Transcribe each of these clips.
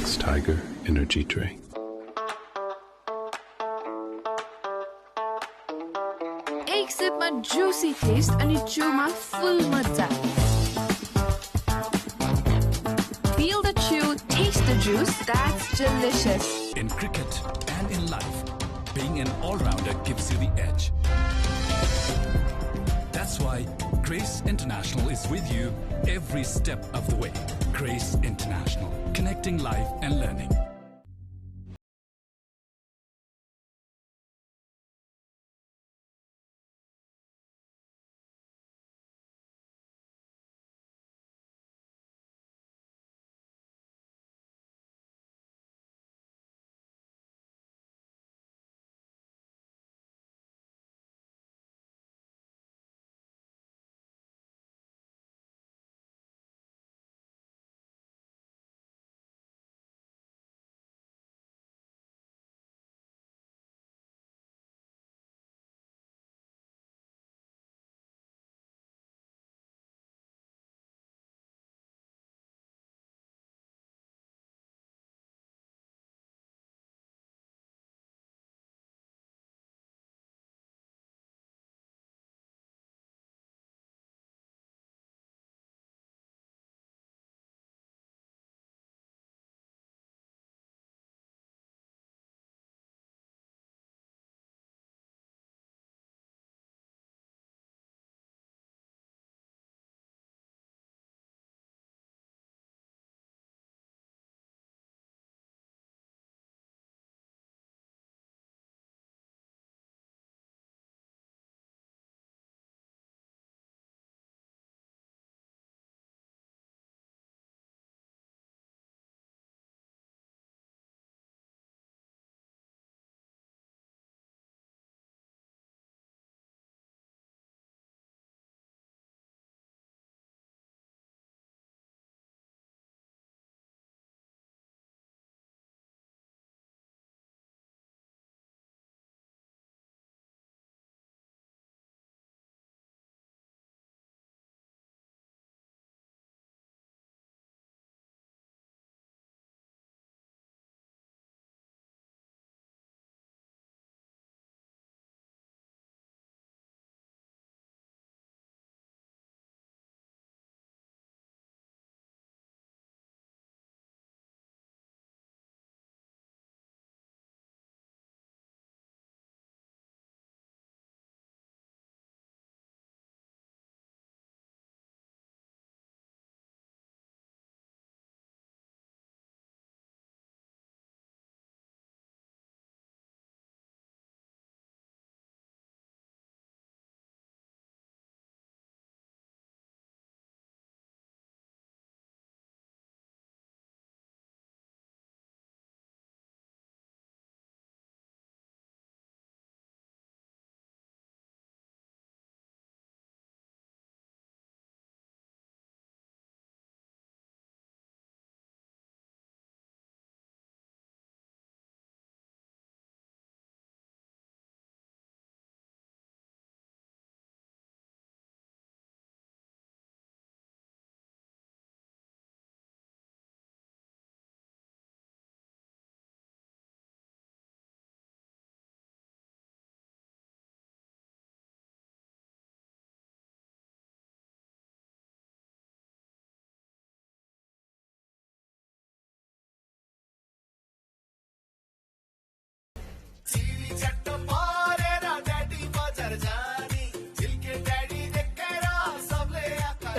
Innings Tiger Energy Drink. एक सिपमा juicy taste अनि chewमा full मजा. Feel the chew, taste the juice. That's delicious. In cricket and in life, being an all-rounder gives you the edge. That's why Grace International is with you every step of the way. Grace International, connecting life and learning.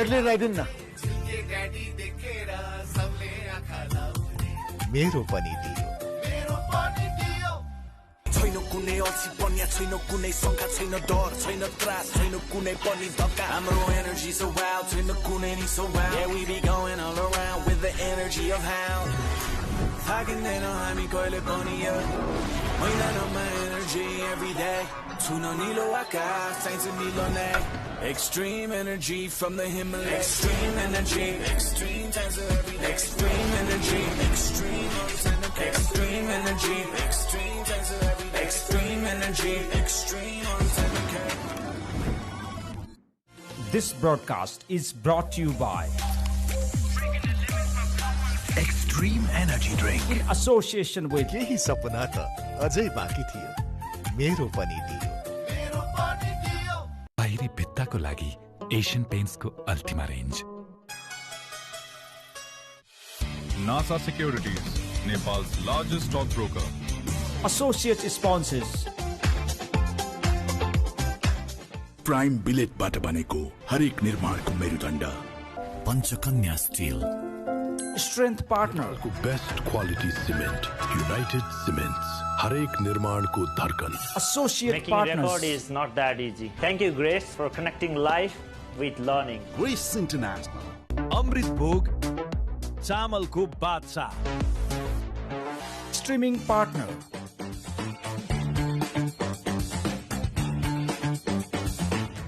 એટલે રાઈदिन न मेरो पनि दियो छैन कुनै अल्छी बन्या छैन कुनै शंका छैन डर छैन त्रास छैन कुनै पनि धक्का हाम्रो एनर्जी so wild छैन कुनै नि so wild yeah we be going all around with the energy of hound थाकिँदैन हामी कहिले पनि मैदानमा energy every day छुन निलो आकाश चाहिन्छ निलो नै extreme energy from the Himalayas extreme energy extreme times every day extreme energy extreme extreme energy extreme times every day extreme energy extreme This broadcast is brought to you by extreme Extreme Energy Drink. in association with यही सपना था अझै बाँकी थियो मेरो पनि दियो बाहिरी भित्ताको लागि एशियन पेन्ट्सको Ultima range NASA Securities, Nepal's largest stockbroker. associate sponsors prime बिलेटबाट बनेको हरेक निर्माणको मेरुदण्ड पञ्चकन्या स्टिल strength partner को best quality cement United Cements हरेक निर्माणको धड्कन associate Making partners record is not that easy. Thank you, Grace, for connecting life with learning. Grace International अमृत भोग चामलको बादशाह streaming partner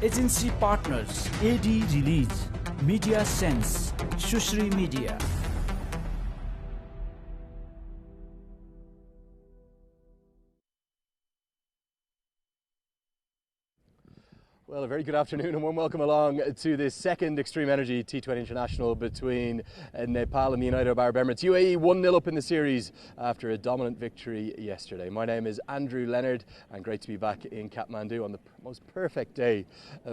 agency partners AD Release Media Sense Shushri Media. Well, a very good afternoon and warm welcome along to this second Extreme Energy T20 International between Nepal and the United Arab Emirates. UAE 1-0 up in the series after a dominant victory yesterday. My name is Andrew Leonard and great to be back in Kathmandu on the most perfect day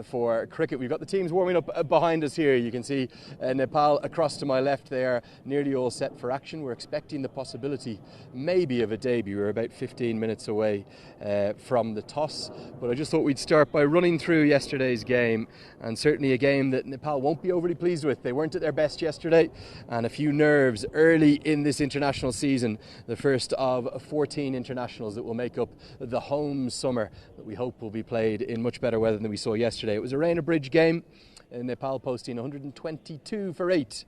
for cricket. We've got the teams warming up behind us here. You can see Nepal across to my left. They are nearly all set for action. We're expecting the possibility maybe of a debut. We're about 15 minutes away from the toss, but I just thought we'd start by running through yesterday's game, and certainly a game that Nepal won't be overly pleased with. They weren't at their best yesterday, and a few nerves early in this international season, the first of 14 internationals that will make up the home summer that we hope will be played in much better weather than we saw yesterday. It was a rain or bridge game. Nepal posting 122 for 8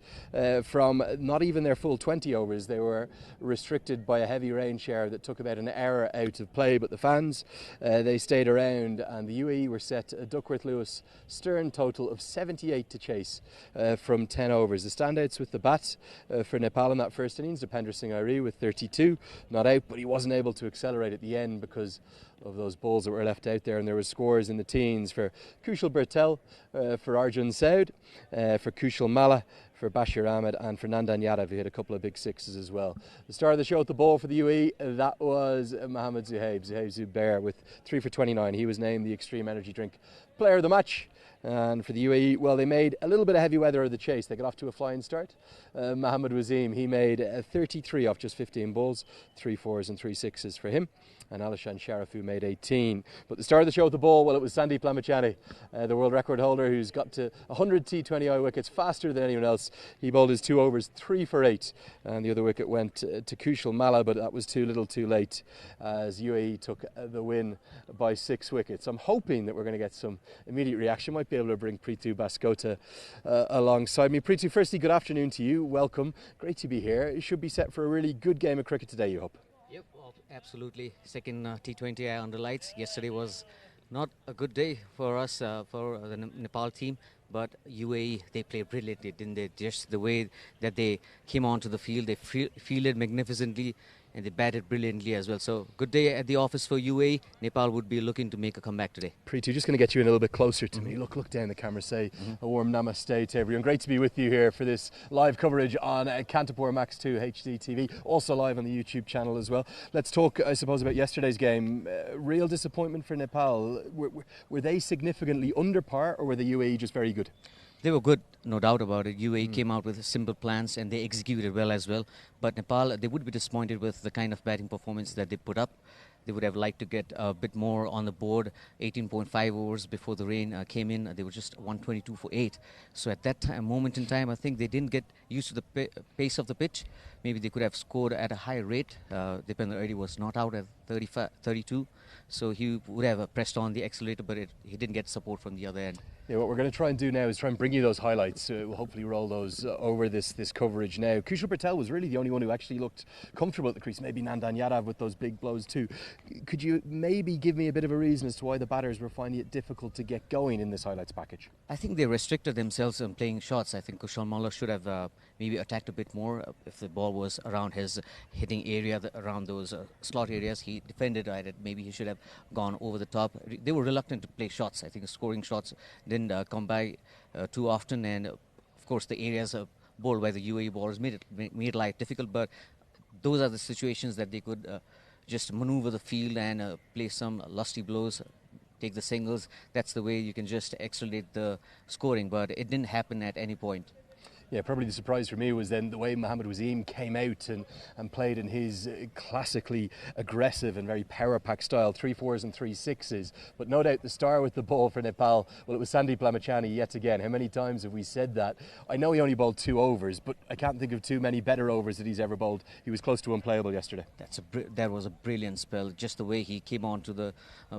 from not even their full 20 overs. They were restricted by a heavy rain shower that took about an hour out of play, but the fans, they stayed around, and the UAE were set a Duckworth-Lewis Stern total of 78 to chase from 10 overs. The standouts with the bat for Nepal in that first innings, Dipender Singh Airi with 32, not out, but he wasn't able to accelerate at the end because of those balls that were left out there, and there were scores in the teens for Kushal Bertel, for Arjun Saud, for Kushal Malla, for Bashir Ahmed, and for Nandan Yadav, who hit a couple of big sixes as well. The star of the show at the ball for the UAE, that was Mohammad Zuhaib Zubair with 3 for 29. He was named the Extreme Energy Drink Player of the Match. And for the UAE, well, they made a little bit of heavy weather of the chase. They got off to a flying start. Mohammad Wazeem, he made 33 off just 15 balls, 3 fours and 3 sixes for him. And Alishan Sharafu made 18. But the star of the show at the ball, well, it was Sandeep Lamichhane, the world record holder, who's got to 100 T20I wickets faster than anyone else. He bowled his 2 overs, 3 for 8. And the other wicket went to Kushal Malla, but that was too little too late as UAE took the win by 6 wickets. I'm hoping that we're going to get some immediate reaction. Might be able to bring Preetu Baskota alongside me. Preetu, firstly, good afternoon to you. Welcome. Great to be here. You should be set for a really good game of cricket today, you hope. Yep, absolutely. Second T20I under lights. Yesterday was not a good day for us, for the Nepal team, but UAE, they played brilliantly, didn't they? Just the way that they came onto the field, they fielded magnificently, and they batted brilliantly as well. So good day at the office for UAE. Nepal would be looking to make a comeback today. Preetu, just going to get you in a little bit closer to me. Look down the camera, say a warm namaste to everyone. Great to be with you here for this live coverage on Kantipur Max 2 HD TV, also live on the YouTube channel as well. Let's talk, I suppose, about yesterday's game. Real disappointment for Nepal. Were they significantly under par, or were the UAE just very good? They were good, no doubt about it. UAE came out with simple plans and they executed well as well. But Nepal, they would be disappointed with the kind of batting performance that they put up. They would have liked to get a bit more on the board. 18.5 overs before the rain came in. They were just 122 for 8. So at that moment in time, I think they didn't get used to the pace of the pitch. Maybe they could have scored at a higher rate. Dipender Singh Airi was not out at 32. So he would have pressed on the accelerator, but he didn't get support from the other end. Yeah, what we're going to try and do now is try and bring you those highlights. We'll hopefully roll those over this coverage now. Kushal Bertel was really the only one who actually looked comfortable at the crease. Maybe Nandan Yadav with those big blows too. Could you maybe give me a bit of a reason as to why the batters were finding it difficult to get going in this highlights package? I think they restricted themselves on playing shots. I think Kushal Malla should have maybe attacked a bit more if the ball was around his hitting area, around those slot areas. He defended at it. Maybe he should have gone over the top. They were reluctant to play shots. I think scoring shots didn't come by too often, and of course the areas bowled by the UAE bowlers made life difficult. But those are the situations that they could just maneuver the field and play some lusty blows, take the singles. That's the way you can just accelerate the scoring. But it didn't happen at any point. Yeah, probably the surprise for me was then the way Mohammad Waseem came out and played in his classically aggressive and very power-packed style, 3 4s and 3 6s. But no doubt the star with the ball for Nepal, well, it was Sandeep Lamachani yet again. How many times have we said that? I know he only bowled 2 overs, but I can't think of too many better overs that he's ever bowled. He was close to unplayable yesterday. That was a brilliant spell. Just the way he came onto the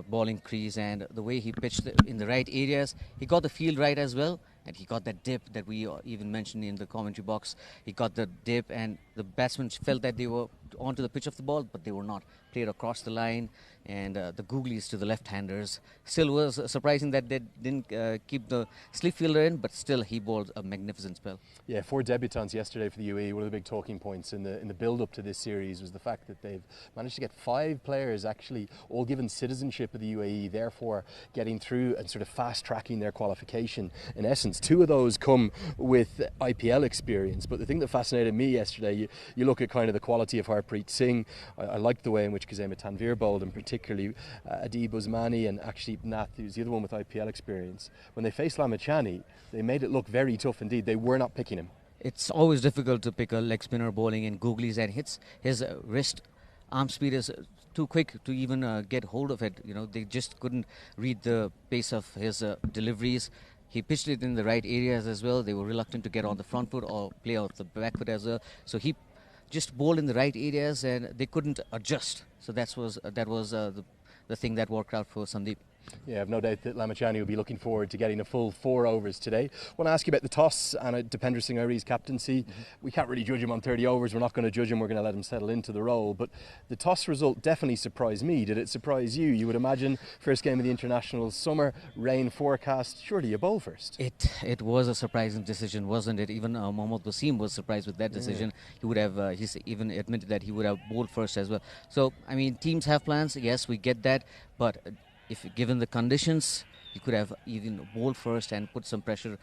bowling crease and the way he pitched in the right areas. He got the field right as well. And he got that dip that we even mentioned in the commentary box. He got the dip, and the batsmen felt that they were onto the pitch of the ball, but they were not. Played across the line, and the googlies to the left-handers. Still was surprising that they didn't keep the slip fielder in, but still he bowled a magnificent spell. Yeah, 4 debutants yesterday for the UAE. One of the big talking points in the build-up to this series was the fact that they've managed to get 5 players actually all given citizenship of the UAE, therefore getting through and sort of fast-tracking their qualification. In essence, 2 of those come with IPL experience. But the thing that fascinated me yesterday, you look at kind of the quality of Harpreet Singh. I liked the way in which Kazema Tanvir bowled, and particularly Adib Usmani and Akship Nath, who's the other one with IPL experience. When they faced Lamachani, they made it look very tough indeed. They were not picking him. It's always difficult to pick a leg spinner bowling in googlies, and his wrist arm speed is too quick to even get hold of it. You know, they just couldn't read the pace of his deliveries. He pitched it in the right areas as well. They were reluctant to get on the front foot or play out the back foot as well. So he just bowled in the right areas, and they couldn't adjust. So that was the thing that worked out for Sandeep. Yeah, I've no doubt that Lamachani will be looking forward to getting a full 4 overs today. I want to ask you about the toss and Dipender Singh Airi's captaincy. We can't really judge him on 30 overs. We're not going to judge him. We're going to let him settle into the role. But the toss result definitely surprised me. Did it surprise you? You would imagine first game of the international summer, rain forecast. Surely you bowl first. It was a surprising decision, wasn't it? Even Mohammad Waseem was surprised with that decision. He would have, he's even admitted that he would have bowled first as well. So, I mean, teams have plans. Yes, we get that. But if given the conditions, you could have even bowled first and put some pressure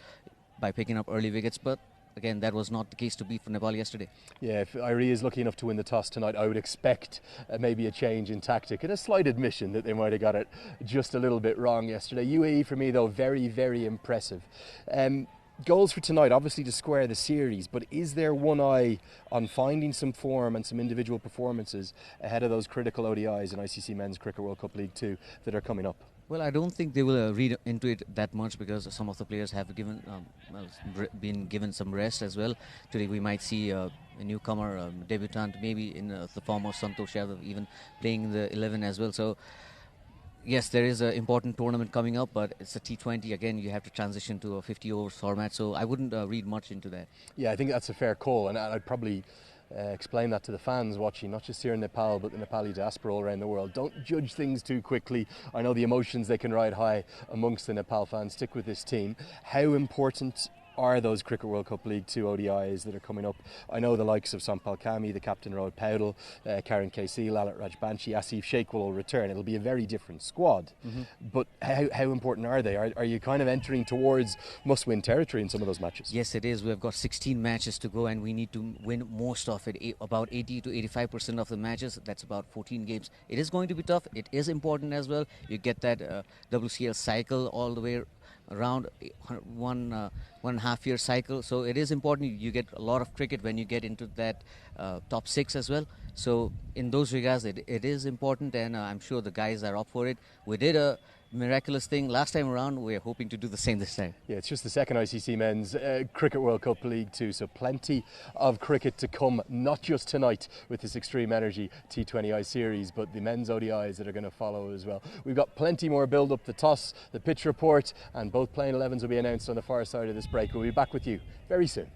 by picking up early wickets. But again, that was not the case to be for Nepal yesterday. Yeah, if Airi is lucky enough to win the toss tonight, I would expect maybe a change in tactic and a slight admission that they might have got it just a little bit wrong yesterday. UAE for me though, very, very impressive. Goals for tonight, obviously to square the series, but is there one eye on finding some form and some individual performances ahead of those critical ODIs in ICC Men's Cricket World Cup League 2 that are coming up? Well, I don't think they will read into it that much because some of the players have been given some rest as well. Today we might see a newcomer, debutant, maybe in the form of Santosh Yadav, even playing in the 11 as well. So yes, there is an important tournament coming up, but it's a T20. Again, you have to transition to a 50 overs format, so I wouldn't read much into that. Yeah, I think that's a fair call, and I'd probably explain that to the fans watching, not just here in Nepal, but the Nepali diaspora all around the world. Don't judge things too quickly. I know the emotions they can ride high amongst the Nepal fans. Stick with this team. How important are those Cricket World Cup League 2 ODIs that are coming up? I know the likes of Sampal Kami, the captain Rohit Paudel, Karen KC, Lalit Rajbanshi, Asif Sheikh will all return. It'll be a very different squad. But how important are they? Are you kind of entering towards must-win territory in some of those matches? Yes, it is. We've got 16 matches to go and we need to win most of it. About 80 to 85% of the matches. That's about 14 games. It is going to be tough. It is important as well. You get that WCL cycle all the way around 1.5 year cycle, so it is important. You get a lot of cricket when you get into that top 6 as well. So in those regards, it is important, and I'm sure the guys are up for it. We did a miraculous thing last time around. We're hoping to do the same this time. Yeah, it's just the second ICC Men's Cricket World Cup League 2, so plenty of cricket to come, not just tonight with this Extreme Energy T20I series, but the men's ODIs that are going to follow as well. We've got plenty more build-up, the toss, the pitch report, and both playing 11s will be announced on the far side of this break. We'll be back with you very soon.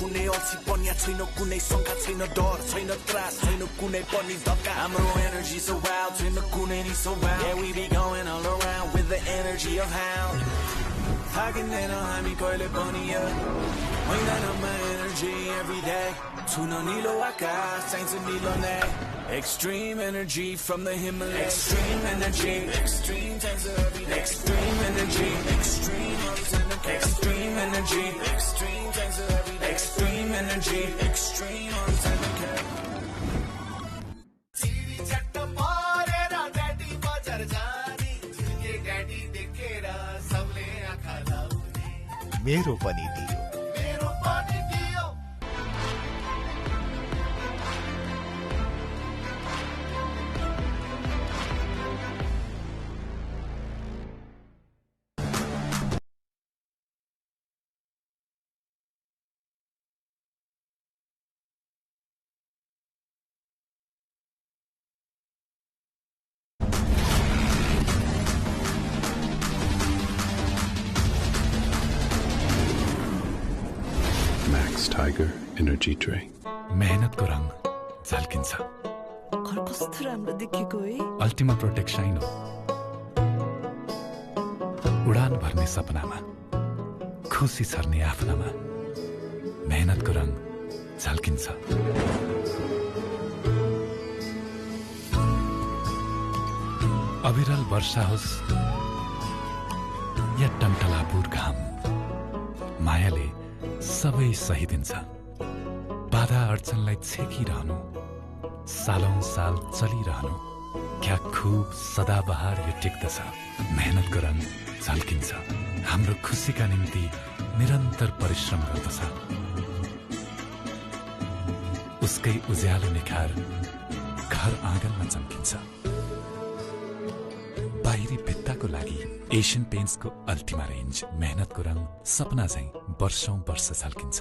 कुनै अल्छी पन्या छैन कुनै शंका छैन डर छैन त्रास छैन कुनै पनि धक्का हाम्रो energy so wild छैन कुनै नि so wild yeah we be going all around with the energy of hound थाकिँदैन हामी कहिले पनि होइन my energy every day छुन निलो आकाश चाहिन्छ निलो नै extreme energy from the Himalayas extreme energy extreme times every day extreme energy extreme extreme energy extreme times every day extreme energy extreme all the time मेरो पनि दियो Tiger Energy Drink. मेहनतको रङ झल्किन्छ कस्तो राम्रो देखिएको है अल्टिमा प्रोटेक्ट शाइन हो उडान भर्ने सपनामा खुसी छर्ने आफ्नामा मेहनतको रङ झल्किन्छ अविरल वर्षा होस् या टन्टलापुर घाम मायाले सबै सही दिन्छ बाधा अडचनलाई छेकिरहनु सालौं साल चलिरहनु क्या खुब सदाबहार यो टिक्दछ मेहनतको रङ झल्किन्छ हाम्रो खुसीका निम्ति निरन्तर परिश्रम गर्दछ उसकै उज्यालो निखार घर आँगनमा चम्किन्छ बाहिरी भित्ताको लागि एशियन पेन्ट्सको अल्टिमा रेन्ज मेहनतको रङ सपना झैं वर्षौं वर्ष झल्किन्छ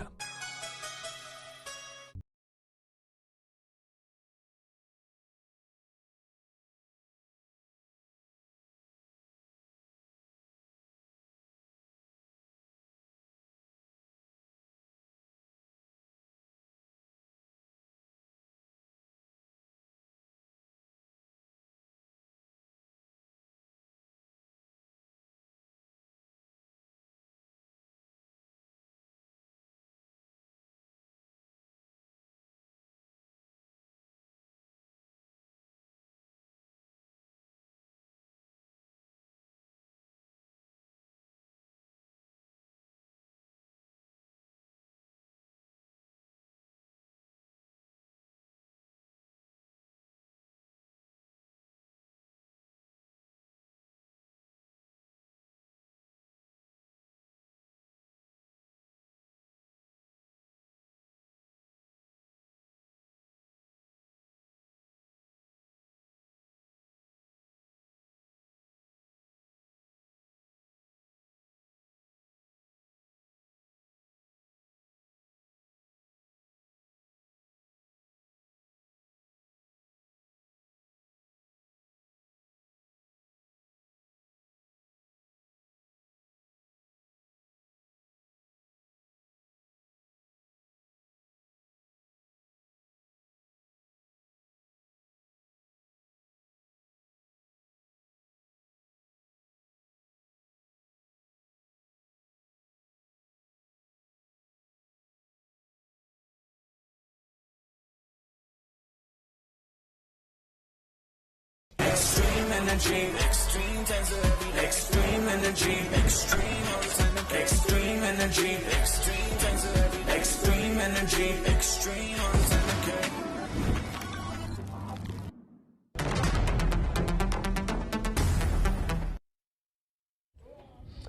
extreme energy extreme times every day extreme energy extreme all the time extreme energy extreme times every day extreme energy extreme all the time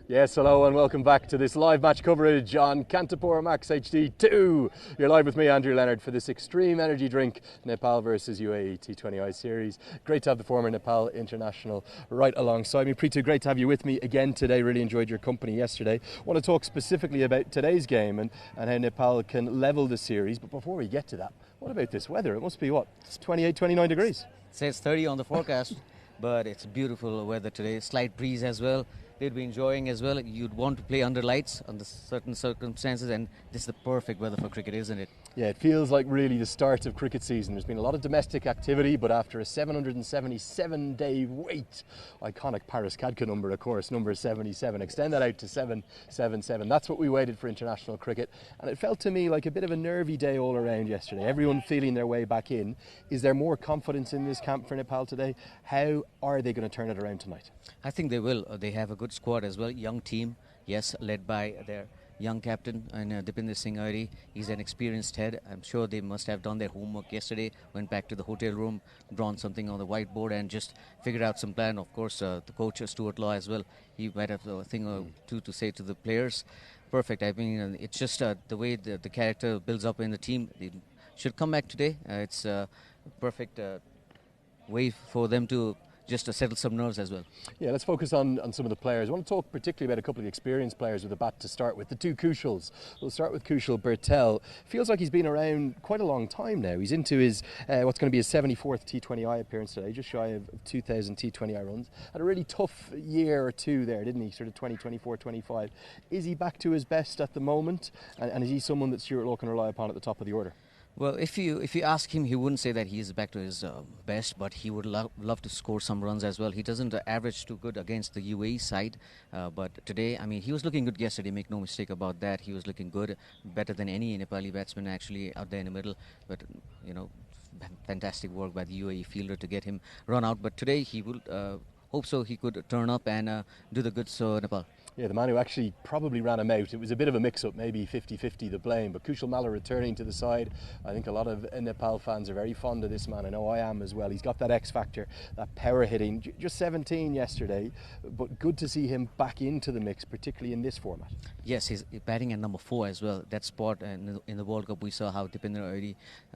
Yes, hello and welcome back to this live match coverage on Kantipur Max HD2. You're live with me, Andrew Leonard, for this extreme energy drink, Nepal versus UAE T20I series. Great to have the former Nepal international right alongside me. Preetu, great to have you with me again today. Really enjoyed your company yesterday. Want to talk specifically about today's game and how Nepal can level the series. But before we get to that, what about this weather? It must be, what, it's 28, 29 degrees? It says 30 on the forecast, but it's beautiful weather today. Slight breeze as well. They'd be enjoying as well. You'd want to play under lights under certain circumstances, and this is the perfect weather for cricket, isn't it? Yeah, it feels like really the start of cricket season. There's been a lot of domestic activity, but after a 777-day wait, iconic Paris Kadka number, of course, number 77, extend that out to 777. That's what we waited for international cricket, and it felt to me like a bit of a nervy day all around yesterday. Everyone feeling their way back in. Is there more confidence in this camp for Nepal today? How are they going to turn it around tonight? I think they will. They have a good squad as well, young team, yes, led by their young captain and Dipinder Singh Airi. He's an experienced head. I'm sure they must have done their homework yesterday, went back to the hotel room, drawn something on the whiteboard and just figured out some plan. Of course, the coach, Stuart Law as well, he might have a thing or two to say to the players. Perfect. I mean, it's just the way the character builds up in the team. They should come back today. It's a perfect way for them to just to settle some nerves as well. Yeah, let's focus on some of the players. I want to talk particularly about a couple of the experienced players with a bat to start with. The two Kushals. We'll start with Kushal Bertel. Feels like he's been around quite a long time now. He's into his what's going to be his 74th T20I appearance today, just shy of 2,000 T20I runs. Had a really tough year or two there, didn't he? Sort of 2024, 25. Is he back to his best at the moment? And is he someone that Stuart Law can rely upon at the top of the order? Well, if you ask him, he wouldn't say that he is back to his best, but he would love to score some runs as well. He doesn't average too good against the UAE side, but today, I mean, he was looking good yesterday, make no mistake about that. He was looking good, better than any Nepali batsman actually out there in the middle, but, you know, fantastic work by the UAE fielder to get him run out. But today, he will hope so he could turn up and do the goods for Nepal. Yeah, the man who actually probably ran him out. It was a bit of a mix-up, maybe 50-50 the blame, but Kushal Malla returning to the side. I think a lot of Nepal fans are very fond of this man. I know I am as well. He's got that X-factor, that power hitting. Just 17 yesterday, but good to see him back into the mix, particularly in this format. Yes, he's batting at number 4 as well. That spot in the World Cup, we saw how Dipinder already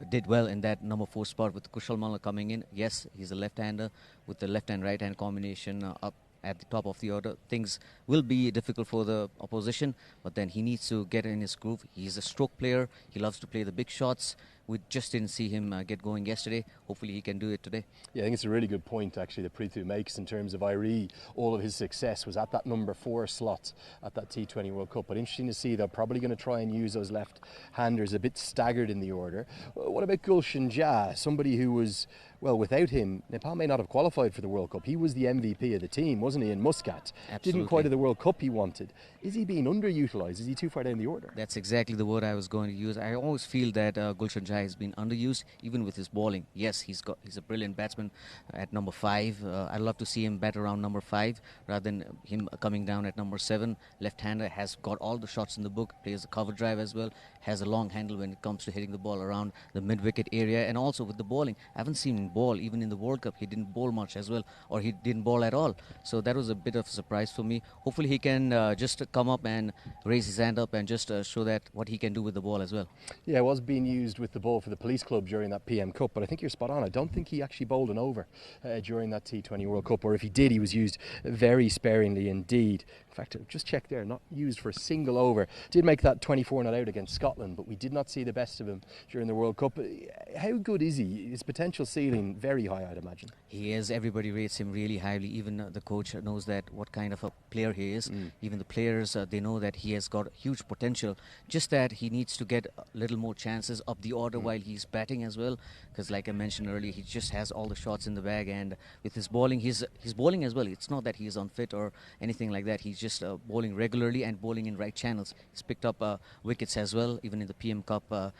did well in that number 4 spot with Kushal Malla coming in. Yes, he's a left-hander with the left-hand right-hand combination up at the top of the order. Things will be difficult for the opposition, but then he needs to get in his groove. He's a stroke player. He loves to play the big shots. We just didn't see him get going yesterday. Hopefully he can do it today. Yeah, I think it's a really good point actually that Prithu makes in terms of Irie. All of his success was at that number 4 slot at that T20 World Cup. But interesting to see, they're probably going to try and use those left-handers a bit staggered in the order. What about Gulshan Jah, somebody who was, well, without him, Nepal may not have qualified for the World Cup. He was the MVP of the team, wasn't he, in Muscat? Absolutely. Didn't quite have the World Cup he wanted. Is he being underutilised? Is he too far down the order? That's exactly the word I was going to use. I always feel that Gulshan Jah has been underused, even with his bowling. Yes, he's a brilliant batsman at number 5. I'd love to see him bat around number 5 rather than him coming down at number 7. Left-hander, has got all the shots in the book, plays the cover drive as well, has a long handle when it comes to hitting the ball around the mid-wicket area, and also with the bowling. I haven't seen him bowl even in the World Cup. He didn't bowl much as well, or he didn't bowl at all. So that was a bit of a surprise for me. Hopefully he can just come up and raise his hand up and just show that what he can do with the ball as well. Yeah, it was being used with the ball for the Police Club during that PM Cup, but I think you're spot on. I don't think he actually bowled an over during that T20 World Cup, or if he did, he was used very sparingly indeed. In fact, just check there, not used for a single over. Did make that 24 not out against Scotland, but we did not see the best of him during the World Cup. How good is he? His potential ceiling very high, I'd imagine. He is. Everybody rates him really highly. Even the coach knows that what kind of a player he is. Even the players, they know that he has got huge potential. Just that he needs to get a little more chances up the order while he's batting as well. Because like I mentioned earlier, he just has all the shots in the bag, and with his bowling, he's bowling as well. It's not that he's unfit or anything like that. He's just bowling regularly and bowling in right channels. He's picked up wickets as well, even in the PM Cup at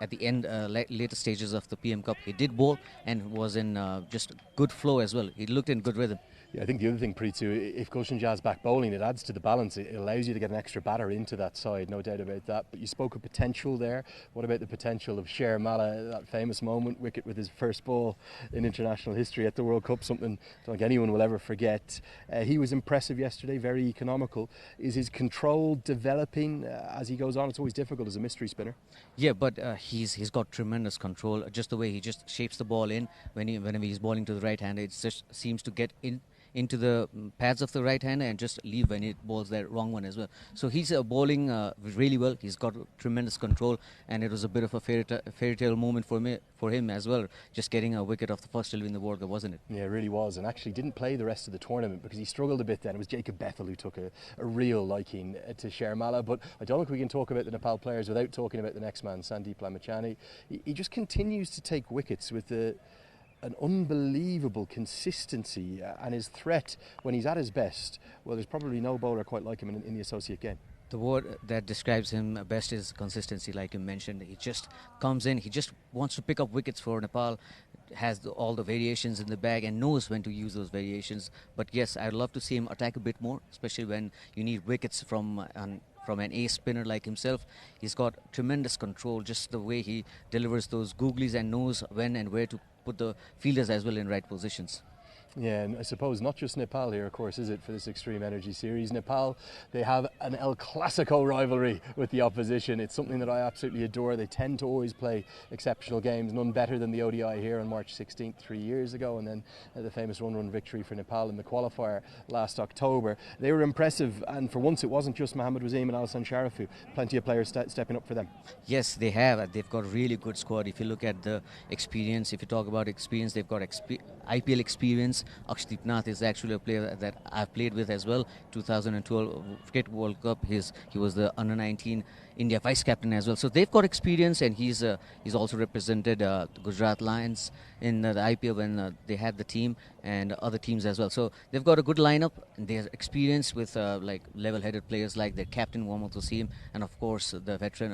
the end, later stages of the PM Cup. He did bowl and was in just good flow as well. He looked in good rhythm. Yeah, I think the other thing, Prithu, if Gulshan Jah's back bowling, it adds to the balance. It allows you to get an extra batter into that side, no doubt about that. But you spoke of potential there. What about the potential of Sher Malla, that famous moment, wicket with his first ball in international history at the World Cup, something I don't think anyone will ever forget. He was impressive yesterday, very economical. Is his control developing as he goes on? It's always difficult as a mystery spinner. Yeah, but he's got tremendous control. Just the way he just shapes the ball in whenever he's bowling to the right hand, it just seems to get into the pads of the right hand and just leave when it bowls that wrong one as well. So he's bowling really well. He's got tremendous control, and it was a bit of a fairy tale moment for him as well, just getting a wicket off the first delivery in the World Cup, wasn't it? Yeah, it really was, and actually didn't play the rest of the tournament because he struggled a bit then. It was Jacob Bethel who took a real liking to Sharmala, but I don't think we can talk about the Nepal players without talking about the next man, Sandeep Lamachani. He just continues to take wickets with an unbelievable consistency, and his threat when he's at his best, well, there's probably no bowler quite like him in the associate game. The word that describes him best is consistency, like you mentioned. He just comes in, he just wants to pick up wickets for Nepal, has all the variations in the bag and knows when to use those variations. But yes, I'd love to see him attack a bit more, especially when you need wickets from an ace spinner like himself. He's got tremendous control, just the way he delivers those googlies and knows when and where to put the fielders as well in right positions. Yeah, and I suppose not just Nepal here, of course, is it, for this Extreme Energy series. Nepal, they have an El Clasico rivalry with the opposition. It's something that I absolutely adore. They tend to always play exceptional games, none better than the ODI here on March 16th 3 years ago, and then the famous run victory for Nepal in the qualifier last October. They were impressive, and for once it wasn't just Mohammad Wasim and Al Sharafu. Plenty of players stepping up for them. Yes, they have. They've got a really good squad. If you look at the experience, if you talk about experience, they've got IPL experience. Akshdeep Nath is actually a player that I've played with as well. 2012 Cricket World Cup, he was the under-19 India vice captain as well. So they've got experience, and he's also represented Gujarat Lions in the IPL when they had the team, and other teams as well. So they've got a good lineup, and they're experienced with like level-headed players like their captain Mohammad Wasim, and of course the veteran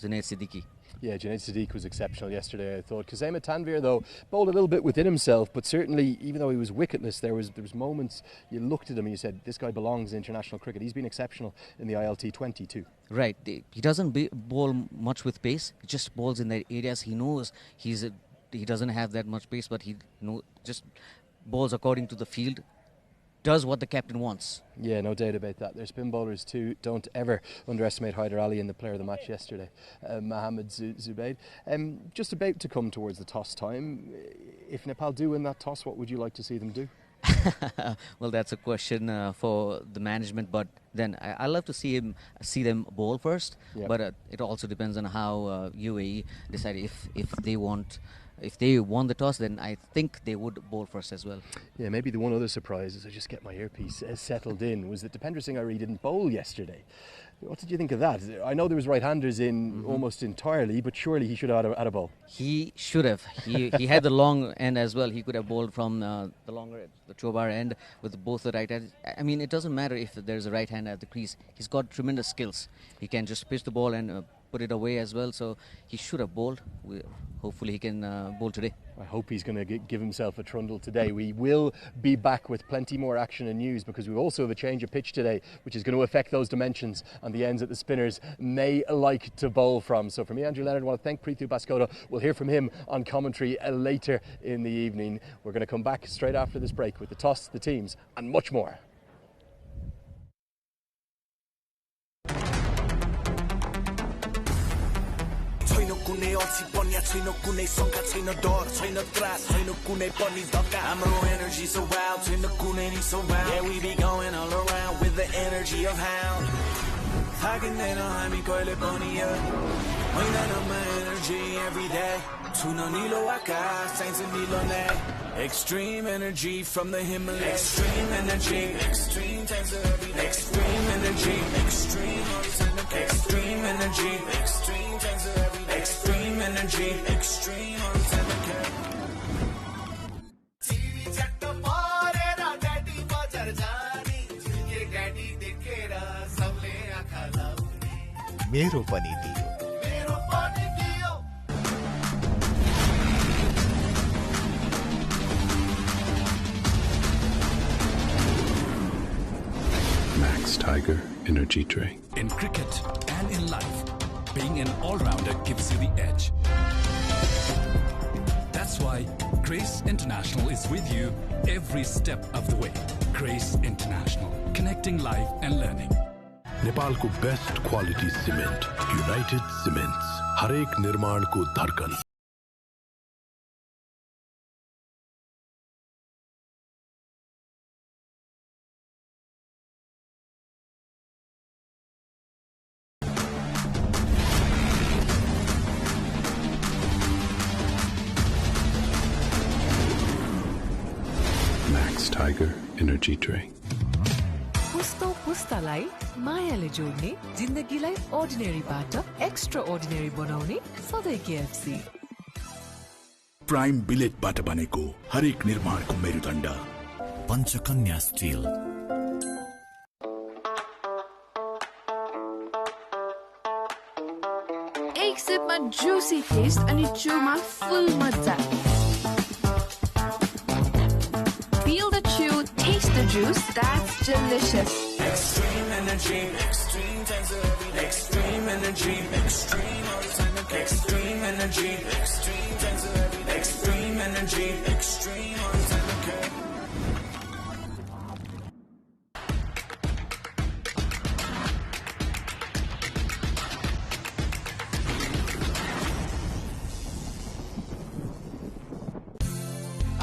Junaid Siddiqui. Yeah, Junaid Siddiqui was exceptional yesterday, I thought. Kazema Tanvir, though, bowled a little bit within himself, but certainly, even though he was wicketless, there was moments you looked at him and you said, this guy belongs in international cricket. He's been exceptional in the ILT20 too. Right. He doesn't bowl much with pace. He just bowls in the areas he knows he doesn't have that much pace, but he just bowls according to the field. Does what the captain wants. Yeah, no doubt about that. They're spin bowlers too. Don't ever underestimate Hyder Ali in the player of the match yesterday, Mohammad Zubaid. Just about to come towards the toss time. If Nepal do win that toss, what would you like to see them do? Well, that's a question for the management, but then I love to see them bowl first. Yep. But it also depends on how UAE decide if they want. If they won the toss, then I think they would bowl first as well. Yeah, maybe the one other surprise, as I just get my earpiece settled in, was that Dipendra Singh Ari didn't bowl yesterday. What did you think of that? I know there was right-handers in almost entirely, but surely he should have had a bowl. He should have. He had the long end as well. He could have bowled from the longer edge, the Chobar end, with both the right hands. I mean, it doesn't matter if there's a right hand at the crease. He's got tremendous skills. He can just pitch the ball and put it away as well, so he should have bowled. Hopefully he can bowl today. I hope he's going to give himself a trundle today. We will be back with plenty more action and news, because we also have a change of pitch today, which is going to affect those dimensions on the ends that the spinners may like to bowl from. So for me, Andrew Leonard, I want to thank Prithu Baskoda. We'll hear from him on commentary later in the evening. We're going to come back straight after this break with the toss, the teams, and much more. कुनै अल्छी पन्या छैन कुनै शंका छैन डर छैन त्रास छैन कुनै पनि धक्का हाम्रो energy so wild छैन कुनै नि so wild yeah we be going all around with the energy of hound थाकिँदैन हामी कहिले पनि होइन my energy every day छुन निलो आकाश चाहिन्छ निलो नै extreme energy from the Himalayas extreme energy extreme times every day extreme energy extreme extreme energy extreme times every day extreme energy extreme TV chatta parera daddy bajar jani ke daddy dekhera sable आँखा लाउने मेरो पनि दियो Max Tiger Energy Drink. In cricket and in life, being an all-rounder gives you the edge. That's why Grace International is with you every step of the way. Grace International, connecting life and learning. Nepal को best quality cement, United Cements, हर एक निर्माण को धड़कन. energy drink. पुस्तो पुस्तालाई मायाले जोड्ने जिन्दगीलाई अर्डिनेरीबाट extra ordinary बनाउने सधैँ केएफसी। प्राइम बिलेटबाट बनेको हरेक निर्माणको मेरुदण्ड पञ्चकन्या स्टिल। एक सिपमा जुसी टेस्ट अनि चुमा फुल मजा। Feel the chew, taste the juice, that's delicious. Extreme energy, extreme tension, extreme energy, extreme all the time. Extreme energy, extreme tension, extreme energy, extreme all the time. Okay.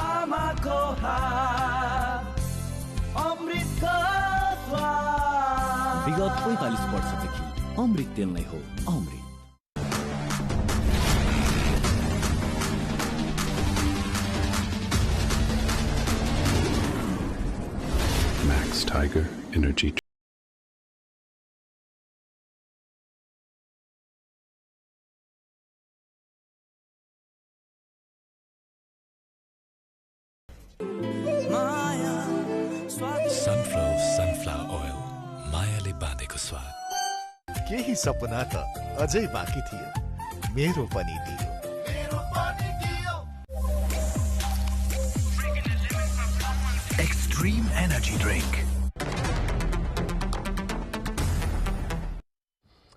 आमाको हात अमृतको स्वाद। विगत 45 वर्षदेखि अमृत तेल नै हो अमृत। Max Tiger Energy. Sunflower oil, मायाले बाँधेको स्वाद। केही सपना त अझै बाँकी थियो, मेरो पनि दियो। Extreme Energy Drink.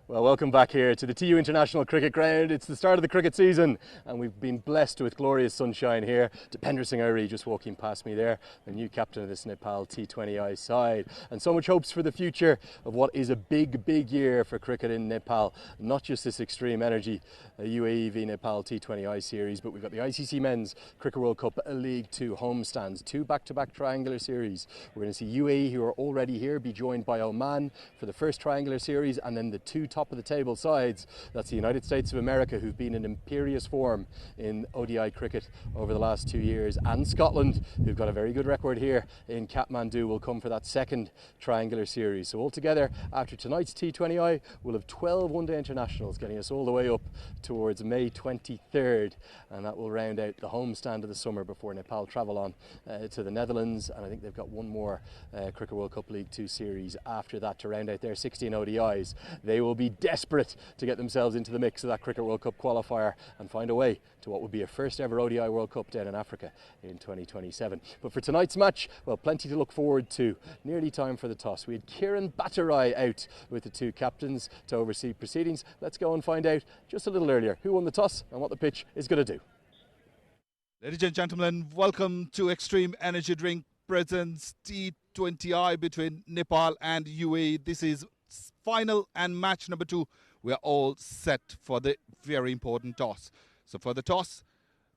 Well, welcome back here to the TU International Cricket Ground. It's the start of the cricket season and we've been blessed with glorious sunshine here. Dipender Singh Airi just walking past me there, the new captain of this Nepal T20I side. And so much hopes for the future of what is a big, big year for cricket in Nepal. Not just this Extreme Energy UAE v Nepal T20I series, but we've got the ICC Men's Cricket World Cup League 2 homestands, 2 back-to-back triangular series. We're going to see UAE, who are already here, be joined by Oman for the first triangular series, and then the 2 top of the table sides. That's the United States of America, who've been in imperious form in ODI cricket over the last 2 years, and Scotland, who've got a very good record here in Kathmandu, will come for that second triangular series. So altogether, after tonight's T20I, we'll have 12 one-day internationals, getting us all the way up towards May 23rd, and that will round out the homestand of the summer before Nepal travel on to the Netherlands. And I think they've got one more Cricket World Cup League 2 series after that to round out their 16 ODIs. They will be desperate to get themselves into the mix of that Cricket World Cup qualifier and find a way to what would be a first ever ODI World Cup down in Africa in 2027. But for tonight's match, well, plenty to look forward to. Nearly time for the toss. We had Kieran Bhattarai out with the 2 captains to oversee proceedings. Let's go and find out just a little earlier who won the toss and what the pitch is going to do. Ladies and gentlemen, welcome to Extreme Energy Drink presents T20I between Nepal and UAE. This is final and match number 2. We are all set for the very important toss. So for the toss,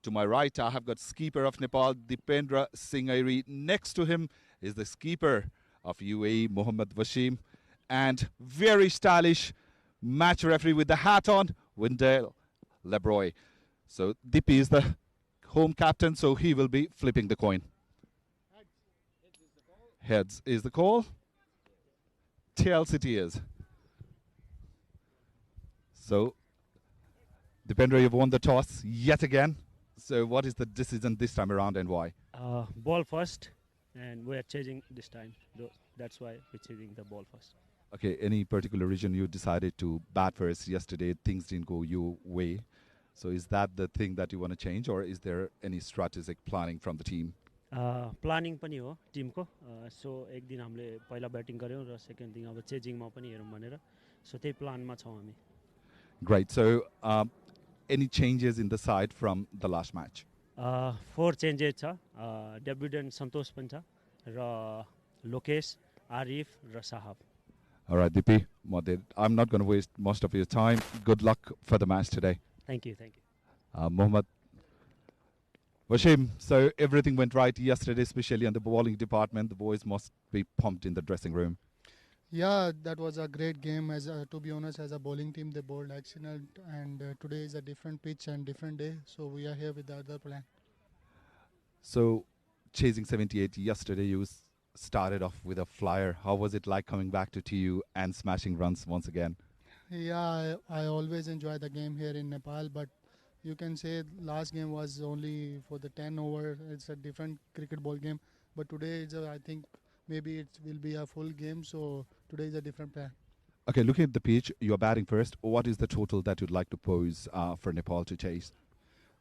to my right, I have got skipper of Nepal, Dipender Singh Airi. Next to him is the skipper of UAE, Mohammad Wasim, and very stylish match referee with the hat on, Wendell Lebroy. So Dippy is the home captain, so he will be flipping the coin. Heads is the call. Tails it is. So, Dipender, you've won the toss yet again. So, what is the decision this time around and why? Ball first, and we are chasing this time. That's why we're chasing the ball first. Okay, any particular reason you decided to bat first yesterday? Things didn't go your way. So, is that the thing that you want to change, or is there any strategic planning from the team? Planning पनि हो Timko सो एक दिन हामीले पहिला batting गर्यौं र second दिन अब चेजिङमा पनि हेरौं भनेर सो त्यही प्लानमा छौं हामी. Great. So, any changes in the side from the last match? 4 changes छ. डेब्युटेन्ट सन्तोष पनि छ र लोकेश, आरिफ र साहब. All right, Dippy, I'm not going to waste most of your time. Good luck for the match today. Thank you. Mohammad Wasim, so everything went right yesterday, especially on the bowling department. The boys must be pumped in the dressing room. Yeah, that was a great game. To be honest, as a bowling team, they bowled excellent. And today is a different pitch and different day. So we are here with the other plan. So, chasing 78 yesterday, you started off with a flyer. How was it like coming back to TU and smashing runs once again? Yeah, I always enjoy the game here in Nepal, but you can say last game was only for the 10 over. It's a different cricket ball game, but today I think maybe it will be a full game, so today is a different plan. Okay, looking at the pitch, you're batting first. What is the total that you'd like to pose for Nepal to chase?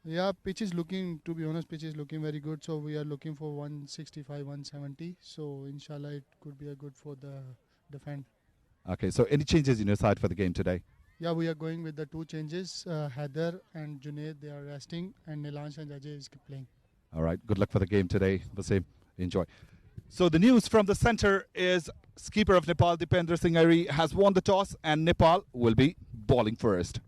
Yeah, pitch is looking, to be honest, pitch is looking very good. So we are looking for 165, 170. So inshallah, it could be a good for the defend. Okay, so any changes in your side for the game today? Yeah, we are going with the two changes. Heather and Junaid, they are resting, and Nilansh and Ajay is playing. All right, good luck for the game today, Vasim. Enjoy. So the news from the centre is skipper of Nepal, Dipender Singh Airi, has won the toss and Nepal will be bowling first.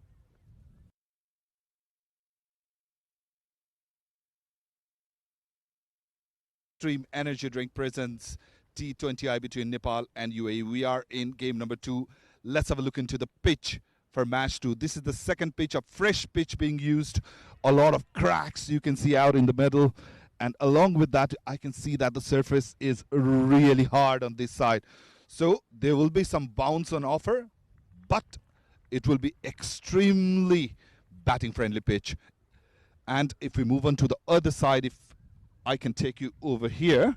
Extreme Energy Drink presents T20I between Nepal and UAE. We are in game number 2. Let's have a look into the pitch for match 2. This is the second pitch, a fresh pitch being used. A lot of cracks you can see out in the middle. And along with that, I can see that the surface is really hard on this side. So there will be some bounce on offer, but it will be extremely batting friendly pitch. And if we move on to the other side, if I can take you over here,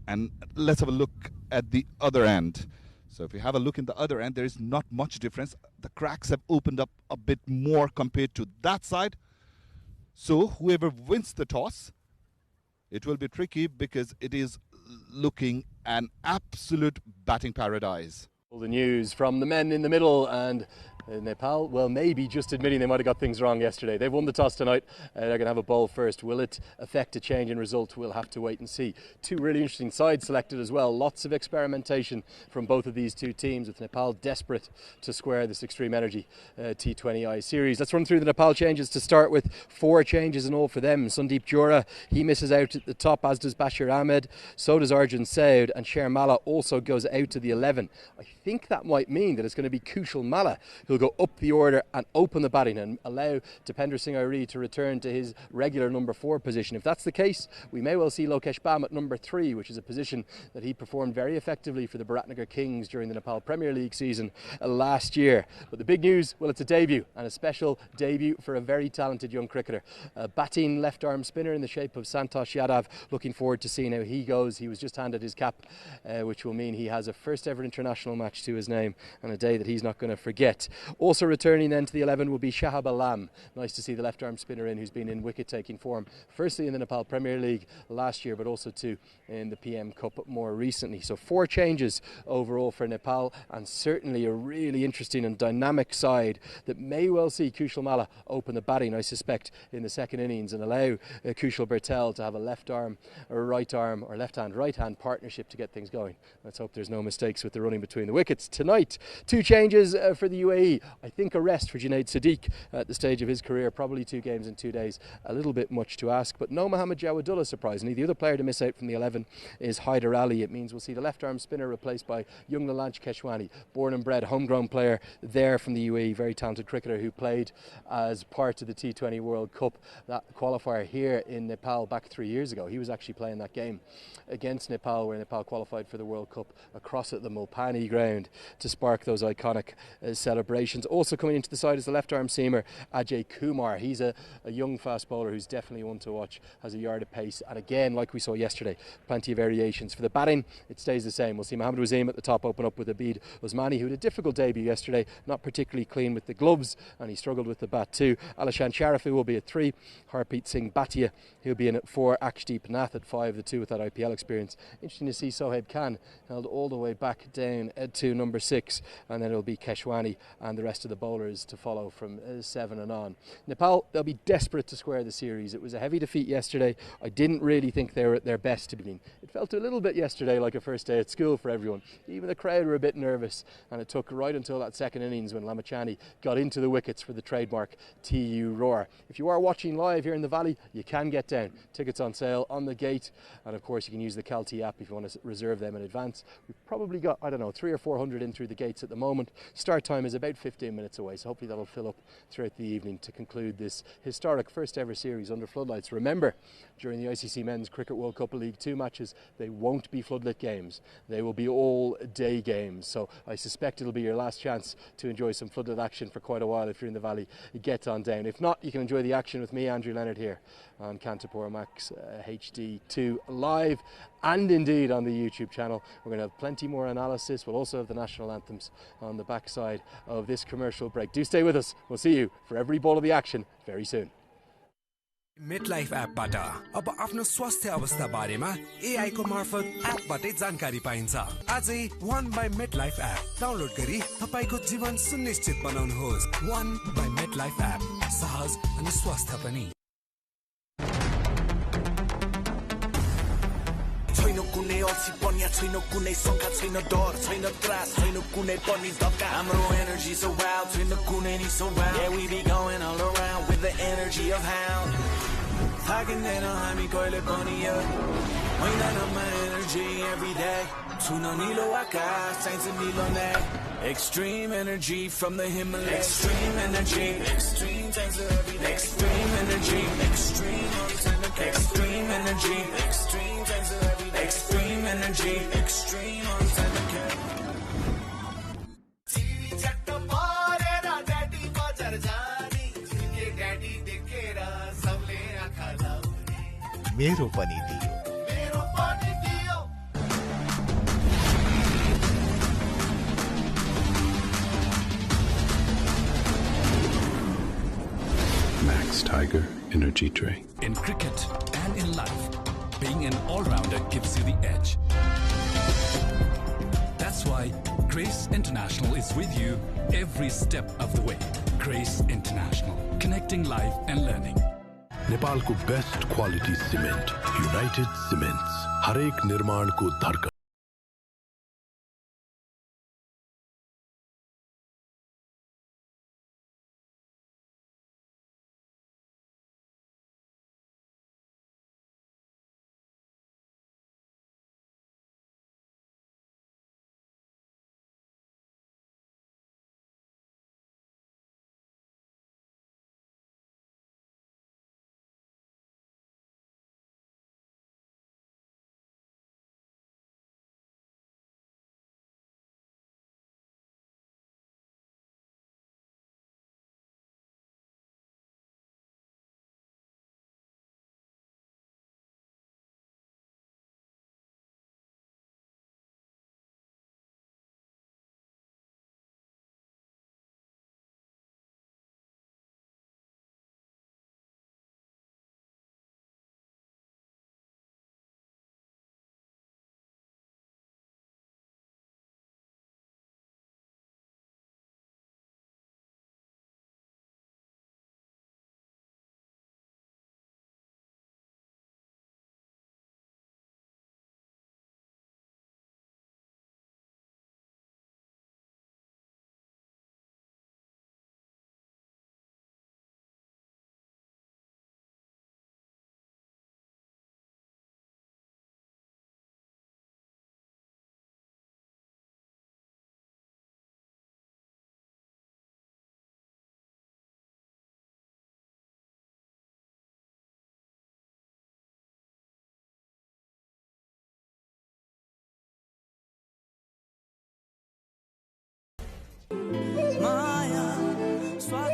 and let's have a look at the other end. So if you have a look in the other end, there is not much difference. The cracks have opened up a bit more compared to that side. So whoever wins the toss, it will be tricky because it is looking an absolute batting paradise. All the news from the men in the middle, and Nepal, well, maybe just admitting they might have got things wrong yesterday. They've won the toss tonight. They're going to have a bowl first. Will it affect a change in result? We'll have to wait and see. Two really interesting sides selected as well. Lots of experimentation from both of these two teams, with Nepal desperate to square this Extreme Energy T20I series. Let's run through the Nepal changes to start with. 4 changes in all for them. Sandeep Jura, he misses out at the top, as does Bashir Ahmed. So does Arjun Saud, and Sher Malla also goes out to the 11. I think that might mean that it's going to be Kushal Malla who'll go up the order and open the batting and allow Dipender Singh Airi to return to his regular number 4 position. If that's the case, we may well see Lokesh Bam at number 3, which is a position that he performed very effectively for the Biratnagar Kings during the Nepal Premier League season last year. But the big news, well, it's a debut, and a special debut for a very talented young cricketer. A batting left arm spinner in the shape of Santosh Yadav. Looking forward to seeing how he goes. He was just handed his cap, which will mean he has a first ever international match to his name, and a day that he's not going to forget. Also returning then to the 11 will be Shahab Alam. Nice to see the left arm spinner in, who's been in wicket taking form, firstly in the Nepal Premier League last year, but also too in the PM Cup more recently. So 4 changes overall for Nepal, and certainly a really interesting and dynamic side that may well see Kushal Malla open the batting, I suspect, in the second innings, and allow Kushal Bertel to have a left arm or right arm, or left hand right hand partnership to get things going. Let's hope there's no mistakes with the running between the wickets tonight. 2 changes for the UAE. I think a rest for Junaid Sadiq at the stage of his career, probably 2 games in 2 days, a little bit much to ask, but no Mohammad Jawadullah, surprisingly. The other player to miss out from the 11 is Haider Ali. It means we'll see the left arm spinner replaced by young Nilansh Keshwani, born and bred homegrown player there from the UAE, very talented cricketer who played as part of the T20 World Cup, that qualifier here in Nepal back 3 years ago. He was actually playing that game against Nepal, where Nepal qualified for the World Cup, across at the Mulpani ground to spark those iconic celebrations. Also coming into the side is the left arm seamer Ajay Kumar. He's a young fast bowler who's definitely one to watch, has a yard of pace, and again, like we saw yesterday, plenty of variations. For the batting, it stays the same. We'll see Mohammad Wasim at the top open up with Abid Osmani, who had a difficult debut yesterday, not particularly clean with the gloves, and he struggled with the bat too. Alishan Sharifi will be at 3, Harpreet Singh Bhatia, he'll be in at 4, Akshdeep Nath at 5, the 2 with that IPL experience. Interesting to see Sohaib Khan held all the way back down to number 6, and then it'll be Keshwani and the rest of the bowlers to follow from 7 and on. Nepal, they'll be desperate to square the series. It was a heavy defeat yesterday. I didn't really think they were at their best to begin. It felt a little bit yesterday like a first day at school for everyone. Even the crowd were a bit nervous, and it took right until that second innings when Lamachani got into the wickets for the trademark TU roar. If you are watching live here in the Valley, you can get down. Tickets on sale on the gate, and of course you can use the Kalti app if you want to reserve them in advance. We've probably got, I don't know, 300 or 400 in through the gates at the moment. Start time is about 15 minutes away, so hopefully that'll fill up throughout the evening to conclude this historic first ever series under floodlights. Remember, during the ICC Men's Cricket World Cup League 2 matches, they won't be floodlit games. They will be all day games, so I suspect it'll be your last chance to enjoy some floodlit action for quite a while if you're in the Valley. Get on down. If not, you can enjoy the action with me, Andrew Leonard, here on Kantipur Max HD2 live and indeed on the YouTube channel. We're going to have plenty more analysis. We'll also have the national anthems on the backside of this commercial break. Do stay with us. We'll see you for every ball of the action very soon. MetLife एपबाट अब आफ्नो स्वास्थ्य अवस्था बारेमा AI को मार्फत एपबाटै जानकारी पाइन्छ। आजै One by MetLife app download गरी तपाईको जीवन सुनिश्चित बनाउनुहोस्। One by MetLife एप सहज अनि स्वस्थ पनि। छैन कुनै अल्छी पन्या छैन कुनै शंका छैन डर छैन त्रास छैन कुनै पनि धक्का हाम्रो एनर्जी so wild छैन कुनै नि so wild yeah we be going all around with the energy of hound थाकिँदैन हामी कहिले पनि महिनामा energy every day छुन निलो आकाश चाहिन्छ निलो नै extreme energy from the Himalayas extreme energy extreme चाहिन्छ every day extreme energy extreme energy extreme चाहिन्छ every day extreme energy extreme on time again TV चट्ट परेर ड्याडी बजार जानी के ड्याडी देखेर सबले आँखा लाउने मेरो पनि दियो Max Tiger Energy Drink. In cricket and in life, being an all-rounder gives you the edge. That's why Grace International is with you every step of the way. Grace International, connecting life and learning. Nepal को best quality cement United Cements हर एक निर्माण को धड़कन।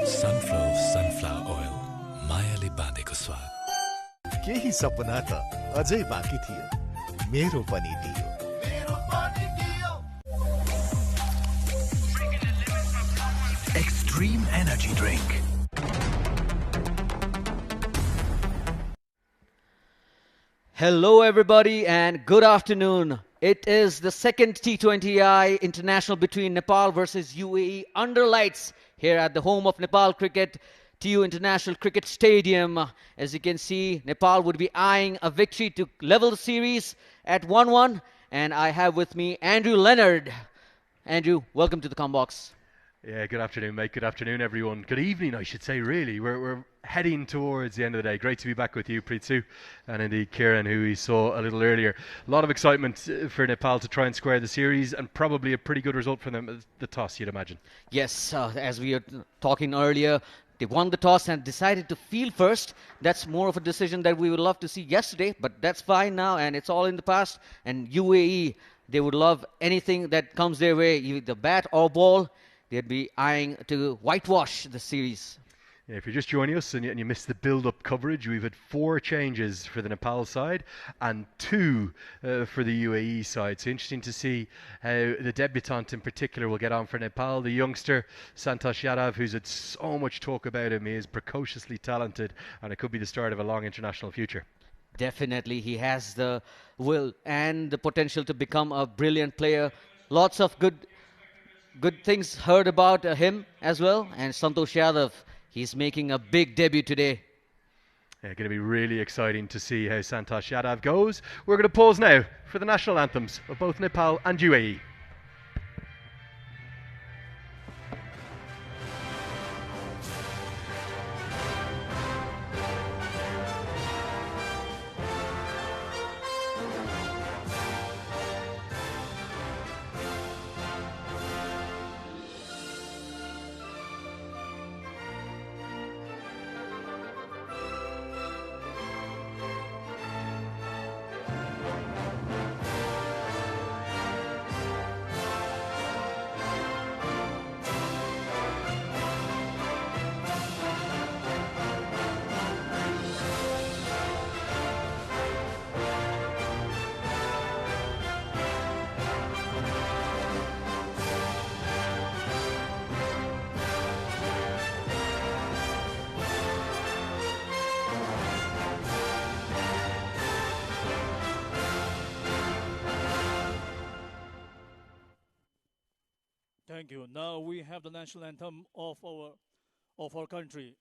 Sunflower oil, मायाले बाँधेको स्वाद। केही सपना त अझै बाँकी थियो मेरो पनि दियो Extreme Energy Drink. Hello, everybody, and good afternoon. It is the second T20I international between Nepal versus UAE under lights here at the home of Nepal Cricket, TU International Cricket Stadium. As you can see, Nepal would be eyeing a victory to level the series at 1-1. And I have with me Andrew Leonard. Andrew, welcome to the Combox. Yeah, good afternoon, mate. Good afternoon, everyone. Good evening, I should say, really. We're heading towards the end of the day. Great to be back with you, Prithu, and indeed Kieran, who we saw a little earlier. A lot of excitement for Nepal to try and square the series, and probably a pretty good result for them at the toss, you'd imagine. Yes, as we were talking earlier, they won the toss and decided to field first. That's more of a decision that we would love to see yesterday, but that's fine now, and it's all in the past. And UAE, they would love anything that comes their way, either bat or ball. They'd be eyeing to whitewash the series. Yeah, if you're just joining us and you missed the build-up coverage, we've had 4 changes for the Nepal side and 2 for the UAE side. So interesting to see how the debutant in particular will get on for Nepal. The youngster, Santosh Yadav, who's had so much talk about him, he is precociously talented and it could be the start of a long international future. Definitely, he has the will and the potential to become a brilliant player. Lots of good things heard about him as well. And Santosh Yadav, he's making a big debut today. Yeah, going to be really exciting to see how Santosh Yadav goes. We're going to pause now for the national anthems of both Nepal and UAE. Thank you. Now we have the national anthem of our country.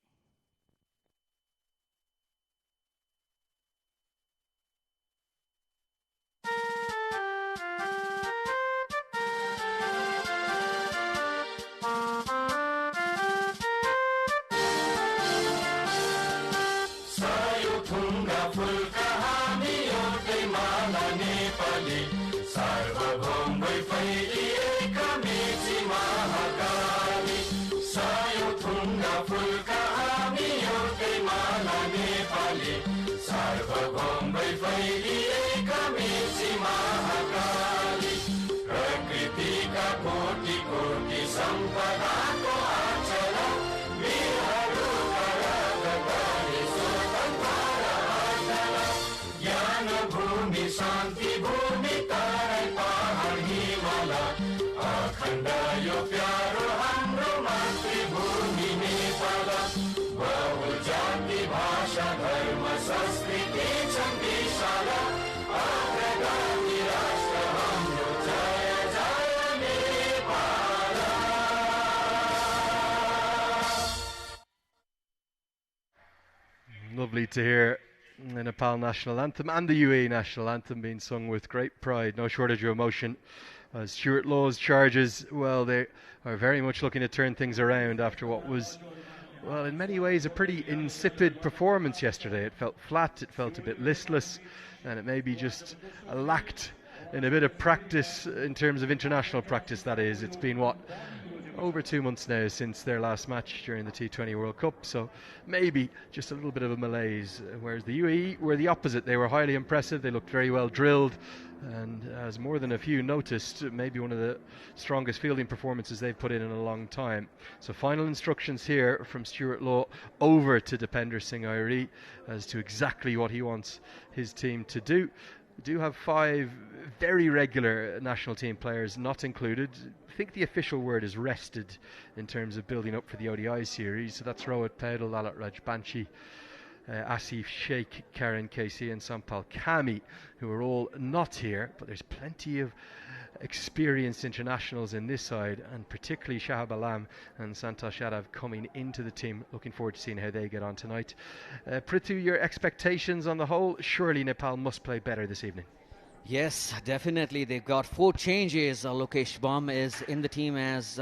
Lovely to hear the Nepal national anthem and the UAE national anthem being sung with great pride. No shortage of emotion. Stuart Law's charges, well, they are very much looking to turn things around after what was, well, in many ways a pretty insipid performance yesterday. It felt flat, it felt a bit listless, and it maybe just lacked in a bit of practice, in terms of international practice, that is. It's been, what, over 2 months now since their last match during the T20 World Cup, so maybe just a little bit of a malaise, whereas the UAE were the opposite. They were highly impressive, they looked very well drilled, and as more than a few noticed, maybe one of the strongest fielding performances they've put in a long time. So final instructions here from Stuart Law over to Dipender Singh Airi as to exactly what he wants his team to do. We do have 5 very regular national team players not included. I think the official word is rested in terms of building up for the ODI series. So that's Rohit Paidal, Lalit Rajbanshi, Asif Sheikh, Karen Casey and Sampal Kami, who are all not here. But there's plenty of experienced internationals in this side, and particularly Shahab Alam and Santosh Yadav coming into the team. Looking forward to seeing how they get on tonight. Prithu, your expectations on the whole? Surely Nepal must play better this evening. Yes, definitely. They've got 4 changes. Lokesh Baum is in the team as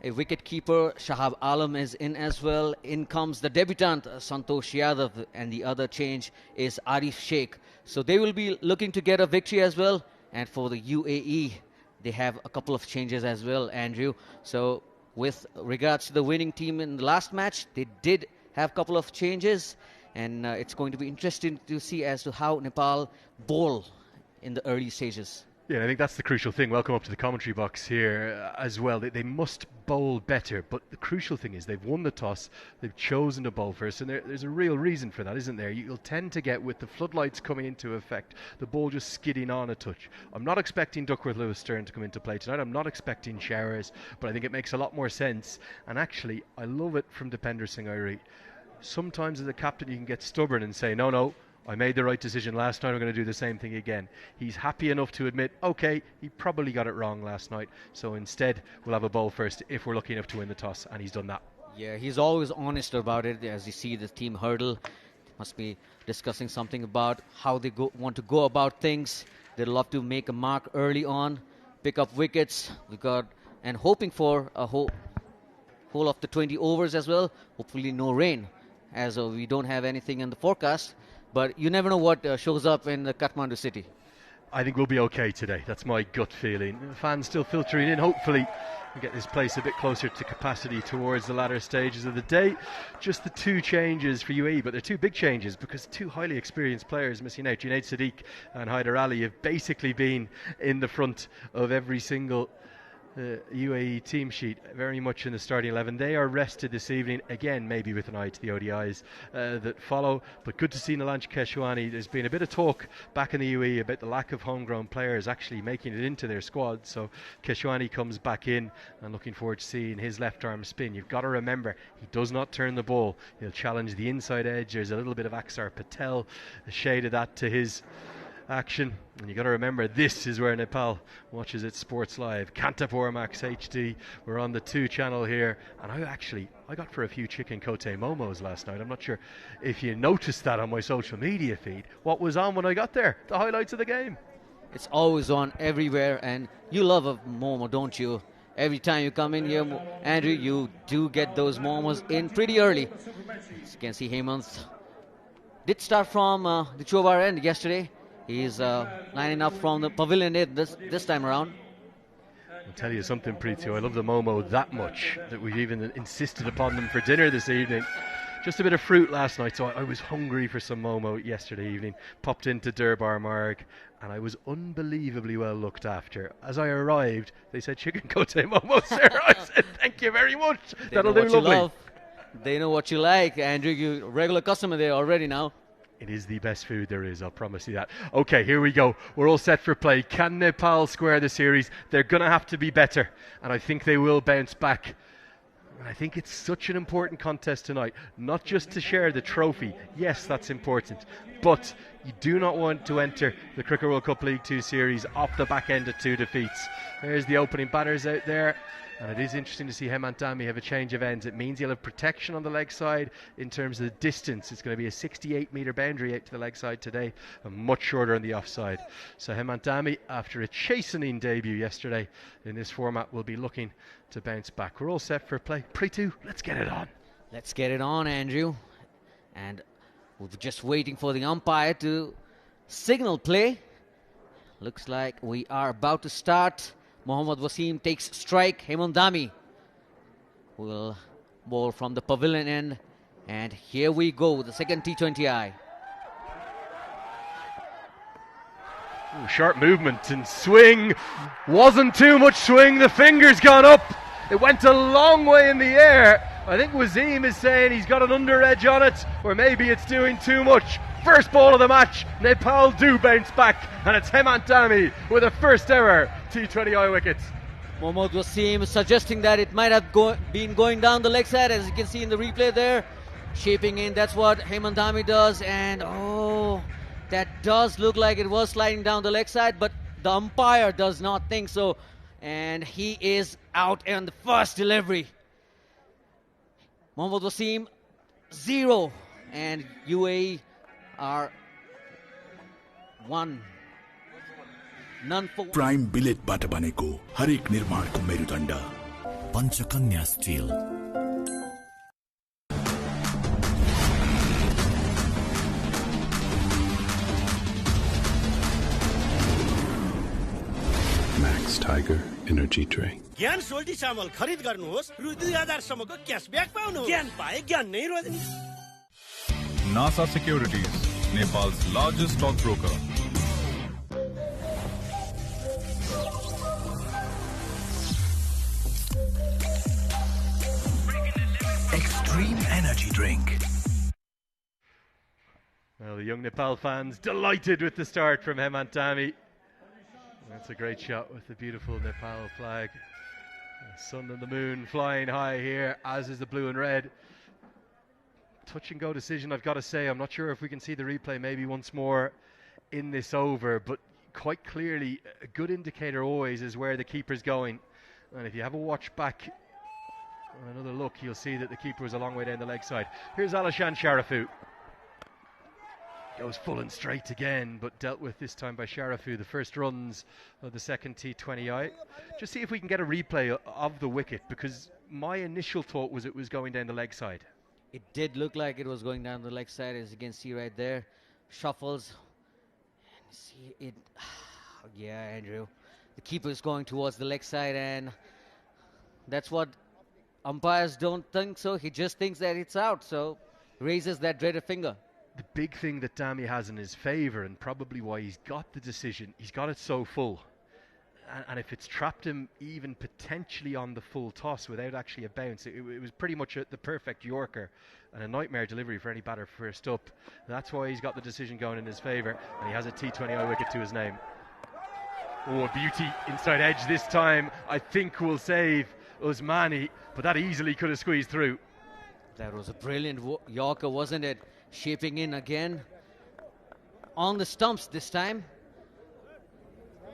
A wicket-keeper, Shahab Alam, is in as well. In comes the debutant, Santosh Yadav, and the other change is Arif Sheikh. So they will be looking to get a victory as well. And for the UAE, they have a couple of changes as well, Andrew. So with regards to the winning team in the last match, they did have a couple of changes. And it's going to be interesting to see as to how Nepal bowl in the early stages. Yeah, I think that's the crucial thing. Welcome up to the commentary box here as well. They must bowl better, but the crucial thing is they've won the toss, they've chosen to bowl first, and there's a real reason for that, isn't there? You'll tend to get, with the floodlights coming into effect, the ball just skidding on a touch. I'm not expecting Duckworth Lewis Stern to come into play tonight. I'm not expecting showers, but I think it makes a lot more sense. And actually, I love it from Dipender Singh Airi. Sometimes as a captain you can get stubborn and say, no, I made the right decision last night, I'm going to do the same thing again. He's happy enough to admit, okay, he probably got it wrong last night, so instead we'll have a bowl first if we're lucky enough to win the toss, and he's done that. Yeah, he's always honest about it. As you see the team hurdle, must be discussing something about how they want to go about things. They'd love to make a mark early on, pick up wickets. And hoping for a whole of the 20 overs as well. Hopefully no rain, as we don't have anything in the forecast. But you never know what shows up in the Kathmandu city. I think we'll be okay today. That's my gut feeling. The fans still filtering in. Hopefully we get this place a bit closer to capacity towards the latter stages of the day. Just the two changes for UAE, but they're two big changes because two highly experienced players missing out. Junaid Sadiq and Haider Ali have basically been in the front of every single UAE team sheet, very much in the starting 11. They are rested this evening, again maybe with an eye to the ODIs that follow, but good to see Nilanj Keshwani. There's been a bit of talk back in the UAE about the lack of homegrown players actually making it into their squad, so Keshwani comes back in, and looking forward to seeing his left arm spin. You've got to remember, he does not turn the ball. He'll challenge the inside edge. There's a little bit of Aksar Patel, a shade of that to his action, and you got to remember this is where Nepal watches its sports live. Kantipur Max HD. We're on the 2 channel here, and I got for a few chicken kote momos last night. I'm not sure if you noticed that on my social media feed. What was on when I got there? The highlights of the game. It's always on everywhere, and you love a momo, don't you? Every time you come in here, Andrew, you do get those momos in pretty early. As you can see, Hemant did start from the Chobar end yesterday. He's lining up from the pavilion this time around. I'll tell you something, Preetu. I love the momo that much that we've even insisted upon them for dinner this evening. Just a bit of fruit last night, so I was hungry for some momo yesterday evening. Popped into Durbar Marg, and I was unbelievably well looked after. As I arrived, they said chicken kote momo, sir. I said thank you very much. That'll do lovely. They know what you like, Andrew. You're a regular customer there already now. It is the best food there is, I'll promise you that. Okay, here we go. We're all set for play. Can Nepal square the series? They're going to have to be better, and I think they will bounce back. And I think it's such an important contest tonight, not just to share the trophy. Yes, that's important, but you do not want to enter the Cricket World Cup League 2 series off the back end of 2 defeats. There's the opening batters out there. And it is interesting to see Hemant Dami have a change of ends. It means he'll have protection on the leg side in terms of the distance. It's going to be a 68-metre boundary out to the leg side today, and much shorter on the offside. So Hemant Dami, after a chastening debut yesterday in this format, will be looking to bounce back. We're all set for play. Preetu, let's get it on. Let's get it on, Andrew. And we're just waiting for the umpire to signal play. Looks like we are about to start. Mohammad Wasim takes strike. Hemant Dami will bowl from the pavilion end. And here we go, the second T20I. Ooh, sharp movement and swing. Wasn't too much swing. The finger's gone up. It went a long way in the air. I think Wasim is saying he's got an under edge on it, or maybe it's doing too much. First ball of the match, Nepal do bounce back, and it's Hemant Dami with a first ever T20I wicket. Mohammad Wasim suggesting that it might have been going down the leg side, as you can see in the replay there. Shaping in, that's what Hemant Dami does, and that does look like it was sliding down the leg side, but the umpire does not think so, and he is out on the first delivery. Mohammad Wasim 0, and UAE are 1. None for prime बिलेटबाट बनेको हरेक निर्माणको मेरुदण्ड Panchakanya Steel. Max Tiger Energy Drink. ज्ञान सोल्टी चामल खरिद गर्नुहोस् रु 2000 सम्मको क्याशब्याक पाउनुहोस् ज्ञान पाए ज्ञान नै रोज्ने NASA Securities, Nepal's largest stockbroker. Extreme Energy Drink. Well, the young Nepal fans delighted with the start from Hemant Dami. That's a great shot with the beautiful Nepal flag. The sun and the moon flying high here, as is the blue and red. Touch and go decision, I've got to say. I'm not sure if we can see the replay maybe once more in this over, but quite clearly a good indicator always is where the keeper's going. And if you have a watch back or another look, you'll see that the keeper was a long way down the leg side. Here's Alishan Sharafu. Goes full and straight again, but dealt with this time by Sharafu, the first runs of the second T20I. Just see if we can get a replay of the wicket, because my initial thought was it was going down the leg side. It did look like it was going down the leg side, as you can see right there. Shuffles. And see it. Yeah, Andrew. The keeper is going towards the leg side, and that's what umpires don't think so. He just thinks that it's out, so raises that dreaded finger. The big thing that Dami has in his favour, and probably why he's got the decision, he's got it so full. And if it's trapped him even potentially on the full toss without actually a bounce, it was pretty much the perfect Yorker and a nightmare delivery for any batter first up. That's why he's got the decision going in his favour, and he has a T20I wicket to his name. Oh, beauty inside edge this time. I think will save Usmani, but that easily could have squeezed through. That was a brilliant Yorker, wasn't it? Shaping in again. On the stumps this time.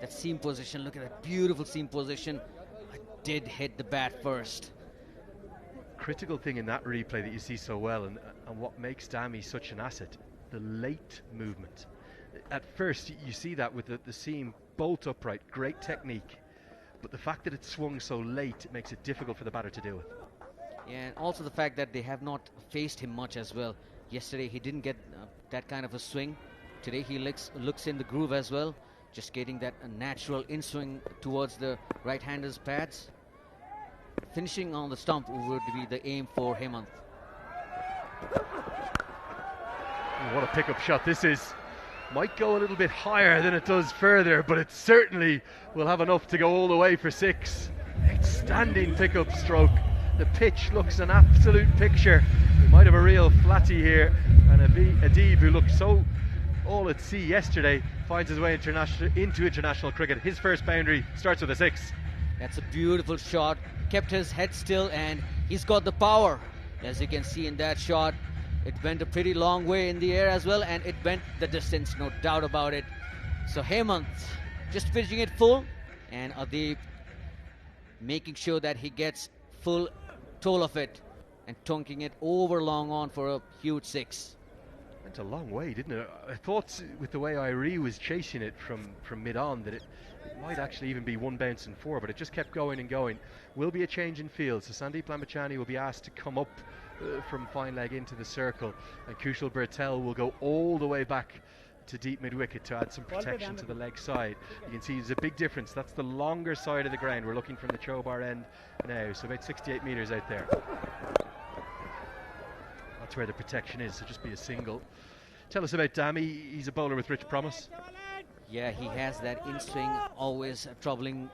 That seam position, look at that beautiful seam position. I did hit the bat first. Critical thing in that replay that you see so well, and what makes Dami such an asset, the late movement. At first you see that with the seam bolt upright, great technique, but the fact that it swung so late, it makes it difficult for the batter to deal with. Yeah, and also the fact that they have not faced him much as well. Yesterday he didn't get that kind of a swing. Today he looks in the groove as well. Just getting that natural in-swing towards the right-hander's pads. Finishing on the stump would be the aim for Hemant. What a pickup shot this is. Might go a little bit higher than it does further, but it certainly will have enough to go all the way for 6. Outstanding pickup stroke. The pitch looks an absolute picture. We might have a real flatty here, and Adib, who looked so all at sea yesterday, finds his way into international cricket. His first boundary starts with a 6. That's a beautiful shot. Kept his head still, and he's got the power. As you can see in that shot, it went a pretty long way in the air as well, and it went the distance, no doubt about it. So Hemant just pitching it full, and Adib making sure that he gets full toll of it and tonking it over long on for a huge 6. Went a long way, didn't it? I thought with the way Irie was chasing it from mid-on that it might actually even be 1 bounce and 4, but it just kept going and going. Will be a change in field, so Sandeep Lambachani will be asked to come up from fine leg into the circle, and Kushal Bertel will go all the way back to deep mid-wicket to add some protection to the leg side. You can see there's a big difference. That's the longer side of the ground. We're looking from the Chobar end now, so about 68 metres out there. That's where the protection is, so just be a single. Tell us about Dami. He's a bowler with rich promise. Yeah, he has that in-swing, always troubling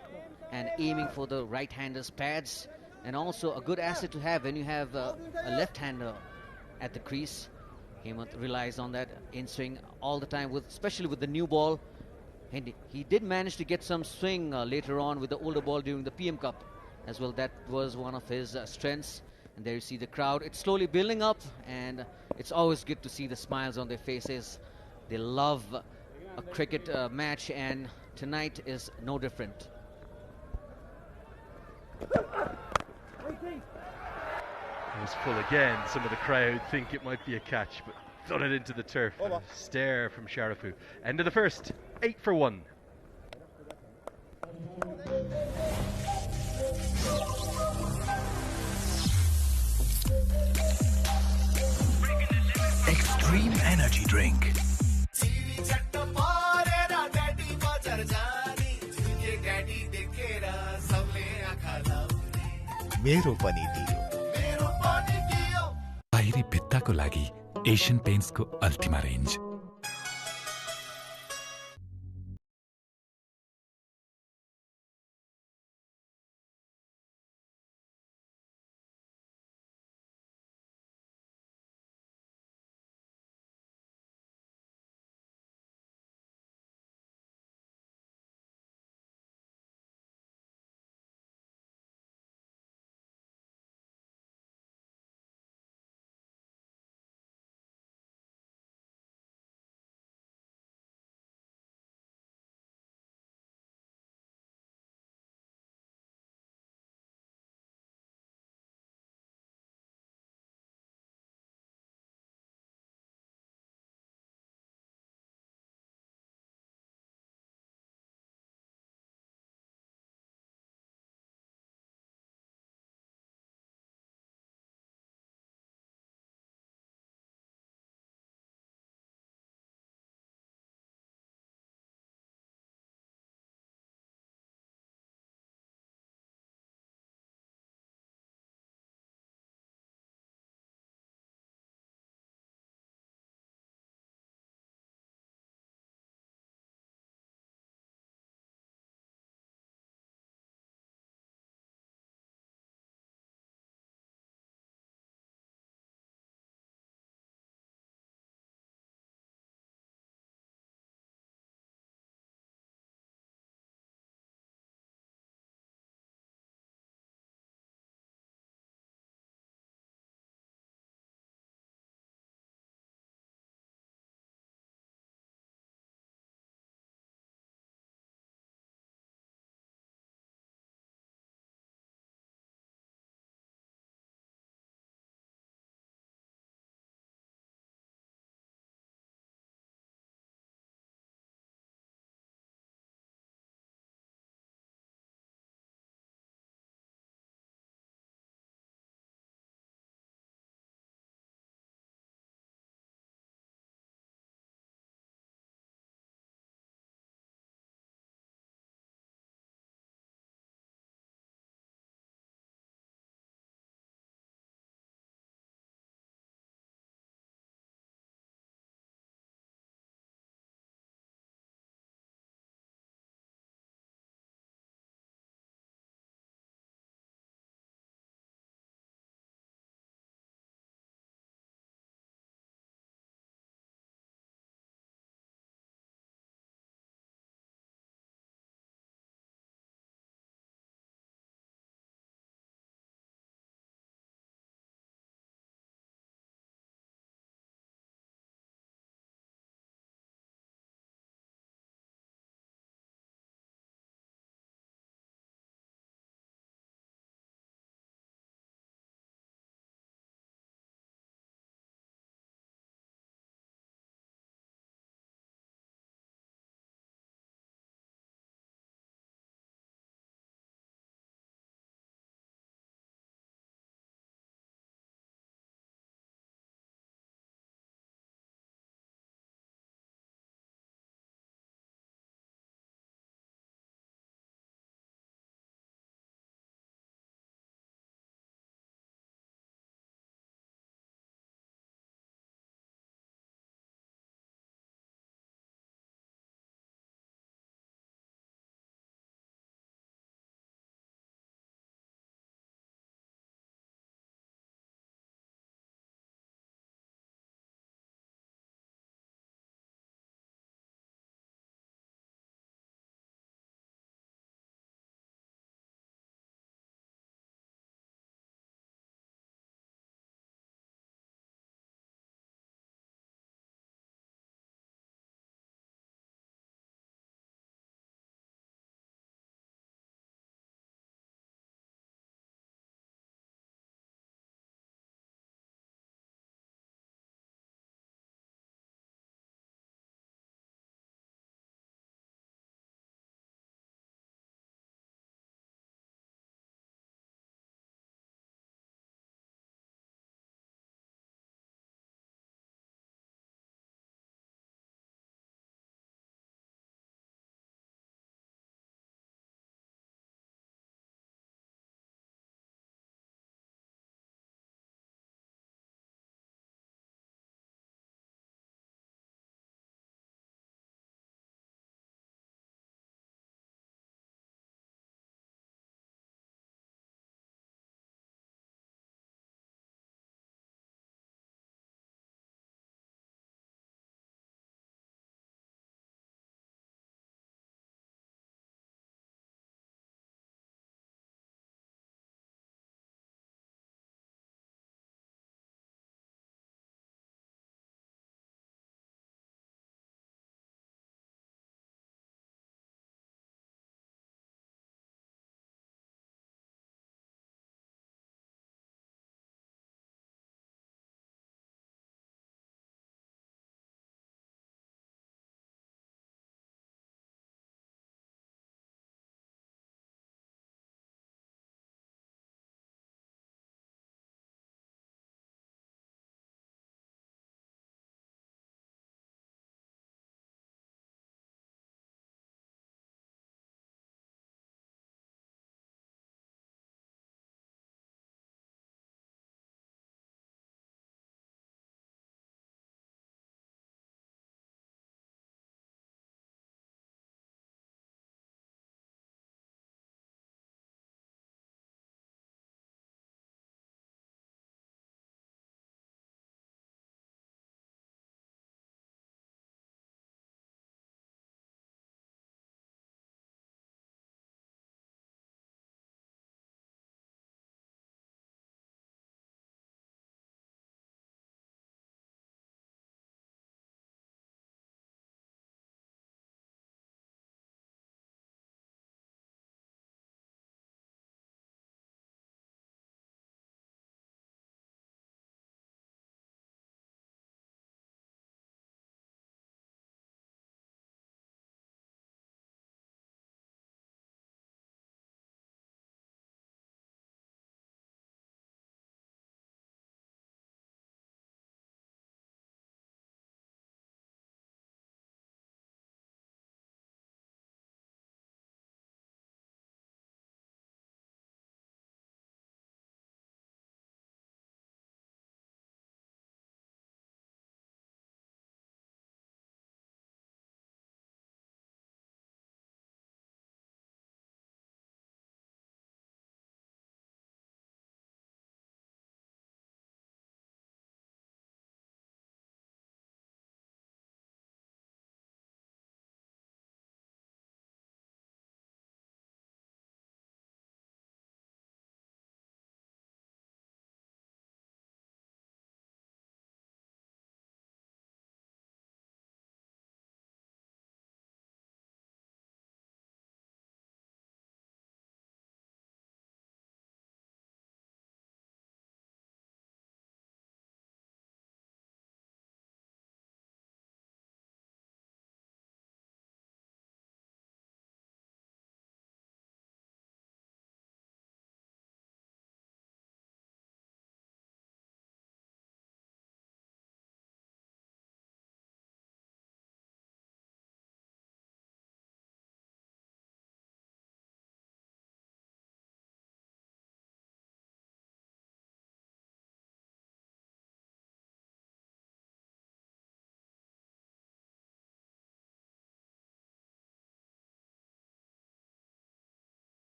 and aiming for the right-hander's pads, and also a good asset to have when you have a left-hander at the crease. Hemant relies on that in-swing all the time, especially with the new ball. And he did manage to get some swing later on with the older ball during the PM Cup as well. That was one of his strengths. And there you see the crowd. It's slowly building up, and it's always good to see the smiles on their faces. They love a cricket match, and tonight is no different. It was full again. Some of the crowd think it might be a catch, but thrown it into the turf. A stare from Sharafu. End of the first, 8 for 1. Extreme Energy Drink. मेरो पनि दियो बाहिरी भित्ताको लागि Asian पेन्ट्सको Ultima range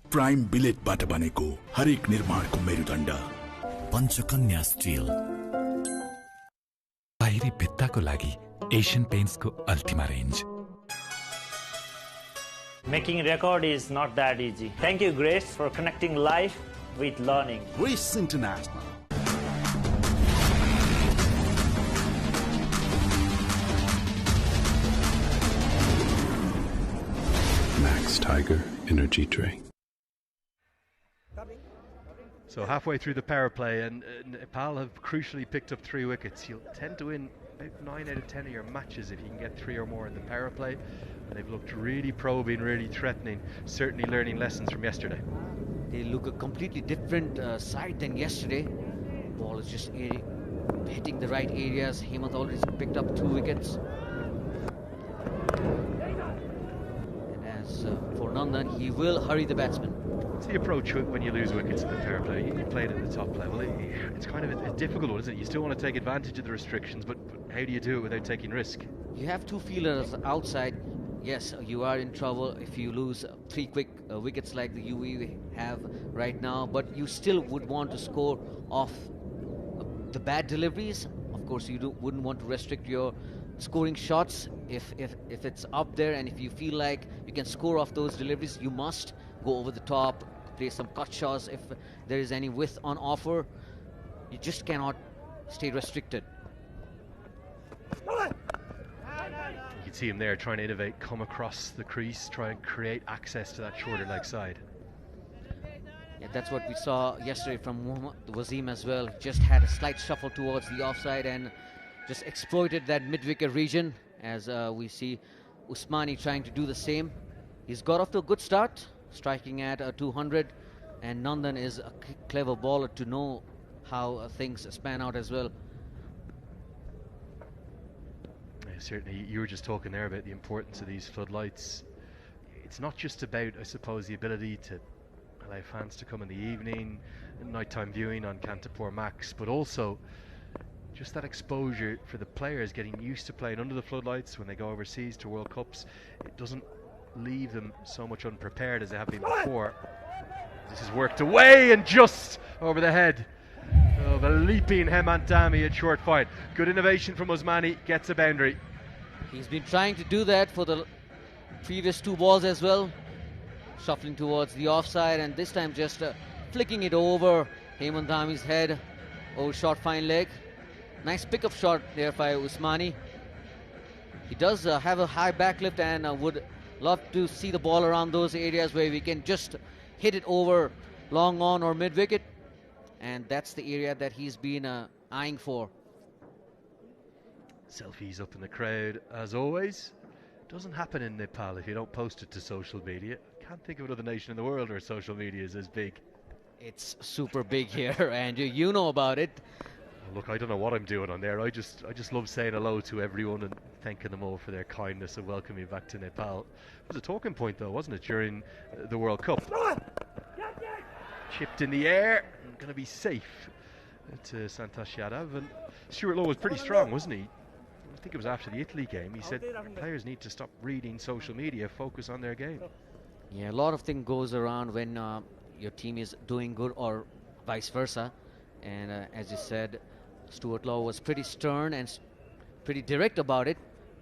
prime बिलेटबाट बनेको हरेक निर्माणको मेरुदण्ड पञ्चकन्या स्टिल। बाहिरी भित्ताको लागि एशियन पेन्ट्सको Ultima range. Making record is not that easy. Thank you, Grace, for connecting life with learning. Grace International. Max Tiger Energy Drink. So halfway through the power play, and Nepal have crucially picked up 3 wickets. You'll tend to win about 9 out of 10 of your matches if you can get 3 or more in the power play. And they've looked really probing, really threatening, certainly learning lessons from yesterday. They look a completely different side than yesterday. Ball is just hitting the right areas. Hemant already picked up 2 wickets. And as for Nandan, he will hurry the batsman. What's the approach when you lose wickets in the power play? You play it at the top level. It's kind of a difficult one, isn't it? You still want to take advantage of the restrictions, but how do you do it without taking risk? You have 2 fielders outside. Yes, you are in trouble if you lose 3 quick wickets like the UAE have right now, but you still would want to score off the bad deliveries. Of course, you wouldn't want to restrict your scoring shots if it's up there, and if you feel like you can score off those deliveries, you must go over the top, play some cut shots if there is any width on offer. You just cannot stay restricted. You can see him there trying to innovate, come across the crease, try and create access to that shorter leg side. Yeah, that's what we saw yesterday from Mohammad Wasim as well. Just had a slight shuffle towards the offside and just exploited that mid-wicket region, as we see Usmani trying to do the same. He's got off to a good start, striking at 200, and Nandan is a clever bowler to know how things span out as well. Certainly, you were just talking there about the importance of these floodlights. It's not just about, I suppose, the ability to allow fans to come in the evening, nighttime viewing on Kantipur Max, but also just that exposure for the players getting used to playing under the floodlights when they go overseas to World Cups. It doesn't leave them so much unprepared as they have been before. This is worked away and just over the head of a leaping Hemant Dami at short fine. Good innovation from Usmani, gets a boundary. He's been trying to do that for the previous 2 balls as well, shuffling towards the offside, and this time just flicking it over Hemant Dami's head. Oh, short fine leg. Nice pickup shot there by Usmani. He does have a high backlift and would love to see the ball around those areas where we can just hit it over long on or mid-wicket. And that's the area that he's been eyeing for. Selfies up in the crowd, as always. Doesn't happen in Nepal if you don't post it to social media. Can't think of another nation in the world where social media is as big. It's super big here, and you know about it. Look, I don't know what I'm doing on there. I just love saying hello to everyone and thanking them all for their kindness and welcoming me back to Nepal. It was a talking point, though, wasn't it, during the World Cup? Chipped in the air, going to be safe to Santosh Yadav. And Stuart Law was pretty strong, wasn't he? I think it was after the Italy game. He said players need to stop reading social media, focus on their game. Yeah, a lot of things goes around when your team is doing good or vice versa. And as you said, Stuart Law was pretty stern and pretty direct about it.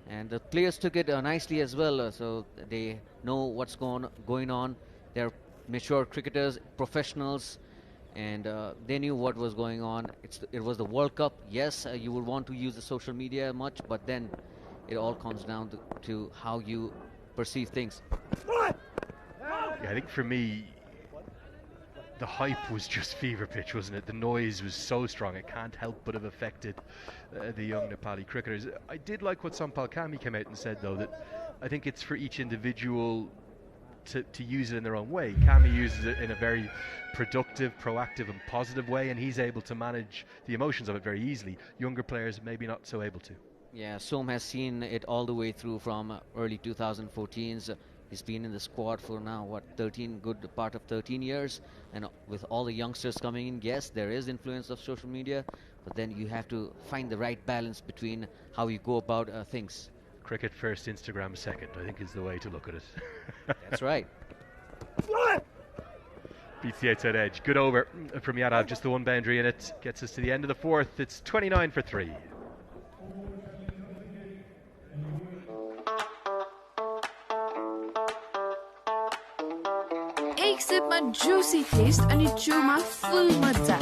And the players took it nicely as well. So they know what's going on. They're mature cricketers, professionals, and they knew what was going on. It was the World Cup. Yes, you would want to use the social media much, but then it all comes down to how you perceive things. Yeah, I think for me, the hype was just fever pitch, wasn't it? The noise was so strong, it can't help but have affected the young Nepali cricketers. I did like what Sampal Kami came out and said, though, that I think it's for each individual to use it in their own way. Kami uses it in a very productive, proactive and positive way, and he's able to manage the emotions of it very easily. Younger players maybe not so able to. Yeah, Som has seen it all the way through from early 2014s. He's been in the squad for now, good part of 13 years. And with all the youngsters coming in, yes, there is influence of social media, but then you have to find the right balance between how you go about things. Cricket first, Instagram second, I think is the way to look at it. That's right. beats the outside edge. Good over from Yadav, just the one boundary in it. Gets us to the end of the fourth. It's 29 for 3. एक सिपमा Jussi test अनि चुमा full मजा.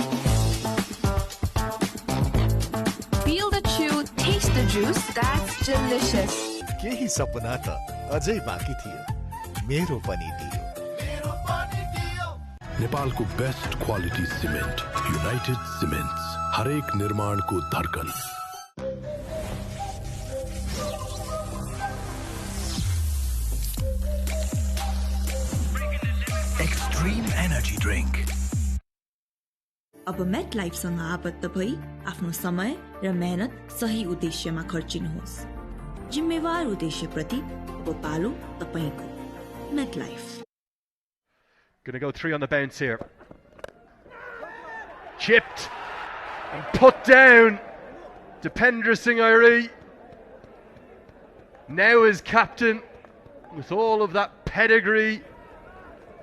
Feel the chew, taste the juice. That's delicious. केही सपना त अझै बाँकी थियो. मेरो पनि दियो. नेपालको best quality cement United Cements, हरेक निर्माणको धड्कन. Extreme energy drink. अब मेट लाइफसँग आबद्ध भई आफ्नो समय र मेहनत सही उद्देश्यमा खर्चिनुहोस्. जिम्मेवार उद्देश्यप्रति अब पालो तपाईको. MetLife. Going to go 3 on the bounce here. Chipped and put down. Dipendra Singh Airi, now as captain, with all of that pedigree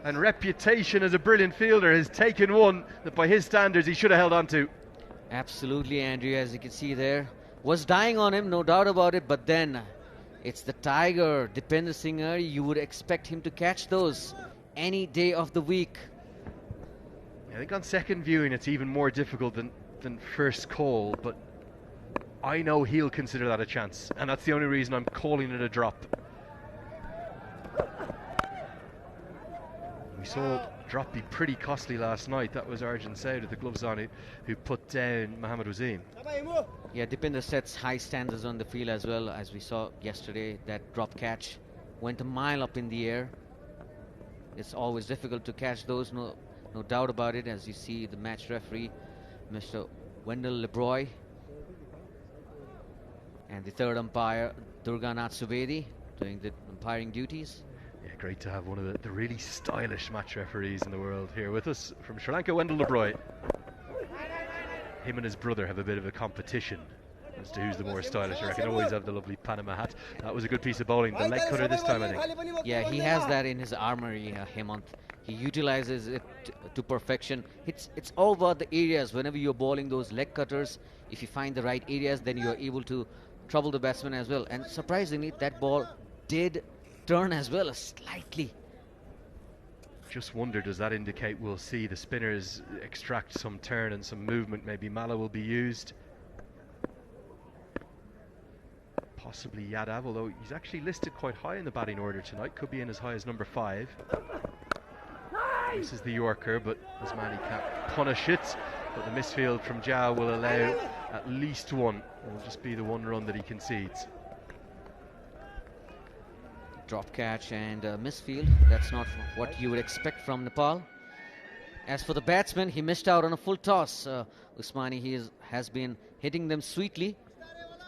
and reputation as a brilliant fielder, has taken one that by his standards he should have held on to. Absolutely, Andrew, as you can see there. Was dying on him, no doubt about it, but then it's the Tiger, Dipendra Singh Airi. You would expect him to catch those any day of the week. I think on second viewing it's even more difficult than first call, but I know he'll consider that a chance, and that's the only reason I'm calling it a drop. We saw drop be pretty costly last night. That was Arjun Saud with the gloves on, who put down Mohammad Wasim. Yeah, Dipendra sets high standards on the field as well, as we saw yesterday. That drop catch went a mile up in the air. It's always difficult to catch those, no doubt about it, as you see the match referee, Mr. Wendell Lebroy, and the third umpire, Durganath Subedi, doing the umpiring duties. Yeah, great to have one of the really stylish match referees in the world here with us. From Sri Lanka, Wendell Lebroy. Him and his brother have a bit of a competition as to who's the more stylish. I reckon always have the lovely Panama hat. That was a good piece of bowling. The leg cutter this time, I think. Yeah, he has that in his armory, Hemant. He utilizes it to perfection. It's all about the areas. Whenever you're bowling those leg cutters, if you find the right areas, then you're able to trouble the batsman as well. And surprisingly, that ball did turn as well, slightly. Just wonder, does that indicate we'll see the spinners extract some turn and some movement? Maybe Mala will be used. Possibly Yadav, although he's actually listed quite high in the batting order tonight. Could be in as high as number 5. This is the Yorker, but Osmani can't punish it. But the misfield from Jao will allow at least one. It'll just be the one run that he concedes. Drop catch and misfield. That's not what you would expect from Nepal. As for the batsman, he missed out on a full toss. Usmani, has been hitting them sweetly.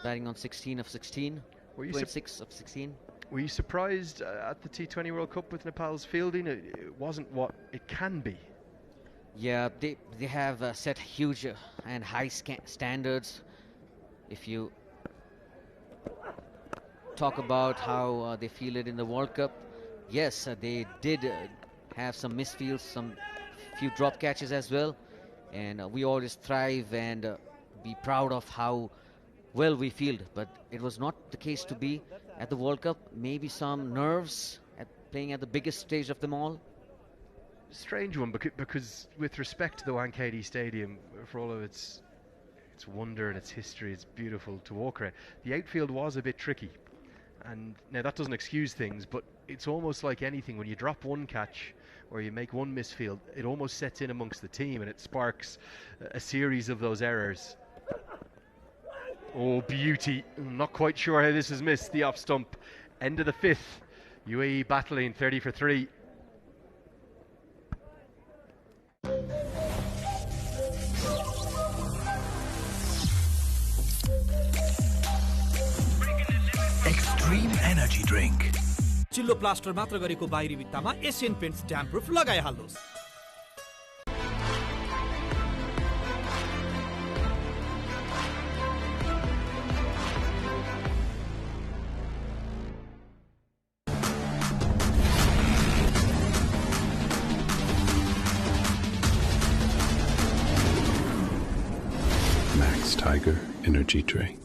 Batting on 16 of 16, 26 of 16. Were you surprised at the T20 World Cup with Nepal's fielding? It wasn't what it can be. Yeah, they have set huge and high standards. If you talk about how they fielded in the World Cup, yes, they did have some misfields, some few drop catches as well. And we always thrive and be proud of how well we field, but it was not the case to be at the World Cup. Maybe some nerves at playing at the biggest stage of them all. Strange one, because with respect to the Wankhede Stadium, for all of its wonder and its history, it's beautiful to walk around. The outfield was a bit tricky, and now that doesn't excuse things, but it's almost like anything. When you drop one catch or you make one misfield, it almost sets in amongst the team and it sparks a series of those errors. Oh, beauty. I'm not quite sure how this is missed. The off stump. End of the 5th. UAE battling 30 for 3. Extreme energy drink. चिल्लो plaster मात्र गरेको बाहिरी भित्तामा Asian Paints damp proof लगाइहाल्नुहोस्. Tiger energy drink.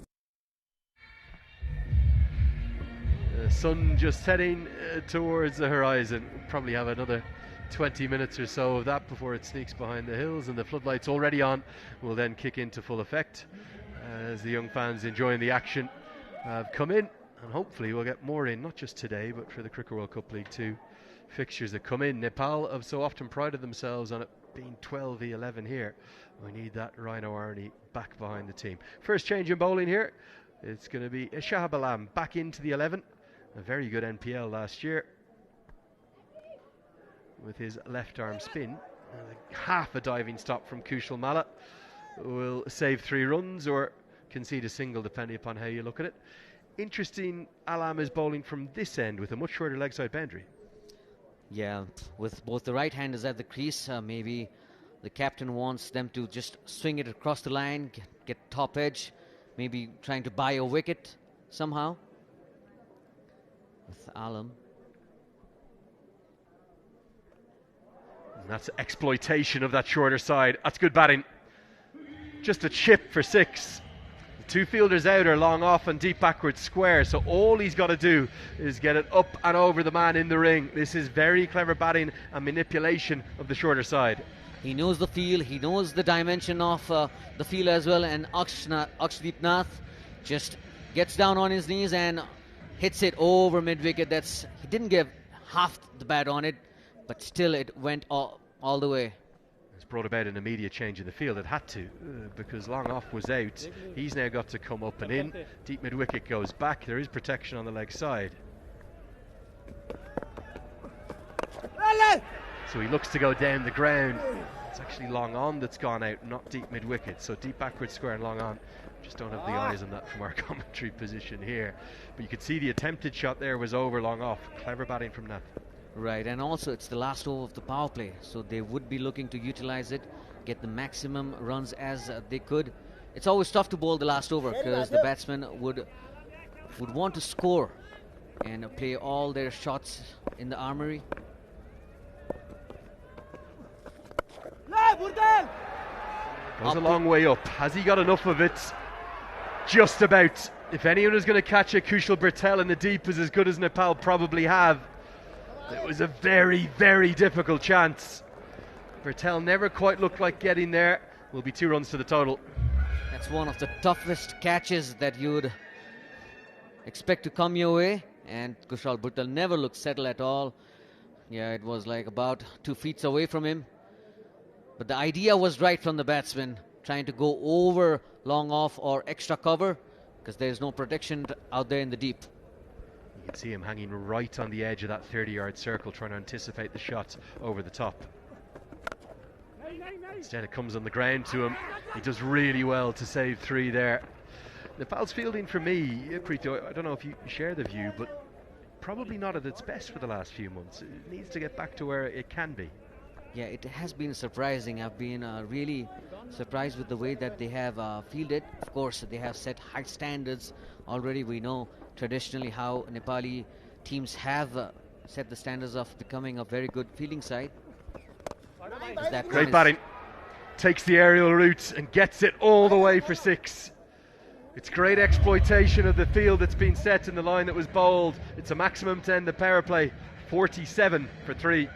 The sun just heading towards the horizon. We'll probably have another 20 minutes or so of that before it sneaks behind the hills, and the floodlights already on will then kick into full effect as the young fans enjoying the action have come in, and hopefully we'll get more in, not just today but for the Cricket World Cup League 2 fixtures that come in. Nepal have so often prided themselves on it being 12v11 here. We need that Rhino Arnie back behind the team. First change in bowling here, it's going to be Shahab Alam back into the 11, a very good NPL last year with his left arm spin. Half a diving stop from Kushal Malla will save 3 runs or concede a single depending upon how you look at it. Interesting, Alam is bowling from this end with a much shorter leg side boundary. Yeah, with both the right-handers at the crease, maybe the captain wants them to just swing it across the line, get top edge, maybe trying to buy a wicket somehow with Alam. And that's exploitation of that shorter side. That's good batting. Just a chip for 6. The 2 fielders out are long off and deep backward square, so all he's got to do is get it up and over the man in the ring. This is very clever batting and manipulation of the shorter side. He knows the field, he knows the dimension of the field as well, and Akshdeep Nath just gets down on his knees and hits it over mid-wicket. He didn't give half the bat on it, but still it went all the way. It's brought about an immediate change in the field. It had to, because long off was out. He's now got to come up and in. Deep mid-wicket goes back. There is protection on the leg side. So he looks to go down the ground. It's actually long on that's gone out, not deep mid-wicket. So deep backward square and long on. Just don't have the eyes on that from our commentary position here. But you could see the attempted shot there was over long off. Clever batting from Nath. Right, and also it's the last over of the power play, so they would be looking to utilize it, get the maximum runs as they could. It's always tough to bowl the last over because the batsmen would want to score and play all their shots in the armory. Goes a long way up. Has he got enough of it? Just about. If anyone is going to catch it, Kushal Bertel in the deep is as good as Nepal probably have. It was a very, very difficult chance. Bertel never quite looked like getting there. Will be 2 runs to the total. That's one of the toughest catches that you'd expect to come your way, and Kushal Bertel never looked settled at all. Yeah, it was like about 2 feet away from him. But the idea was right from the batsman, trying to go over long off or extra cover because there's no protection out there in the deep. You can see him hanging right on the edge of that 30-yard circle, trying to anticipate the shot over the top. Instead it comes on the ground to him. He does really well to save 3 there. Nepal's fielding for me, Preeto, I don't know if you share the view, but probably not at its best for the last few months. It needs to get back to where it can be. Yeah, it has been surprising. I've been really surprised with the way that they have fielded. Of course, they have set high standards already. We know traditionally how Nepali teams have set the standards of becoming a very good fielding side. Great batting. Takes the aerial route and gets it all the way for 6. It's great exploitation of the field that's been set in the line that was bowled. It's a maximum to end the power play. 47 for 3.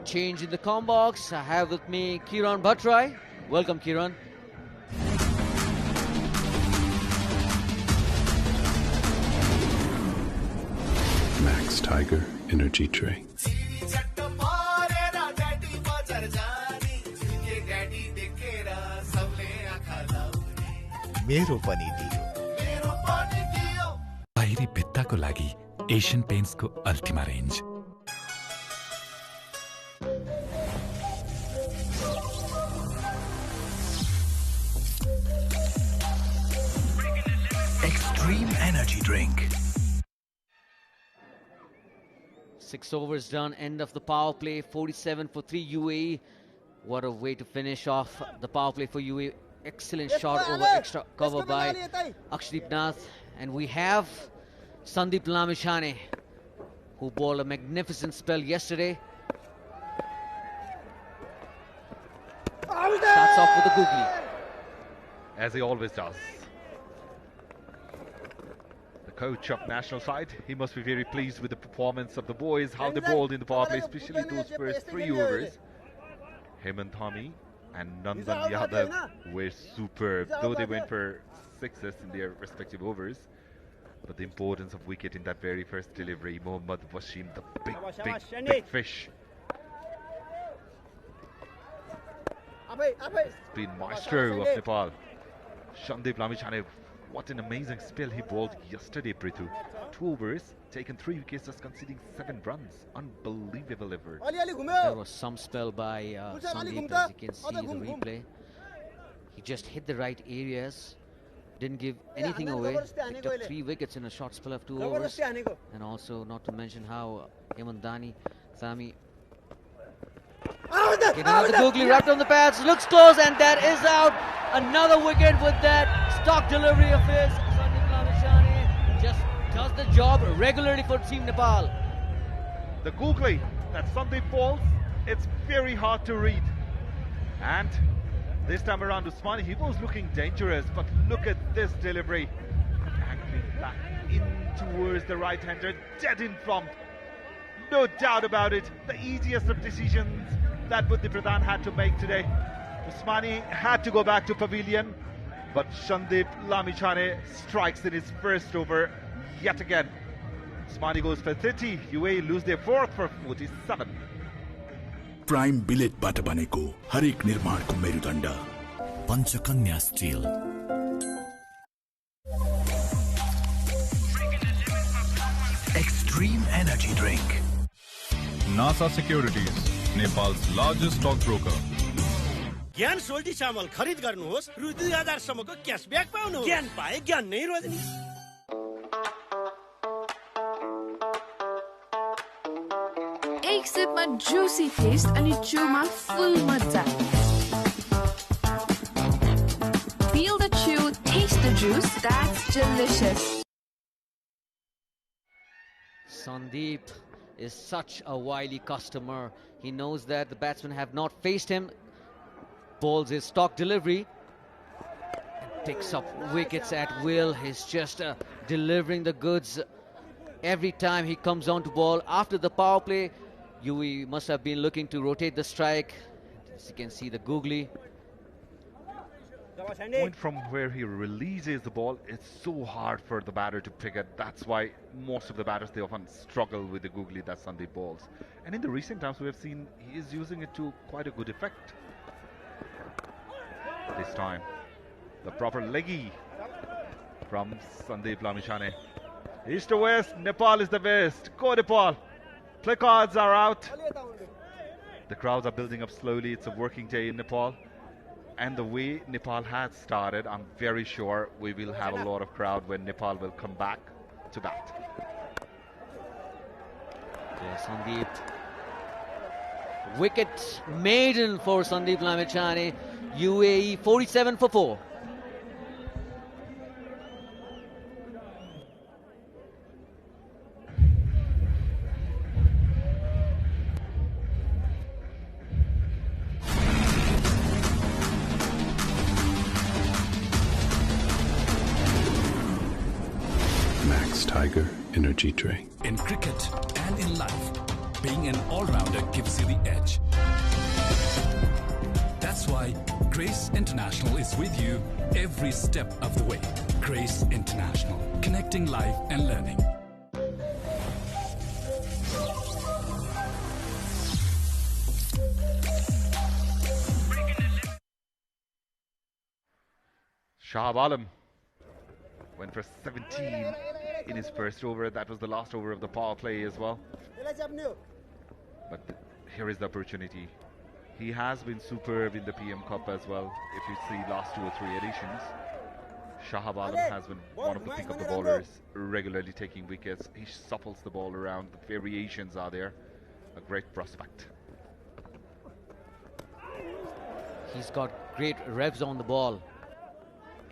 Change in the com box. I have with me Kiran Bhattrai. Welcome, Kiran. Max Tiger energy drink. मेरो पनि दियो बाहिरी भित्ताको लागि Asian पेन्ट्सको Ultima range Extreme energy drink. 6 overs done, end of the power play, 47 for 3 UAE. What a way to finish off the power play for UAE. Excellent shot over extra cover by Akshdeep Nath. And we have Sandeep Lamishane, who bowled a magnificent spell yesterday. Starts off with a googly. As he always does. The coach of national side, he must be very pleased with the performance of the boys, how they bowled in the power play, especially those first 3 overs. Hemant Thami and Nandan Yadav were superb, though they went for sixes in their respective overs. But the importance of wicket in that very first delivery, Mohammad Wasim, the big fish. It's been maestro of Nepal. Sandeep Lamishane, what an amazing spell he bowled yesterday, Prithu. 2 overs, taken 3 wickets, just conceding 7 runs. Unbelievable effort. There was some spell by Sandeep, as you can see the replay. He just hit the right areas, didn't give anything away, picked up 3 wickets in a short spell of 2 overs. And also, not to mention how Hemant Thami another googly wrapped on the pads, looks close, and that is out. Another wicket with that stock delivery of his. Sandeep Lamishane just does the job regularly for Team Nepal. The googly that Sandeep bowls, it's very hard to read. And this time around, Usmani, he was looking dangerous, but look at this delivery. Angling back in towards the right-hander, dead in front. No doubt about it, the easiest of decisions that Buddhi Pradhan had to make today. Usmani had to go back to pavilion, but Sandeep Lamishane strikes in his first over yet again. Usmani goes for 30, UAE lose their 4th for 47. Prime बिलेटबाट बनेको हरेक निर्माणको मेरुदण्ड Panchakanya steel Extreme energy drink. NASA Securities, Nepal's largest stockbroker. ज्ञान सोल्टी चामल खरिद गर्नुहोस् रु 2000 सम्मको क्याशब्याक पाउनुहोस्। ज्ञान पाए ज्ञान नै रोज्ने। एक सिपमा juicy taste अनि chewमा full मजा। Feel the chew, taste the juice. That's delicious. Sandeep is such a wily customer. He knows that the batsmen have not faced him. Bowls his stock delivery and picks up wickets at will. He's just delivering the goods every time he comes on to bowl. After the power play, UAE must have been looking to rotate the strike. As you can see, the googly. Point from where he releases the ball, it's so hard for the batter to pick it. That's why most of the batters, they often struggle with the googly that Sandeep bowls. And in the recent times, we have seen he is using it to quite a good effect. This time, the proper leggy from Sandeep Lamishane. East to west, Nepal is the best. Go Nepal. Placards are out. The crowds are building up slowly. It's a working day in Nepal. And the way Nepal has started, I'm very sure we will have a lot of crowd when Nepal will come back to bat. Yeah, Sandeep. Wicket maiden for Sandeep Lamishane. UAE 47 for 4. Tiger energy drink. In cricket and in life, being an all-rounder gives you the edge. That's why Grace International is with you every step of the way. Grace International, connecting life and learning. Shahab Alam went for 17 in his first over. That was the last over of the power play as well. But here is the opportunity. He has been superb in the PM Cup as well. If you see last 2 or 3 editions, Shahab Alam has been one of the pick-up bowlers, regularly taking wickets. He supples the ball around. The variations are there. A great prospect. He's got great revs on the ball,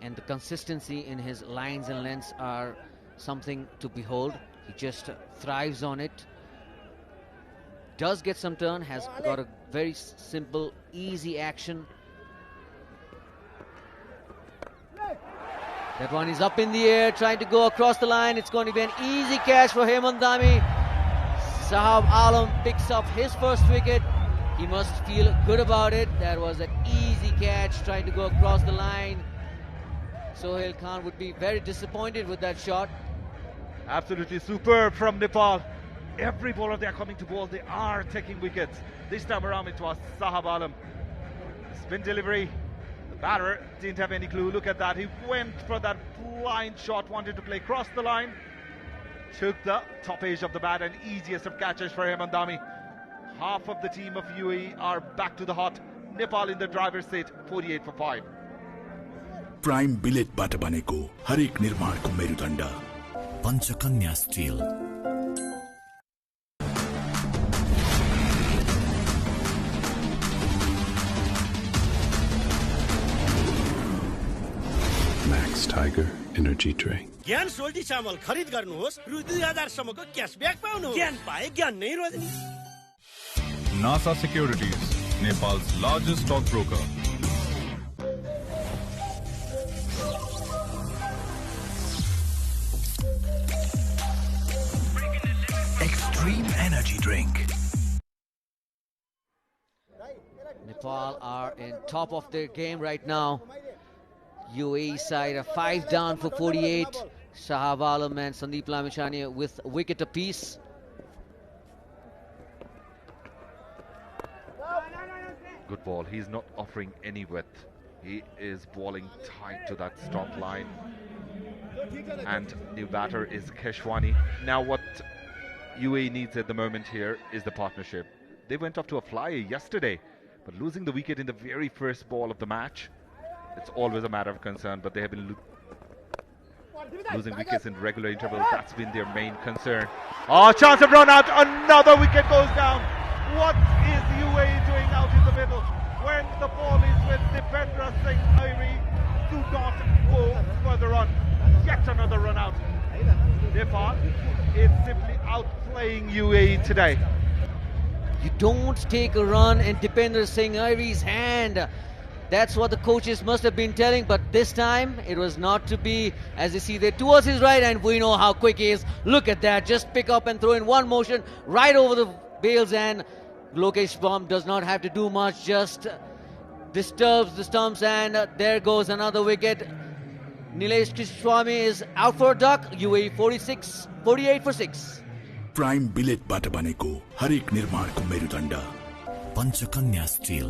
and the consistency in his lines and lengths are something to behold. He just thrives on it. Does get some turn, has got a very simple, easy action. That one is up in the air, trying to go across the line. It's going to be an easy catch for Hemant Dhami. Shahab Alam picks up his first wicket. He must feel good about it. That was an easy catch, trying to go across the line. Sohail Khan would be very disappointed with that shot. Absolutely superb from Nepal. Every bowler they are coming to bowl, they are taking wickets. This time around it was Shahab Alam. Spin delivery. The batter didn't have any clue. Look at that. He went for that blind shot, wanted to play across the line. Took the top edge of the bat, and easiest of catches for Hemant Dhami. Half of the team of UAE are back to the hot. Nepal in the driver's seat, 48 for 5. Prime बिलेटबाट बनेको हरेक निर्माणको मेरुदण्ड Panchakanya steel. Max Tiger Energy Drink. ज्ञान सोल्टी चामल खरिद गर्नुहोस् रु 2000 सम्मको क्यासब्याक पाउनुहोस्। ज्ञान पाए ज्ञान नै रोज्ने। NASA Securities, Nepal's largest stockbroker. Extreme Energy Drink. Nepal are in top of their game right now. UAE side are 5 down for 48. Shahab Alam and Sandeep Lamichhane with a wicket apiece. Good ball. He's not offering any width. He is bowling tight to that stop line. And new batter is Keshwani. Now what UAE needs at the moment here is the partnership. They went off to a flyer yesterday, but losing the wicket in the very first ball of the match, it's always a matter of concern, but they have been losing wickets in regular intervals. That's been their main concern. Oh, chance of run out. Another wicket goes down. What is UAE doing out in the middle? When the ball is with Dipendra Singh Airi, do not go further on. Yet another run out. Nepal is simply outplaying UAE today. You don't take a run in Dipendra Singh Airi's hand. That's what the coaches must have been telling, but this time it was not to be. As you see there towards his right, and we know how quick he is. Look at that, just pick up and throw in one motion right over the bails, and Lokesh Baum does not have to do much, just disturbs the stumps, and there goes another wicket. Nilesh Kiswami is out for a duck. UAE 48 for 6. Prime बिलेटबाट बनेको हरेक निर्माणको मेरुदण्ड Panchakanya steel.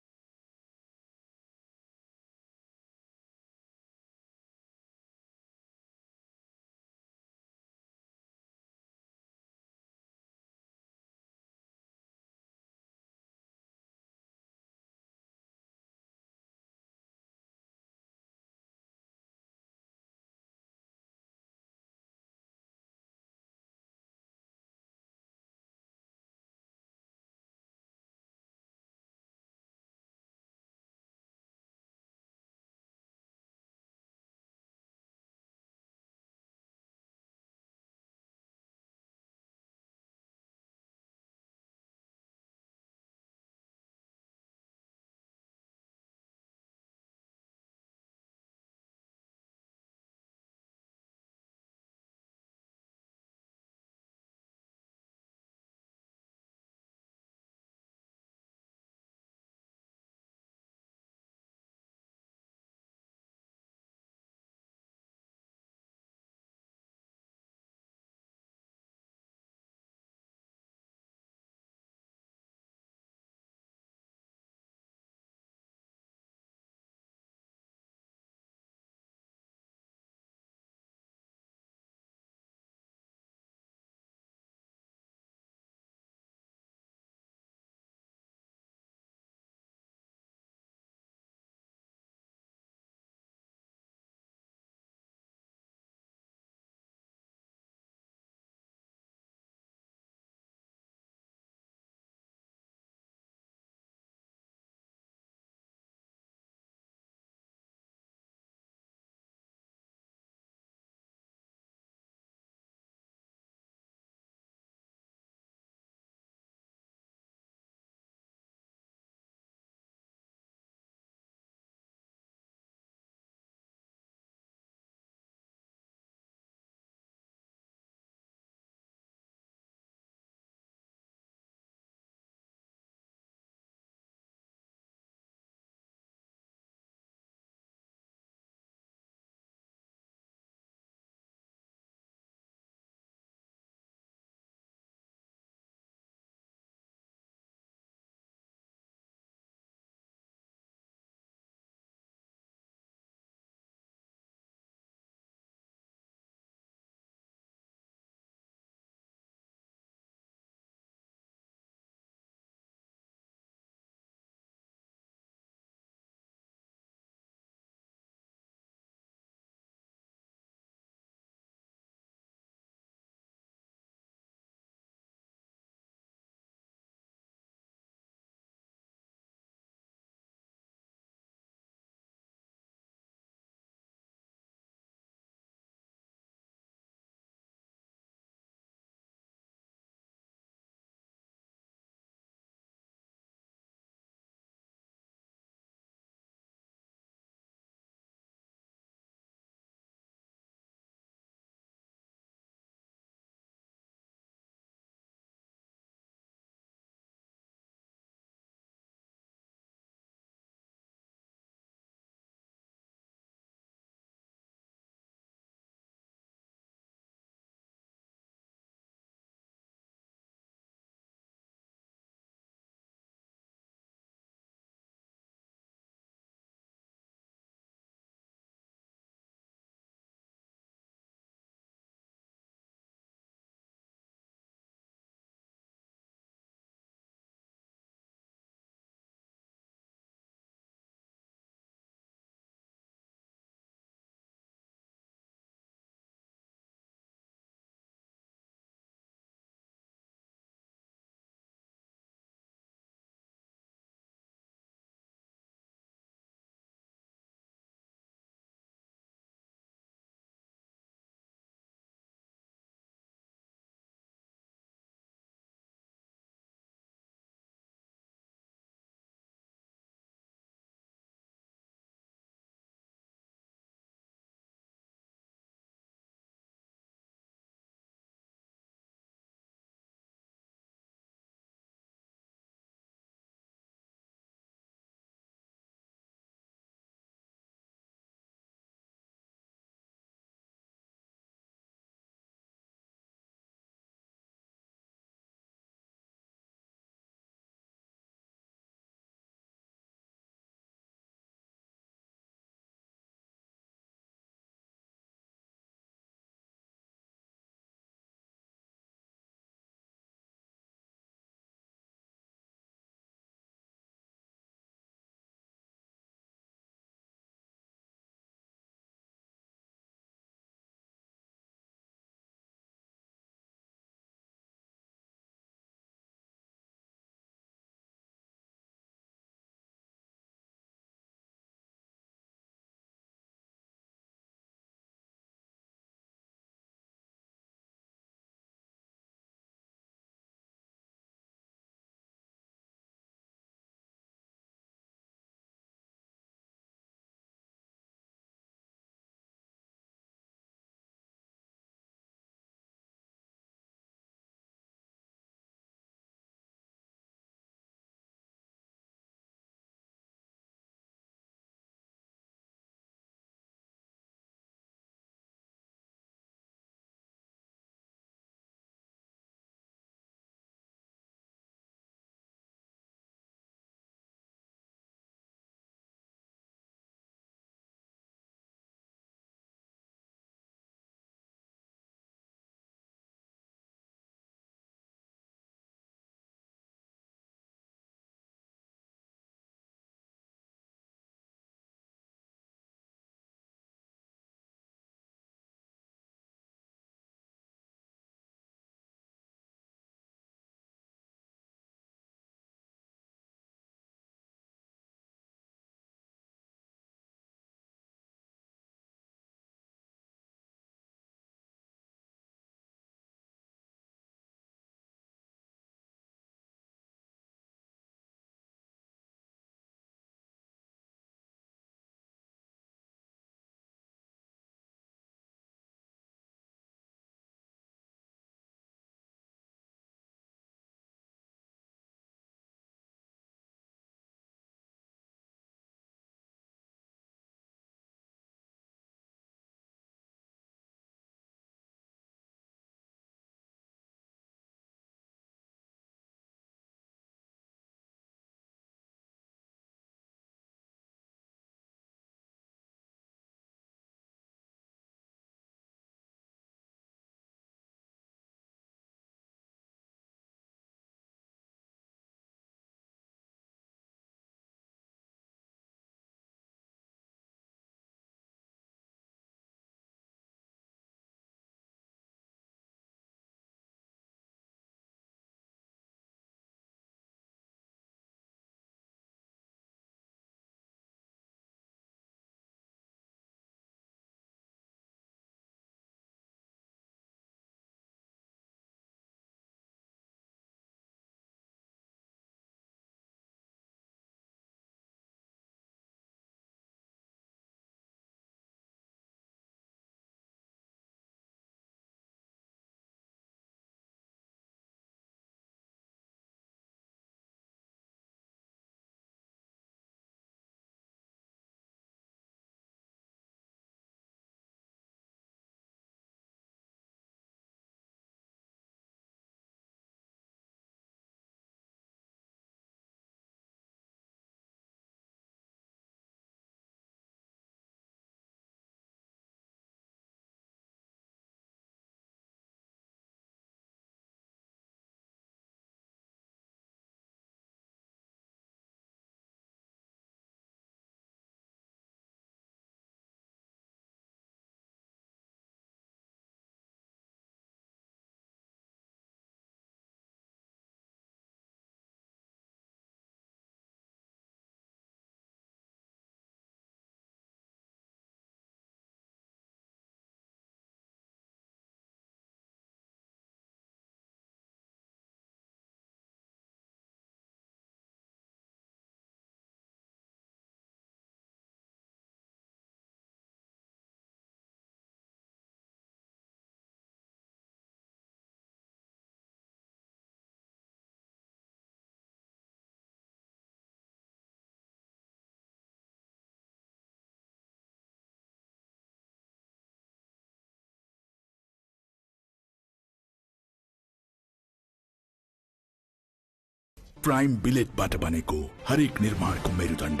Prime बिलेटबाट बनेको हरेक निर्माणको मेरुदण्ड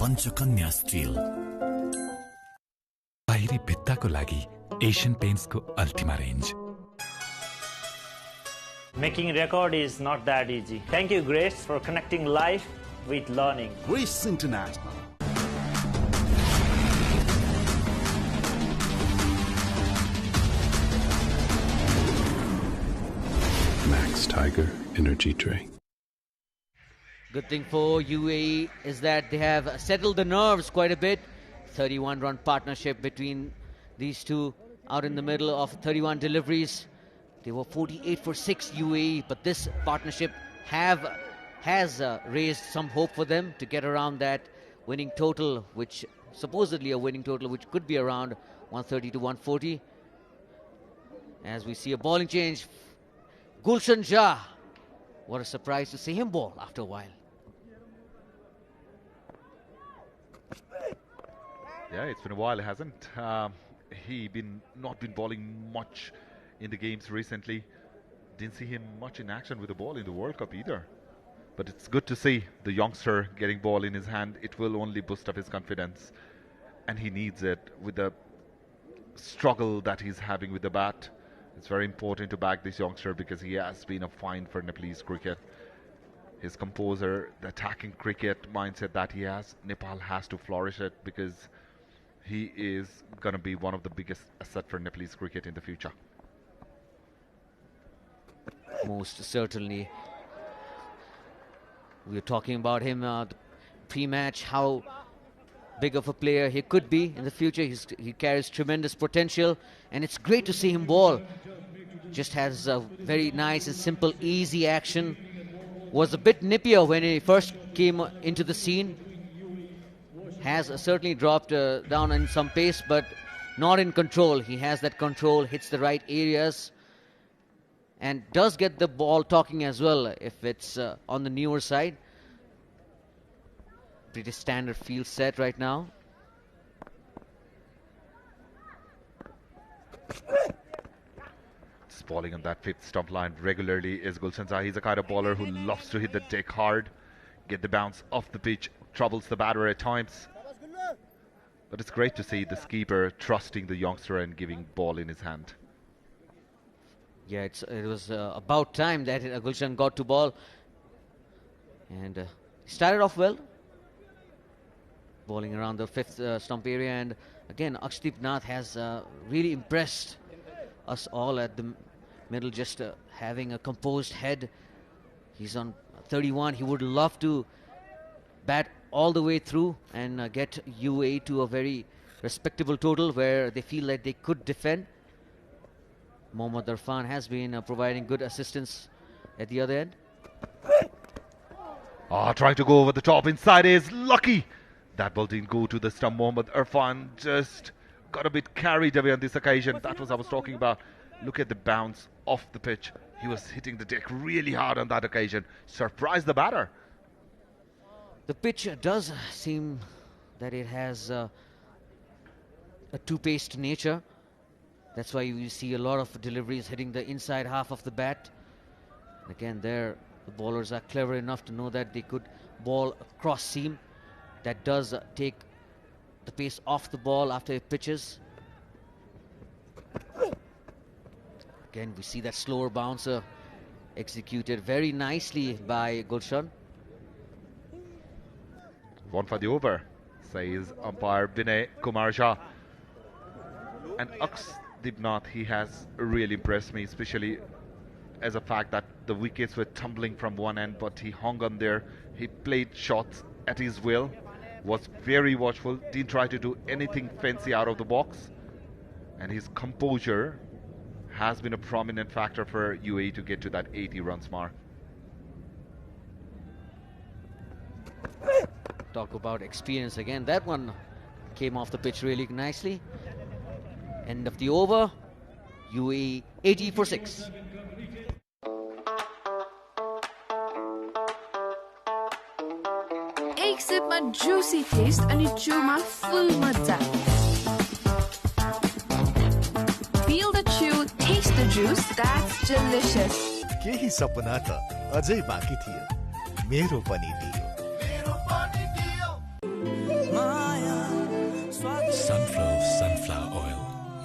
पञ्चकन्या स्टिल। बाहिरी भित्ताको लागि एशियन पेन्ट्सको Ultima range. Making record is not that easy. Thank you, Grace, for connecting life with learning. Grace International. Max Tiger Energy Drink. Good thing for UAE is that they have settled the nerves quite a bit. 31-run partnership between these two out in the middle of 31 deliveries. They were 48 for 6 UAE, but this partnership has raised some hope for them to get around that winning total, which supposedly a winning total which could be around 130 to 140. As we see a bowling change, Gulshan Shah. What a surprise to see him bowl after a while. Yeah, it's been a while, hasn't he not been bowling much in the games recently. Didn't see him much in action with the ball in the World Cup either. But it's good to see the youngster getting ball in his hand. It will only boost up his confidence, and he needs it with the struggle that he's having with the bat. It's very important to back this youngster because he has been a find for Nepalese cricket. His composure, the attacking cricket mindset that he has, Nepal has to flourish it because he is going to be one of the biggest assets for Nepalese cricket in the future. Most certainly. We were talking about him pre-match, how big of a player he could be in the future. He carries tremendous potential, and it's great to see him bowl. Just has a very nice and simple, easy action. Was a bit nippier when he first came into the scene. Has certainly dropped down in some pace, but not in control. He has that control, hits the right areas, and does get the ball talking as well if it's on the newer side. Pretty standard field set right now. Just bowling on that fifth stump line regularly is Gulshan Shah. He's a kind of bowler who loves to hit the deck hard, get the bounce off the pitch, troubles the batter at times. But it's great to see the skipper trusting the youngster and giving ball in his hand. Yeah, it was about time that Gulshan got to ball. And started off well, bowling around the fifth stump area. And again, Akshdeep Nath has really impressed us all at the middle, just having a composed head. He's on 31. He would love to bat all the way through and get UAE to a very respectable total where they feel like they could defend. Mohammad Irfan has been providing good assistance at the other end. Trying to go over the top inside is lucky. That ball didn't go to the stump. Mohammad Irfan just got a bit carried away on this occasion. That was I was talking about. Look at the bounce off the pitch. He was hitting the deck really hard on that occasion. Surprised the batter. The pitch does seem that it has a two-paced nature. That's why you see a lot of deliveries hitting the inside half of the bat. Again, there the bowlers are clever enough to know that they could bowl across seam. That does take the pace off the ball after it pitches. Again, we see that slower bouncer executed very nicely by Gulshan. One for the over, says umpire Vinay Kumar Shah. And Akshdeep Nath, he has really impressed me, especially as a fact that the wickets were tumbling from one end, but he hung on there. He played shots at his will, was very watchful, didn't try to do anything fancy out of the box. And his composure has been a prominent factor for UAE to get to that 80 runs mark. Talk about experience again. That one came off the pitch really nicely. End of the over. UAE 80 for 6. एक सिपमा juicy taste अनि chewमा full मजा. Feel the chew, taste the juice. That's delicious. केही सपना त अझै बाँकी थियो. मेरो पनि दियो। Sunflower oil.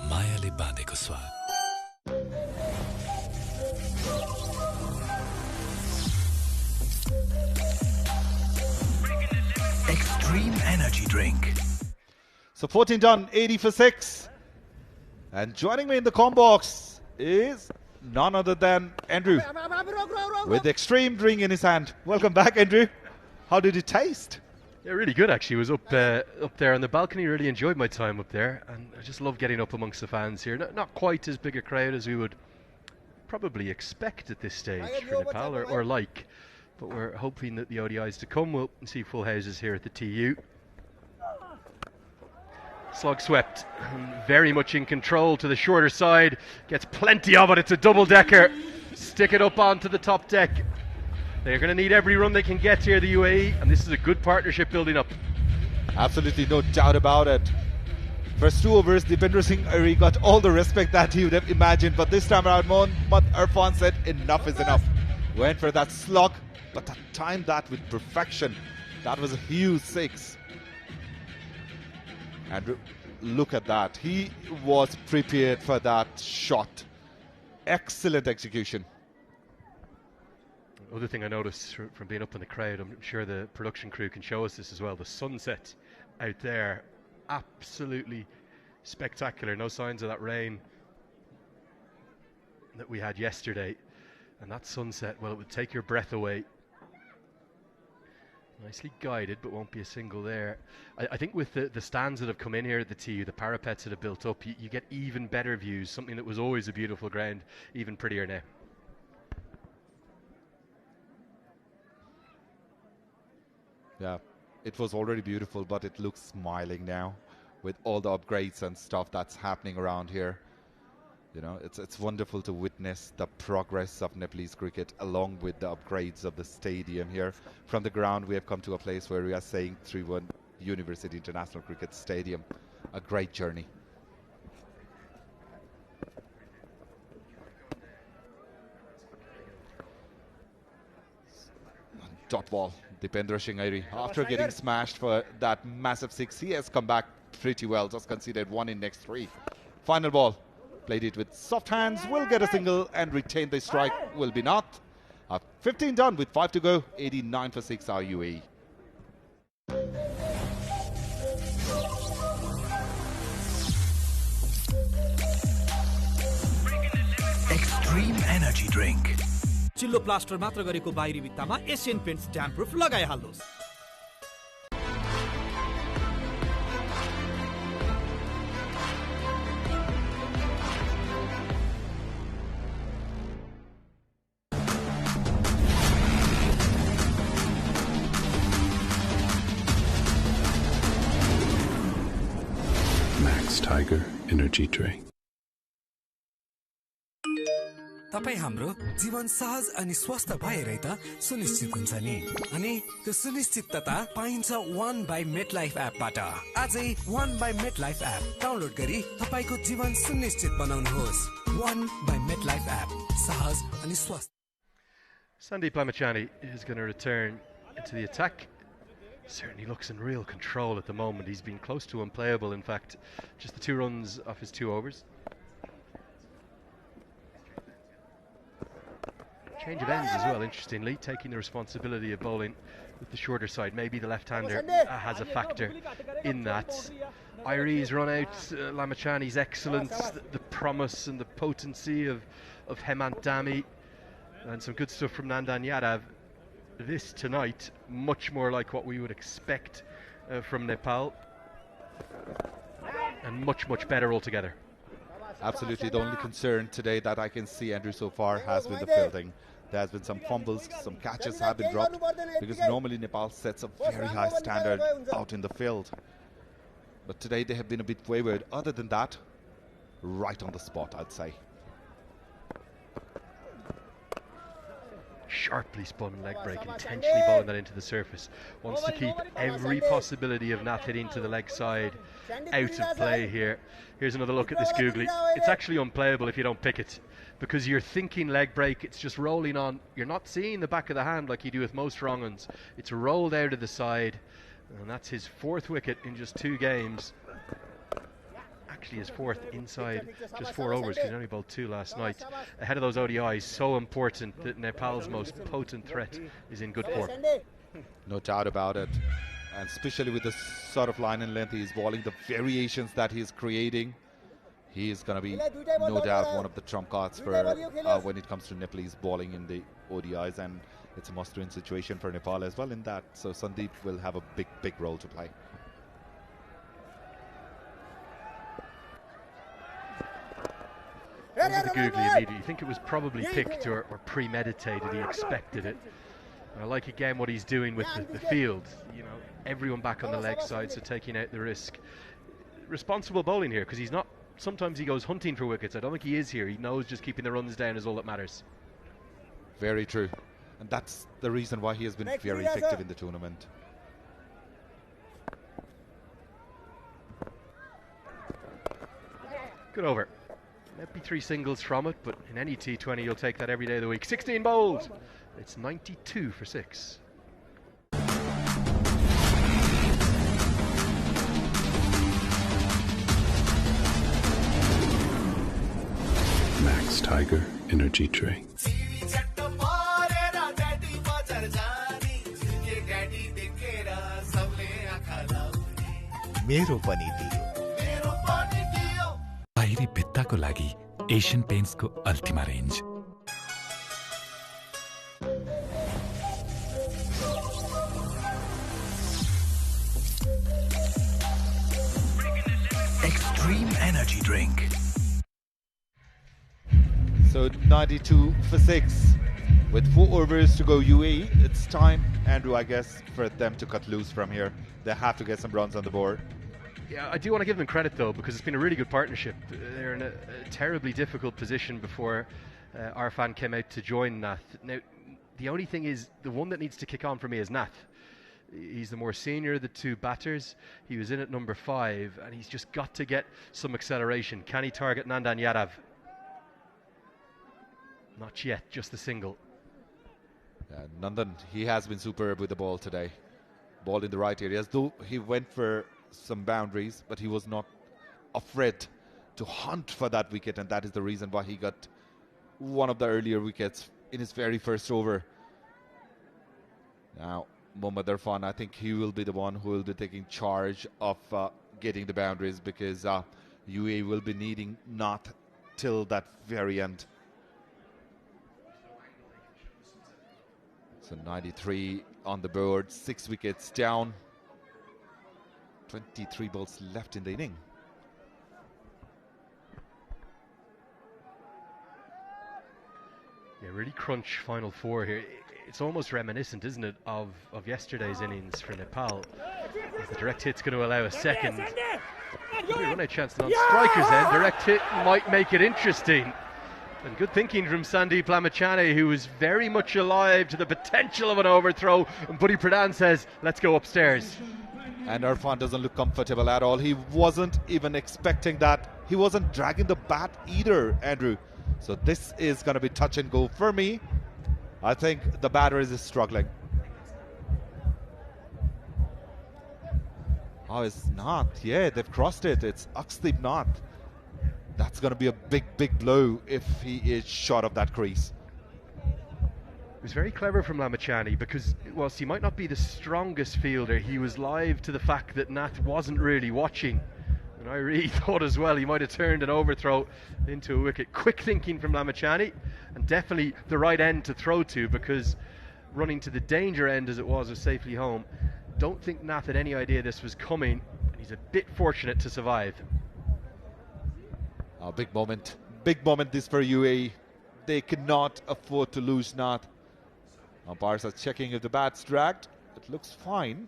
मायाले बाँधेको स्वाद। Extreme energy drink. So 14 done, 80 for 6. And joining me in the comm box is none other than Andrew with the extreme drink in his hand. Welcome back, Andrew. How did it taste? Yeah, really good actually. I was up there on the balcony, really enjoyed my time up there, and I just love getting up amongst the fans here. Not quite as big a crowd as we would probably expect at this stage for Nepal or like, but we're hoping that the ODIs to come will see full houses here at the TU. Slug swept, very much in control to the shorter side, gets plenty of it. It's a double-decker. Stick it up onto the top deck. They're going to need every run they can get here, the UAE, and this is a good partnership building up. Absolutely, no doubt about it. First 2 overs, Dipendra Singh Ari got all the respect that he would have imagined, but this time around, Mohammad Irfan said enough is enough. Went for that slug, but timed that with perfection. That was a huge 6. And look at that. He was prepared for that shot. Excellent execution. Other thing I noticed from being up in the crowd, I'm sure the production crew can show us this as well, the sunset out there, absolutely spectacular. No signs of that rain that we had yesterday. And that sunset, well, it would take your breath away. Nicely guided, but won't be a single there. I think with the stands that have come in here at the TU, the parapets that have built up, you get even better views, something that was always a beautiful ground, even prettier now. Yeah, it was already beautiful, but it looks smiling now with all the upgrades and stuff that's happening around here. You know, it's wonderful to witness the progress of Nepalese cricket along with the upgrades of the stadium here. From the ground, we have come to a place where we are saying 3-1 University International Cricket Stadium. A great journey. Dot ball, Dipendra Singh Ari. After getting smashed for that massive 6, he has come back pretty well. Just conceded 1 in next 3. Final ball. Played it with soft hands, will get a single and retain the strike, will be not. 15 done with 5 to go, 89 for 6 our UAE. Extreme energy drink. चिल्लो plaster मात्र गरेको बाहिरी भित्तामा Asian Paints damp proof लगाइहाल्नुहोस्। Tiger energy drink. तपाई हाम्रो जीवन सहज अनि स्वस्थ भएरै त सुनिश्चित हुन्छ नि अनि त्यो सुनिश्चितता पाइन्छ 1 बाइ मेटलाइफ एपबाट आजै 1 बाइ मेटलाइफ एप डाउनलोड गरी तपाईको जीवन सुनिश्चित बनाउनुहोस् 1 बाइ मेटलाइफ एप सहज अनि स्वस्थ Sandeep Lamachani is going to return into the attack. Certainly looks in real control at the moment. He's been close to unplayable, in fact. Just the 2 runs off his 2 overs. Change of ends as well, interestingly, taking the responsibility of bowling with the shorter side. Maybe the left-hander has a factor in that. Irie's run out, Lamachani's excellence, the promise and the potency of Hemant Dami, and some good stuff from Nandan Yadav. This tonight, much more like what we would expect from Nepal, and much, much better altogether. Absolutely, the only concern today that I can see, Andrew, so far has been the fielding. There has been some fumbles, some catches have been dropped, because normally Nepal sets a very high standard out in the field. But today they have been a bit wayward. Other than that, right on the spot, I'd say. sharply spun leg break, intentionally bowling that into the surface. Wants to keep every possibility of Nath hitting to the leg side out of play here. Here's another look at this googly. It's actually unplayable if you don't pick it, because you're thinking leg break, it's just rolling on. You're not seeing the back of the hand like you do with most wrong ones. It's rolled out of the side, and that's his 4th wicket in just 2 games. Actually his 4th inside just 4 overs, because he only bowled 2 last night. Ahead of those ODIs, so important that Nepal's most potent threat is in good form. No doubt about it. And especially with the sort of line and length he's bowling, the variations that he's creating, he is going to be, no doubt, one of the trump cards for when it comes to Nepalese bowling in the ODIs. And it's a must-win situation for Nepal as well in that. So Sandeep will have a big role to play. The googly immediately. You think it was probably picked or premeditated. He expected it. I like again what he's doing with the field. You know, everyone back on the leg side, so taking out the risk. Responsible bowling here, because he's not. Sometimes he goes hunting for wickets. I don't think he is here. He knows just keeping the runs down is all that matters. Very true, and that's the reason why he has been very effective in the tournament. Good over. Might be 3 singles from it, but in any T20 you'll take that every day of the week. 16 bowled. It's 92 for 6. Max Tiger Energy Drink. मेरो पनि दियो बाहिरी भित्ताको लागि Asian पेन्ट्सको Ultima range Extreme Energy Drink. So 92 for 6 with 4 overs to go UAE. It's time, Andrew, I guess, for them to cut loose from here. They have to get some runs on the board. Yeah, I do want to give them credit though, because it's been a really good partnership. They're in a terribly difficult position before Arfan came out to join Nath. Now, the only thing is, the one that needs to kick on for me is Nath. He's the more senior of the 2 batters. He was in at number 5, and he's just got to get some acceleration. Can he target Nandan Yadav? Not yet, just the single. Nandan, he has been superb with the ball today. Ball in the right areas, though he went for some boundaries, but he was not afraid to hunt for that wicket, and that is the reason why he got one of the earlier wickets in his very first over. Now, Mohammad Irfan, I think he will be the one who will be taking charge of getting the boundaries, because UAE will be needing Nath till that very end. So 93 on the board, 6 wickets down. 23 balls left in the inning. Yeah, really crunch final 4 here. It's almost reminiscent, isn't it, of yesterday's innings for Nepal. As the direct hit's going to allow a second. Maybe run out chance on strikers end. Direct hit might make it interesting. And good thinking from Sandeep Lamachane, who was very much alive to the potential of an overthrow. And Buddy Pradhan says, let's go upstairs. And Irfan doesn't look comfortable at all. He wasn't even expecting that. He wasn't dragging the bat either, Andrew. So this is going to be touch and go for me. I think the batter is struggling. Oh, it's not. Yeah, they've crossed it. It's Akshdeep Nath. That's going to be a big blow if he is short of that crease. It was very clever from Lamachani, because whilst he might not be the strongest fielder, he was live to the fact that Nath wasn't really watching. And I really thought as well he might have turned an overthrow into a wicket. Quick thinking from Lamachani, and definitely the right end to throw to, because running to the danger end as it was safely home. Don't think Nath had any idea this was coming, and he's a bit fortunate to survive. Oh, big moment this for UAE. They cannot afford to lose Nath. Umpires are checking if the bat's dragged. It looks fine.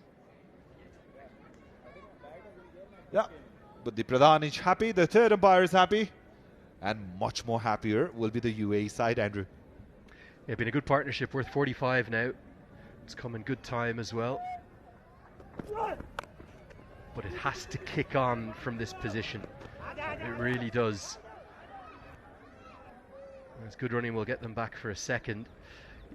Yeah, but the Pradhan is happy, the third umpire is happy, and much more happier will be the UAE side, Andrew. Yeah, been a good partnership, worth 45 now. It's come in good time as well. But it has to kick on from this position. It really does. It's good running, we'll get them back for a second.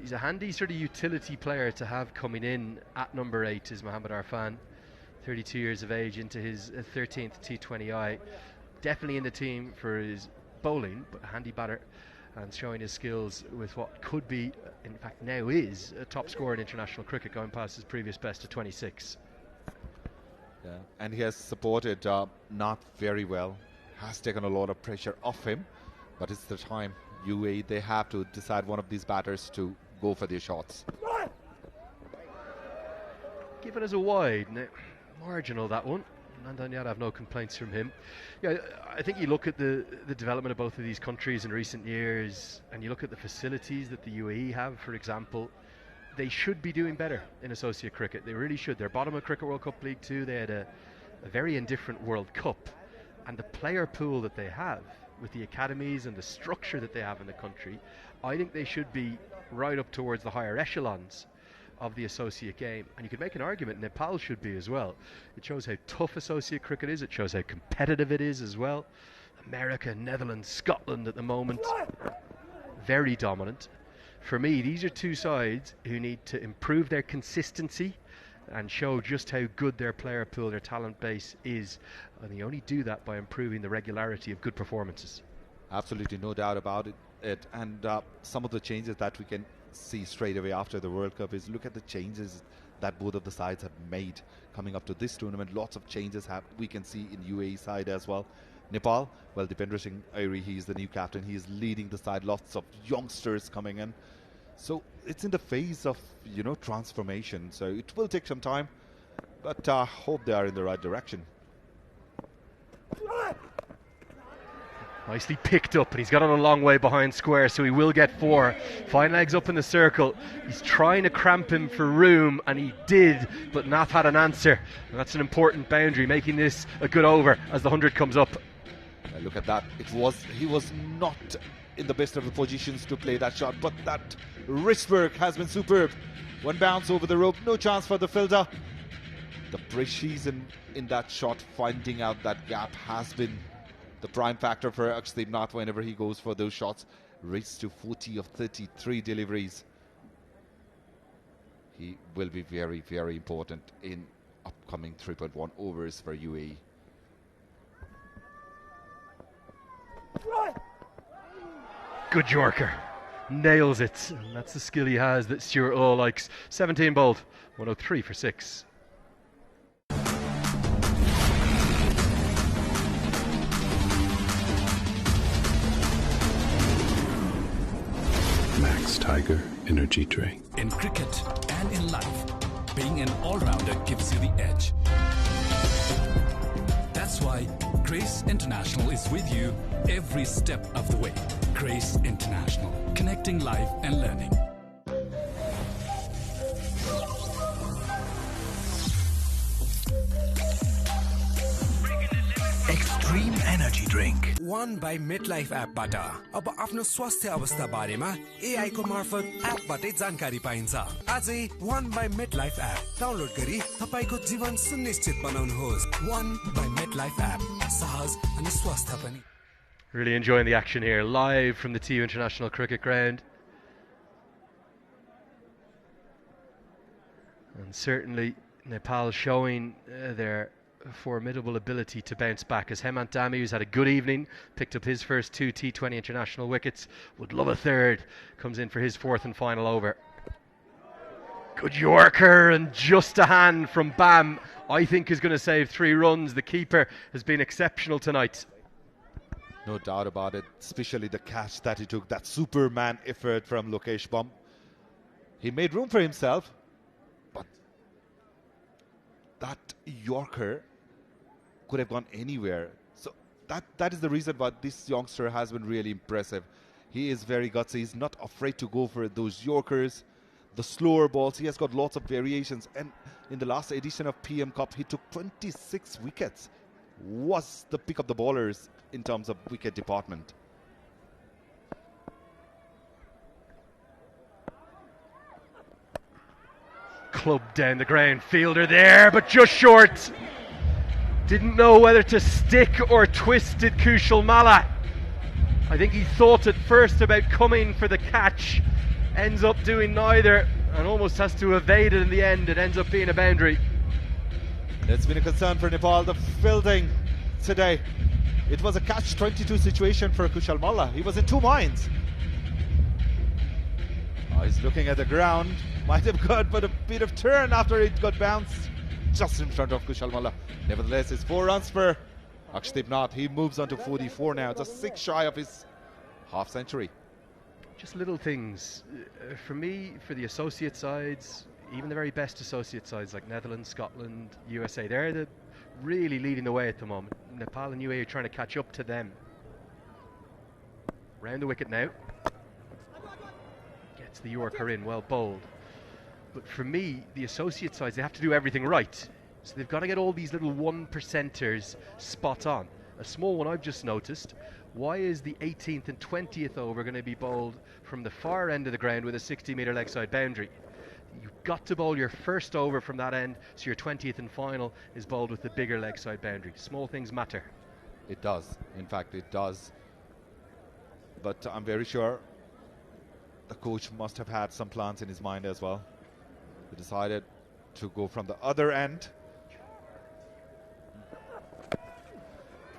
He's a handy sort of utility player to have coming in at number 8 is Mohamed Arfan. 32 years of age, into his 13th T20I. Definitely in the team for his bowling, but a handy batter and showing his skills with what could be, in fact now is, a top scorer in international cricket, going past his previous best of 26. Yeah, and he has supported not very well, has taken a lot of pressure off him, but it's the time. UAE, they have to decide one of these batters to go for their shots. Given as a wide, now, marginal that one. Nandan Yadav, no complaints from him. Yeah, I think you look at the development of both of these countries in recent years, and you look at the facilities that the UAE have, for example, they should be doing better in associate cricket. They really should. They're bottom of Cricket World Cup League 2. They had a very indifferent World Cup, and the player pool that they have with the academies and the structure that they have in the country, I think they should be right up towards the higher echelons of the associate game. And you could make an argument Nepal should be as well. It shows how tough associate cricket is. It shows how competitive it is as well. America, Netherlands, Scotland at the moment, very dominant. For me, these are two sides who need to improve their consistency and show just how good their player pool, their talent base is. And they only do that by improving the regularity of good performances. Absolutely, no doubt about it. And some of the changes that we can see straight away after the World Cup is look at the changes that both of the sides have made coming up to this tournament. Lots of changes we can see in UAE side as well. Nepal, well, Dipendra Singh Airi, he's the new captain. He is leading the side. Lots of youngsters coming in. So it's in the phase of, you know, transformation. So it will take some time, but I hope they are in the right direction. Nicely picked up, and he's got it a long way behind square, so he will get 4. Fine legs up in the circle. He's trying to cramp him for room, and he did, but Nath had an answer. And that's an important boundary, making this a good over as the 100 comes up. Look at that. He was not in the best of the positions to play that shot, but that wrist work has been superb. One bounce over the rope, no chance for the fielder. The precision in that shot, finding out that gap, has been the prime factor for Akshdeep Nath whenever he goes for those shots. Reached to 40 of 33 deliveries. He will be very, very important in upcoming 3.1 overs for UAE. Good Yorker. Nails it. And that's the skill he has that Stuart Law likes. 17 bowled. 103 for 6. Max Tiger Energy Drink. In cricket and in life, being an all-rounder gives you the edge. That's why Grace International is with you every step of the way. Grace International, connecting life and learning. Extreme Energy Drink. One by MetLife एपबाट अब आफ्नो स्वास्थ्य अवस्था बारेमा AI को मार्फत एपबाटै जानकारी पाइन्छ। आजै One by MetLife app download गरी तपाईको जीवन सुनिश्चित बनाउनुहोस्। One by MetLife एप, सहज अनि स्वस्थ पनि। Really enjoying the action here, live from the TU International Cricket Ground. And certainly Nepal showing their formidable ability to bounce back, as Hemant Dami, who's had a good evening, picked up his first 2 T20 international wickets, would love a third, comes in for his 4th and final over. Good Yorker, and just a hand from Bam, I think is going to save 3 runs. The keeper has been exceptional tonight. No doubt about it, especially the catch that he took, that Superman effort from Lokesh Bam. He made room for himself, but that Yorker could have gone anywhere. So that is the reason why this youngster has been really impressive. He is very gutsy. He's not afraid to go for those Yorkers, the slower balls. He has got lots of variations. And in the last edition of PM Cup, he took 26 wickets. Was the pick of the bowlers in terms of wicket department. club down the ground. Fielder there, but just short. Didn't know whether to stick or twist it, Kushal Malla. I think he thought at first about coming for the catch. Ends up doing neither and almost has to evade it in the end. It ends up being a boundary. It's been a concern for Nepal, the fielding today. It was a catch-22 situation for Kushal Malla. He was in two minds. He's looking at the ground. Might have got but a bit of turn after it got bounced just in front of Kushal Malla. Nevertheless, it's 4 runs for Akshdeep Nath. He moves on to 44 now, just 6 shy of his half century. Just little things. For me, for the associate sides, even the very best associate sides like Netherlands, Scotland, USA, they're really leading the way at the moment. Nepal and UAE are trying to catch up to them. Round the wicket now. Gets the Yorker in, well bowled. But for me, the associate sides, they have to do everything right. So they've got to get all these little 1%ers spot on. A small one I've just noticed. Why is the 18th and 20th over going to be bowled from the far end of the ground with a 60-metre leg side boundary? You've got to bowl your first over from that end, so your 20th and final is bowled with the bigger leg side boundary. Small things matter. It does. In fact, it does. But I'm very sure the coach must have had some plans in his mind as well. He decided to go from the other end.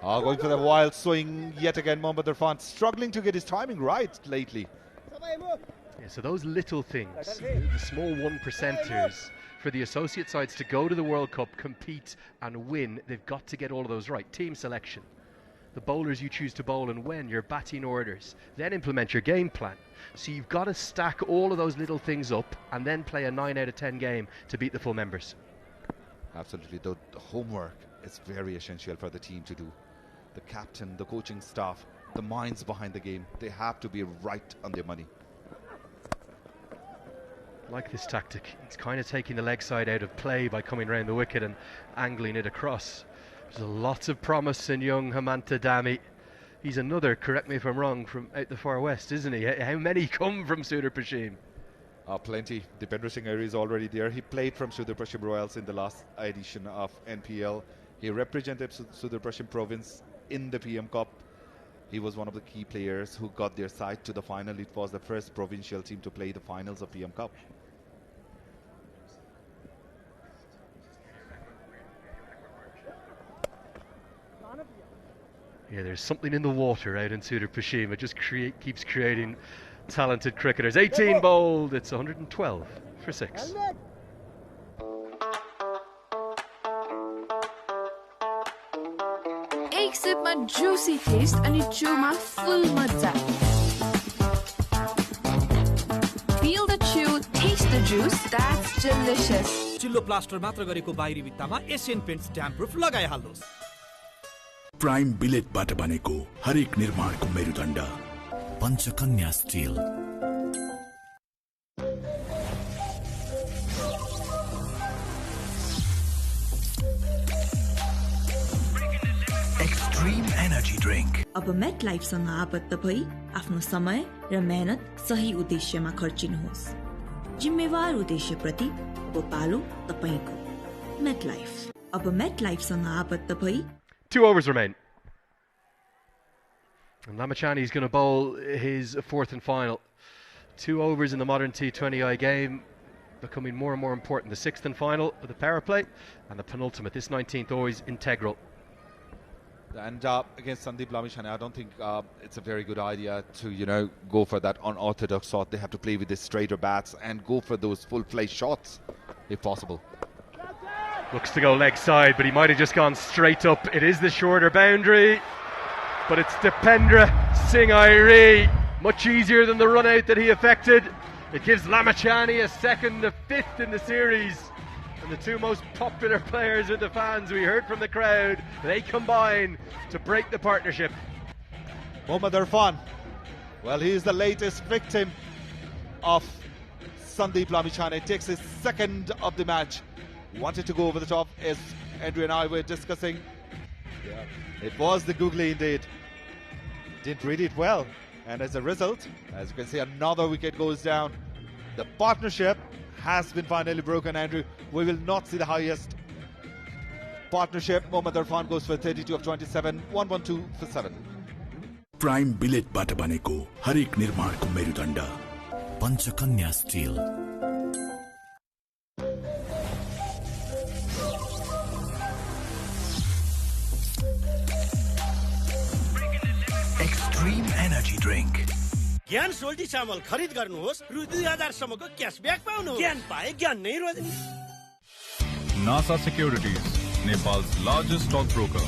Going for the wild swing yet again. Mohammad Irfan struggling to get his timing right lately. Yeah, so those little things, the small 1%ers, for the associate sides to go to the World Cup, compete and win, they've got to get all of those right. Team selection, the bowlers you choose to bowl and when, your batting orders, then implement your game plan. So you've got to stack all of those little things up and then play a 9 out of 10 game to beat the full members. Absolutely, the homework is very essential for the team to do. The captain, the coaching staff, the minds behind the game, they have to be right on their money. Like this tactic, it's kind of taking the leg side out of play by coming round the wicket and angling it across. There's a lot of promise in young Hemanta Dhami. He's another, correct me if I'm wrong, from out the far west, isn't he? How many come from Sudar Prashim? Plenty. Dipendra Singh Airi is already there. He played from Sudar Prashim Royals in the last edition of NPL. He represented Sudar Prashim province in the PM Cup. He was one of the key players who got their side to the final. It was the first provincial team to play the finals of PM Cup. Yeah, there's something in the water out in Sudar Prashim. It just keeps creating talented cricketers. 18 bowled, it's 112 for 6. एक सिपमा juicy taste अनि chewमा full मजा. Feel the chew, taste the juice, that's delicious. चिल्लो plaster मात्र गरेको बाहिरी भित्तामा Asian Paints damp proof लगाइहाल्नुस्. Prime बिलेटबाट बनेको हरेक निर्माणको मेरुदण्ड Panchakanya steel. Extreme energy drink. अब मेट लाइफसँग आबद्ध भई आफ्नो समय र मेहनत सही उद्देश्यमा खर्चिनुहोस्. जिम्मेवार उद्देश्यप्रति अब पालो तपाईको. MetLife. अब मेट लाइफसँग आबद्ध भई 2 overs remain. And Lamachani is going to bowl his 4th and final. 2 overs in the modern T20I game, becoming more and more important. The 6th and final of the power play, and the penultimate. This 19th over is integral. And against Sandeep Lamachani, I don't think it's a very good idea to, go for that unorthodox shot. They have to play with the straighter bats and go for those full-play shots, if possible. Looks to go leg side, but he might have just gone straight up. It is the shorter boundary, but it's Dipendra Singh Airi. Much easier than the run out that he effected. It gives Lamachani a 2nd, a 5th in the series. And the 2 most popular players with the fans, we heard from the crowd, they combine to break the partnership. Mohammad Irfan, well, he is the latest victim of Sandeep Lamachani. Takes his 2nd of the match. Wanted to go over the top, as Andrew and I were discussing. Yeah, it was the googly indeed. Didn't read it well, and as a result, as you can see, another wicket goes down. The partnership has been finally broken, Andrew. We will not see the highest partnership. Mohammad Irfan goes for 32 of 27, 112 for 7. Prime बिलेटबाट बनेको हरेक निर्माणको मेरुदण्ड Panchakanya steel. Extreme energy drink. ज्ञान सोल्टी चामल खरिद गर्नुहोस् रु 2000 सम्मको क्यासब्याक पाउनुहोस्. ज्ञान पाए ज्ञान नै रोज्ने. NASA Securities, Nepal's largest stockbroker.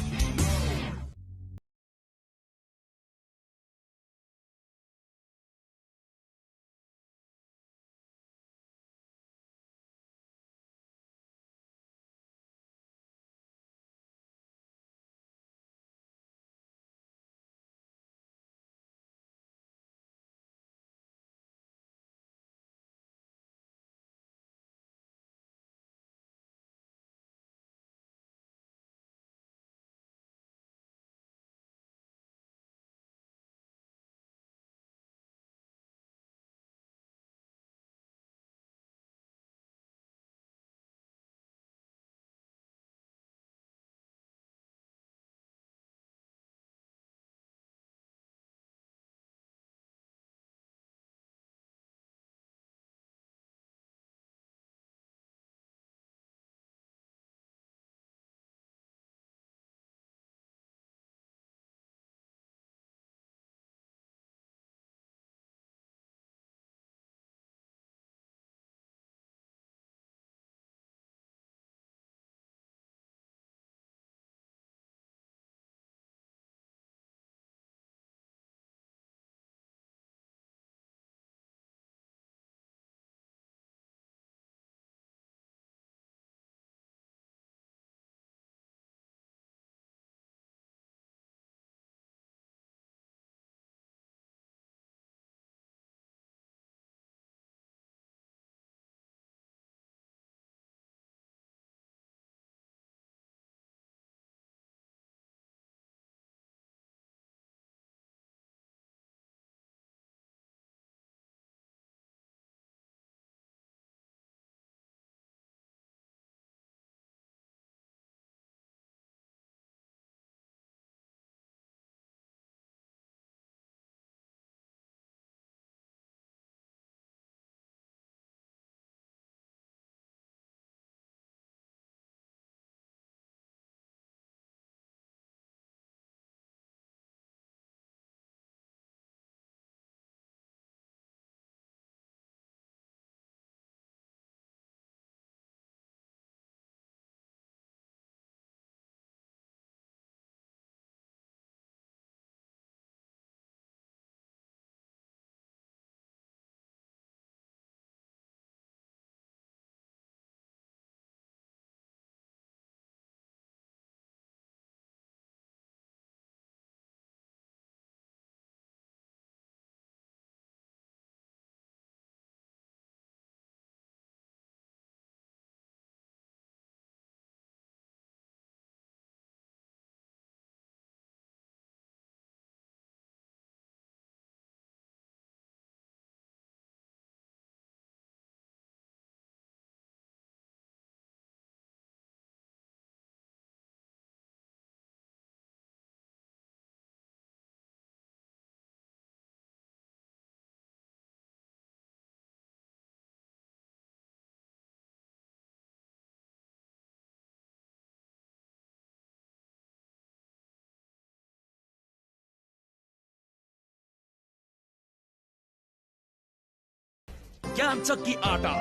ज्ञान चक्की आटा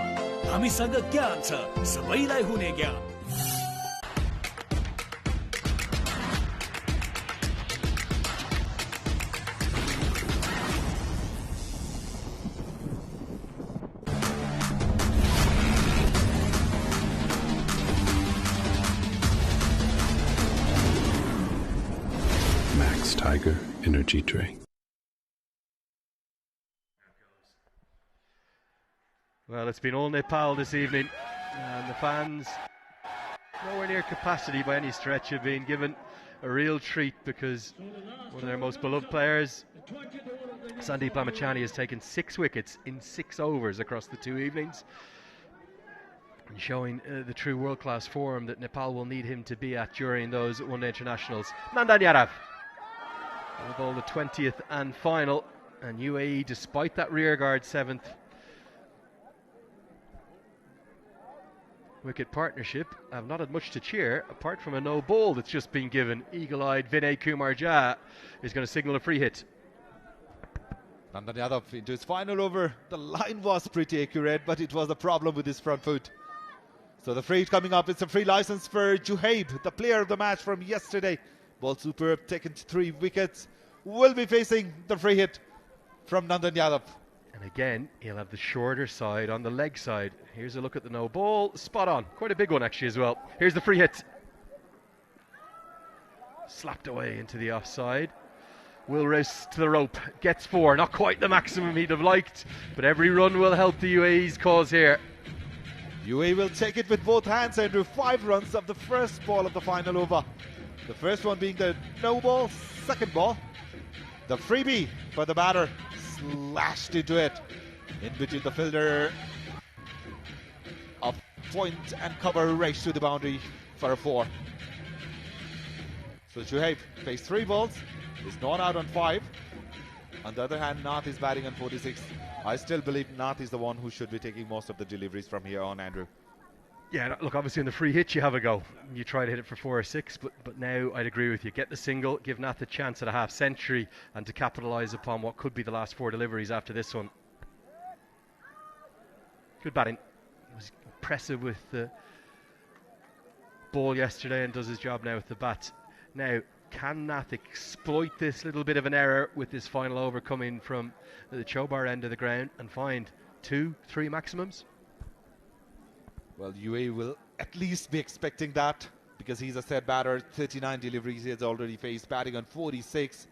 हामीसँग ज्ञान छ सबैलाई हुने ज्ञान Max Tiger Energy Drink. Well, it's been all Nepal this evening, and the fans, nowhere near capacity by any stretch, have been given a real treat because one of their most beloved players, Sandeep Lamachani, has taken 6 wickets in 6 overs across the 2 evenings. and showing the true world-class form that Nepal will need him to be at during those one-day internationals. Nandan Yadav, the ball, the 20th and final, and UAE, despite that rearguard 7th wicket partnership, have not had much to cheer apart from a no ball that's just been given. Eagle-eyed Vinay Kumar Jha is going to signal a free hit. Nandan Yadav into his final over. The line was pretty accurate, but it was a problem with his front foot. So the free hit coming up. It's a free license for Juhaib, the player of the match from yesterday. Ball superb, taken 3 wickets. Will be facing the free hit from Nandan Yadav. And again, he'll have the shorter side on the leg side. Here's a look at the no ball. Spot on. Quite a big one actually as well. Here's the free hit. Slapped away into the offside. Will race to the rope. Gets 4. Not quite the maximum he'd have liked, but every run will help the UAE's cause here. UAE will take it with both hands, Andrew. 5 runs of the first ball of the final over. The first one being the no ball, second ball. The freebie for the batter. Slashed into it. In between the fielder. A point and cover race to the boundary for a 4. So Juhaib faced 3 balls. Is not out on 5. On the other hand, Nath is batting on 46. I still believe Nath is the one who should be taking most of the deliveries from here on, Andrew. Yeah, look, obviously in the free hit you have a go. You try to hit it for 4 or 6, but now I'd agree with you. Get the single, give Nath a chance at a half century and to capitalise upon what could be the last 4 deliveries after this one. Good batting. He was impressive with the ball yesterday and does his job now with the bat. Now, can Nath exploit this little bit of an error with this final over coming from the Chobar end of the ground and find 2, 3 maximums? Well, UAE will at least be expecting that because he's a set batter. 39 deliveries he has already faced, batting on 46.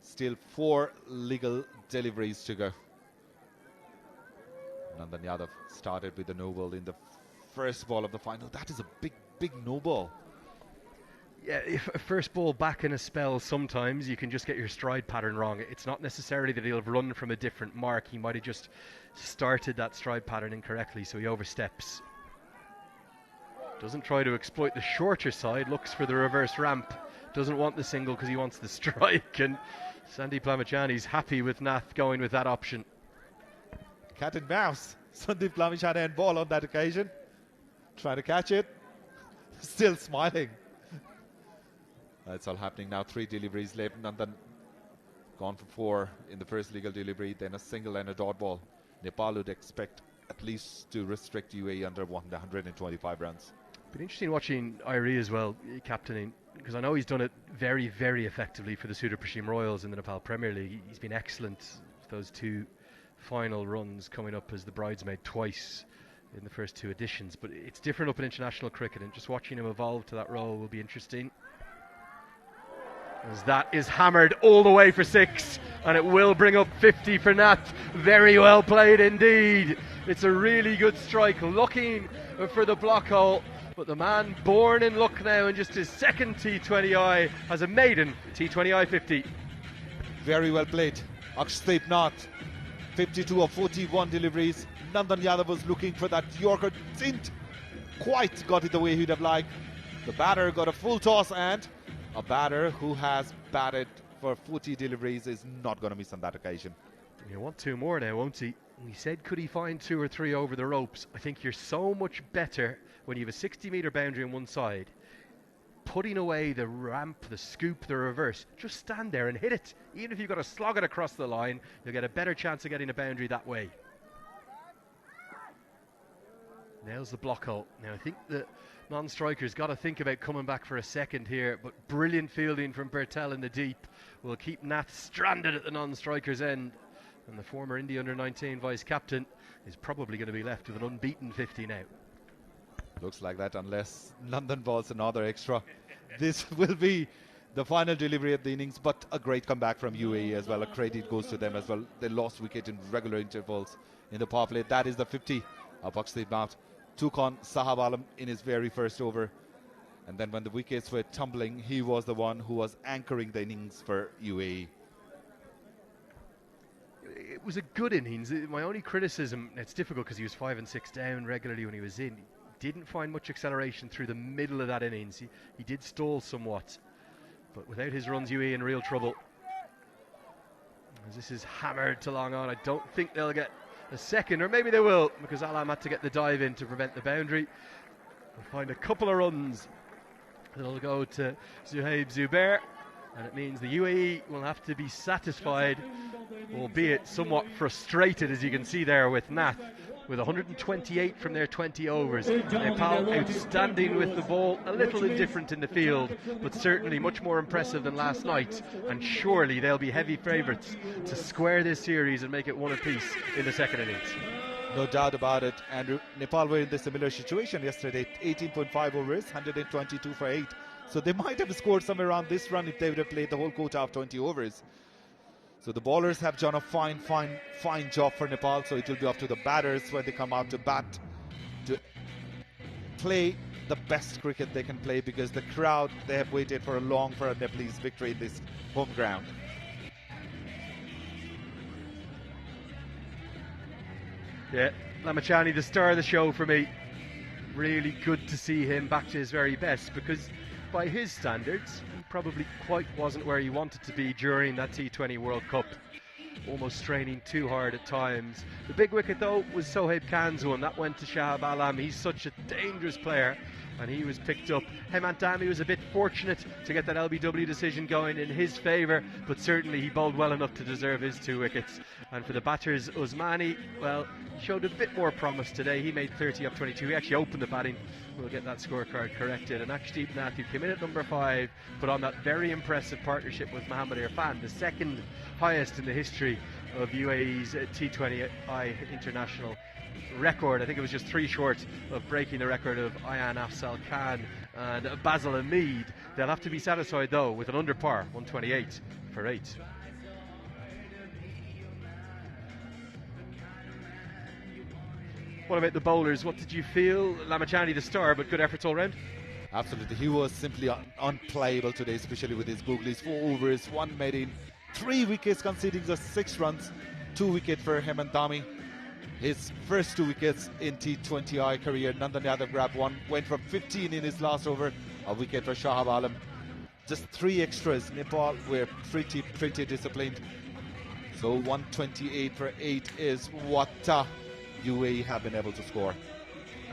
Still 4 legal deliveries to go. Nandan Yadav started with the no ball in the first ball of the final. That is a big, big no ball. Yeah, if a first ball back in a spell, sometimes you can just get your stride pattern wrong. It's not necessarily that he'll have run from a different mark. He might have just started that stride pattern incorrectly, so he oversteps. Doesn't try to exploit the shorter side, looks for the reverse ramp. Doesn't want the single because he wants the strike, and Sandeep Lamachani's happy with Nath going with that option. Cat and mouse. Sandeep Lamachani and ball on that occasion. Trying to catch it. Still smiling. That's all happening now. 3 deliveries left. Nandan gone for 4 in the first legal delivery, then a single and a dot ball. Nepal would expect at least to restrict UAE under 125 runs. Been interesting watching Irie as well, captaining, because I know he's done it very, very effectively for the Sudar Prashim Royals in the Nepal Premier League. He's been excellent with those 2 final runs, coming up as the bridesmaid twice in the first 2 editions. But it's different up in international cricket, and just watching him evolve to that role will be interesting. As that is hammered all the way for 6, and it will bring up 50 for Nath. Very well played indeed. It's a really good strike, looking for the block hole, but the man born in luck now in just his second T20I has a maiden T20I 50. Very well played. Akshdeep Nath, 52 of 41 deliveries. Nandan Yadav was looking for that Yorker, didn't quite got it the way he'd have liked. The batter got a full toss, and a batter who has batted for 40 deliveries is not going to miss on that occasion. He'll want 2 more now, won't he? We said, could he find 2 or 3 over the ropes? I think you're so much better when you have a 60-metre boundary on one side, putting away the ramp, the scoop, the reverse. Just stand there and hit it. Even if you've got to slog it across the line, you'll get a better chance of getting a boundary that way. Nails the block hole. Now, I think the non-striker's got to think about coming back for a second here, but brilliant fielding from Bertel in the deep will keep Nath stranded at the non-striker's end, and the former India under-19 vice-captain is probably going to be left with an unbeaten 50 now. Looks like that, unless London balls another extra. This will be the final delivery of the innings, but a great comeback from UAE as well. A credit goes to them as well. They lost wicket in regular intervals in the power play. That is the 50 of Akshdeep Nath. Took on Sahab Alam in his very first over, and then when the wickets were tumbling, he was the one who was anchoring the innings for UAE. was a good innings. My only criticism, it's difficult because he was 5 and 6 down regularly when he was in. He didn't find much acceleration through the middle of that innings. He did stall somewhat, but without his runs, UAE in real trouble. As this is hammered to long on, I don't think they'll get a second, or maybe they will, because Alam had to get the dive in to prevent the boundary. We'll find a couple of runs that'll go to Zuhaib Zubair, and it means the UAE will have to be satisfied, albeit somewhat frustrated, as you can see there with Nath, with 128 from their 20 overs. Nepal outstanding with the ball, a little indifferent in the field, but certainly much more impressive than last night, and surely they'll be heavy favourites to square this series and make it one apiece in the second innings. No doubt about it, Andrew. Nepal were in the similar situation yesterday, 18.5 overs, 122 for 8. So they might have scored somewhere around this run if they would have played the whole quota of 20 overs. So the bowlers have done a fine job for Nepal. So it will be up to the batters when they come out to bat to play the best cricket they can play, because the crowd, they have waited for a Nepalese victory in this home ground. Yeah, Lamachani, the star of the show for me. Really good to see him back to his very best, because by his standards, he probably quite wasn't where he wanted to be during that T20 World Cup. Almost straining too hard at times. The big wicket, though, was Sohaib Khan's one. That went to Shahab Alam. He's such a dangerous player, and he was picked up. Hemant Dami was a bit fortunate to get that LBW decision going in his favour, but certainly he bowled well enough to deserve his 2 wickets. And for the batters, Usmani, well, showed a bit more promise today. He made 30 up 22. He actually opened the batting. We'll get that scorecard corrected. And Akshdeep Nath, who came in at number 5, put on that very impressive partnership with Mohammad Irfan, the second highest in the history of UAE's T20I international record. I think it was just 3 short of breaking the record of Ayan Afzal Khan and Basil Hamid. They'll have to be satisfied, though, with an under par, 128 for 8. What about the bowlers? What did you feel? Lamachani the star, but good efforts all round? Absolutely, he was simply unplayable today, especially with his googlies. 4 overs, 1 made-in, 3 wickets, conceding just 6 runs, 2 wickets for Hemant Dami. His first 2 wickets in T20I career. Nandan Yadav grabbed 1, went from 15 in his last over, a wicket for Shahab Alam. Just 3 extras. Nepal were pretty disciplined. So 128 for 8 is what UAE have been able to score.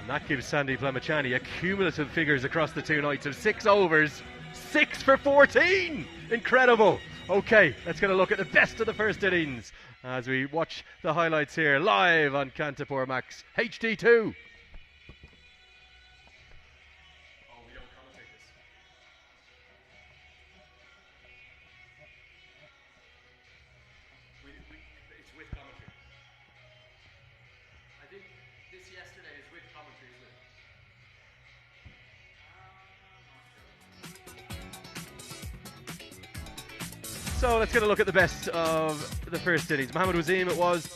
And that gives Sandeep Lamachani cumulative figures across the 2 nights of 6 overs, 6 for 14. Incredible. Okay, let's get a look at the best of the first innings as we watch the highlights here live on Kantipur Max HD2. So let's get a look at the best of the first innings. Mohammad Wasim it was.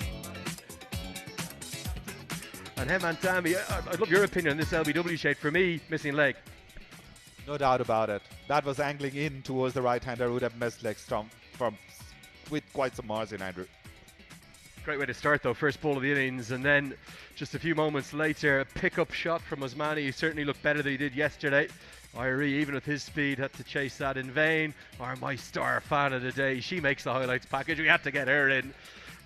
And Hemant Dami, I'd love your opinion on this LBW shade. For me, missing leg. No doubt about it. That was angling in towards the right-hander, would have missed leg stump with quite some margin, Andrew. Great way to start, though. First ball of the innings, and then just a few moments later, a pick-up shot from Usmani, who certainly looked better than he did yesterday. Irie, even with his speed, had to chase that in vain. Or my star fan of the day, she makes the highlights package. We had to get her in.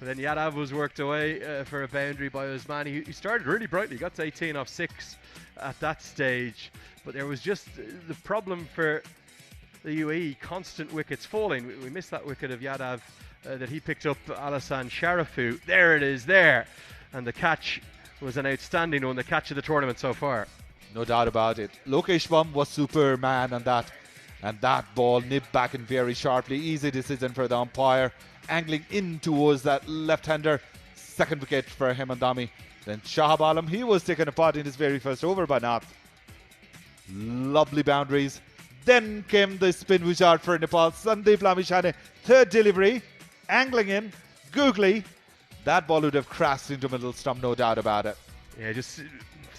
And then Yadav was worked away for a boundary by Usmani, who started really brightly, got to 18 off 6 at that stage. But there was just the problem for the UAE, constant wickets falling. We missed that wicket of Yadav that he picked up, Alassane Sharafu. There it is there. And the catch was an outstanding one, the catch of the tournament so far. No doubt about it. Lokesh Bum was Superman on that. And that ball nipped back in very sharply. Easy decision for the umpire. Angling in towards that left-hander. Second wicket for Hemant Dami. Then Shahab Alam, he was taken apart in his very first over by Nath. Lovely boundaries. Then came the spin wizard for Nepal. Sandeep Lamachani, third delivery. Angling in. Googly. That ball would have crashed into middle stump, no doubt about it. Yeah, just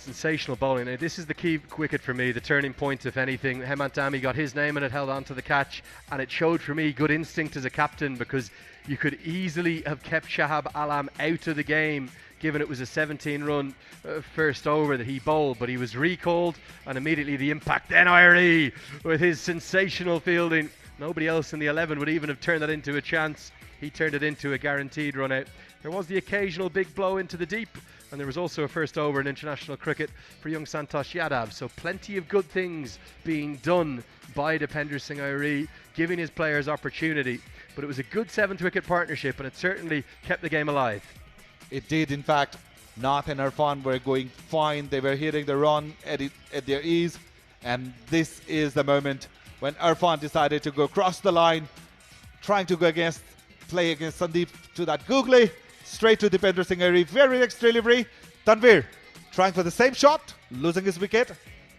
Sensational bowling. Now, this is the key wicket for me, the turning point, if anything. Hemant Dami got his name and it held on to the catch, and it showed for me good instinct as a captain, because you could easily have kept Shahab Alam out of the game, given it was a 17-run first over that he bowled, but he was recalled, and immediately the impact. Then Irie with his sensational fielding. Nobody else in the 11 would even have turned that into a chance. He turned it into a guaranteed run out. There was the occasional big blow into the deep, and there was also a first over in international cricket for young Santosh Yadav. So plenty of good things being done by Dipender Singh Irie, giving his players opportunity. But it was a good 7th wicket partnership, and it certainly kept the game alive. It did, in fact. Nath and Irfan were going fine. They were hitting the run at their ease. And this is the moment when Irfan decided to go across the line, trying to play against Sandeep to that googly. Straight to Dipender Singh Irie. Very next delivery. Tanvir trying for the same shot, losing his wicket.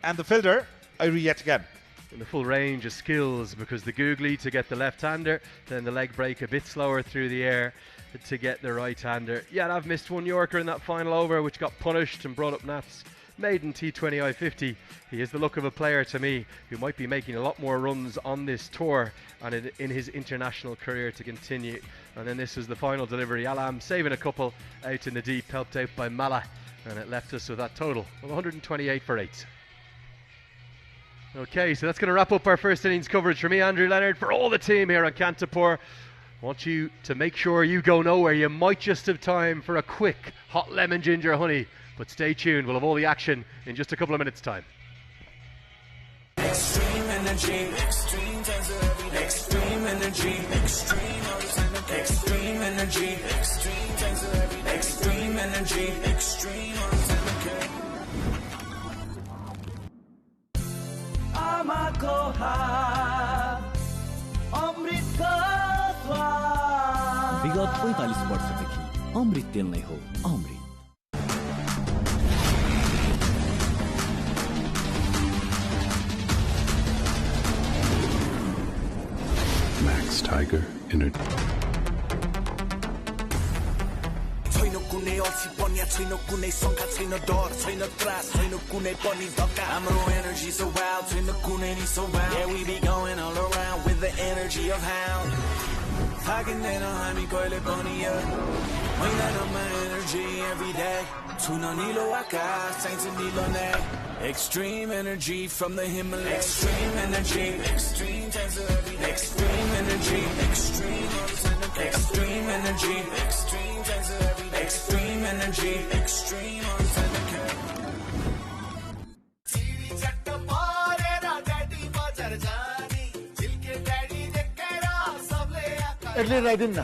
And the fielder, Irie yet again. In the full range of skills, because the googly to get the left-hander, then the leg break a bit slower through the air to get the right-hander. Yadav missed one Yorker in that final over, which got punished and brought up Nath's maiden T20I 50. He is the look of a player to me who might be making a lot more runs on this tour and in his international career to continue. And then this is the final delivery. Alam saving a couple out in the deep, helped out by Mala, and it left us with that total of 128 for 8. Okay, so that's going to wrap up our first innings coverage. For me, Andrew Leonard, for all the team here on Kantipur, I want you to make sure you go nowhere. You might just have time for a quick hot lemon ginger honey, but stay tuned. We'll have all the action in just a couple of minutes' time. Extreme energy, extreme extreme energy, extreme energy, extreme energy, extreme आमाको हात अमृतको स्वाद विगत 45 वर्षदेखि अमृत तेल नै हो अमृत Max Tiger Energy. छैन कुनै अल्छी पन्या छैन कुनै शंका छैन डर छैन त्रास छैन कुनै पनि धक्का हाम्रो energy so wild छैन कुनै नि so wild yeah we be going all around with the energy of hound थाकिँदैन हामी कहिले पनि महिनामा energy every day छुन निलो आकाश चाहिन्छ निलो नै extreme energy from the Himalayas extreme energy extreme extreme energy extreme energy extreme energy extreme एडले राइदिन न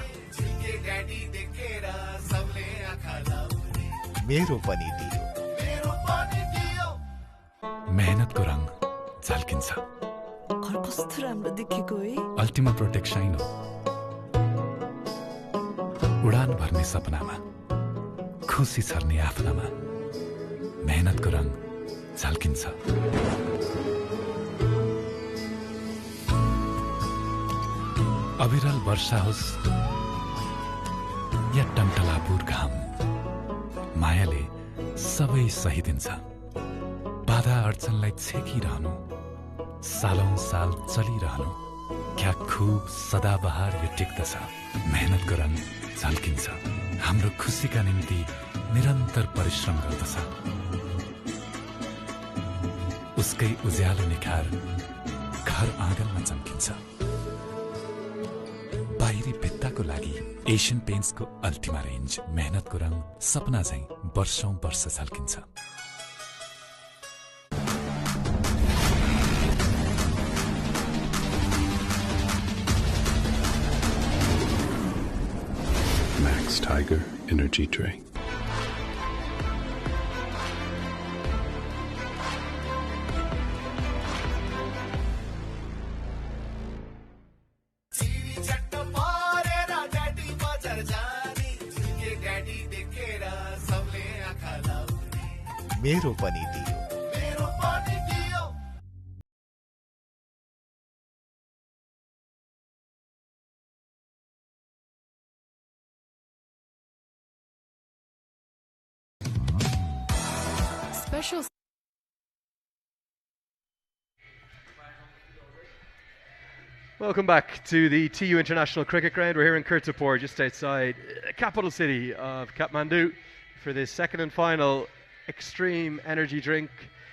मेरो पनि दियो मेहनतको रङ झल्किन्छ घर कस्तो राम्रो देखेको है अल्टिमा प्रोटेक्सन हो उडान भर्ने सपनामा खुसी छर्ने आफ्नामा मेहनतको रङ झल्किन्छ अविरल वर्षा होस् या टन्टलापुर घाम मायाले सबै सही दिन्छ बाधा अडचनलाई छेकिरहनु सालौं साल चलिरहनु क्या खूब सदाबहार यो टिक्दछ मेहनतको रङ झल्किन्छ हाम्रो खुसीका निम्ति निरन्तर परिश्रम गर्दछ उसकै उज्यालो निखार घर आँगनमा चम्किन्छ बाहिरी भित्ताको लागि एशियन पेन्ट्सको अल्टिमा रेन्ज मेहनतको रङ सपना झैं वर्षौं वर्ष झल्किन्छ Max Tiger Energy Drink. मेरो पनि दियो special. Welcome back to the TU International Cricket Ground. We're here in Kantipur, just outside the capital city of Kathmandu, for this second and final extreme energy drink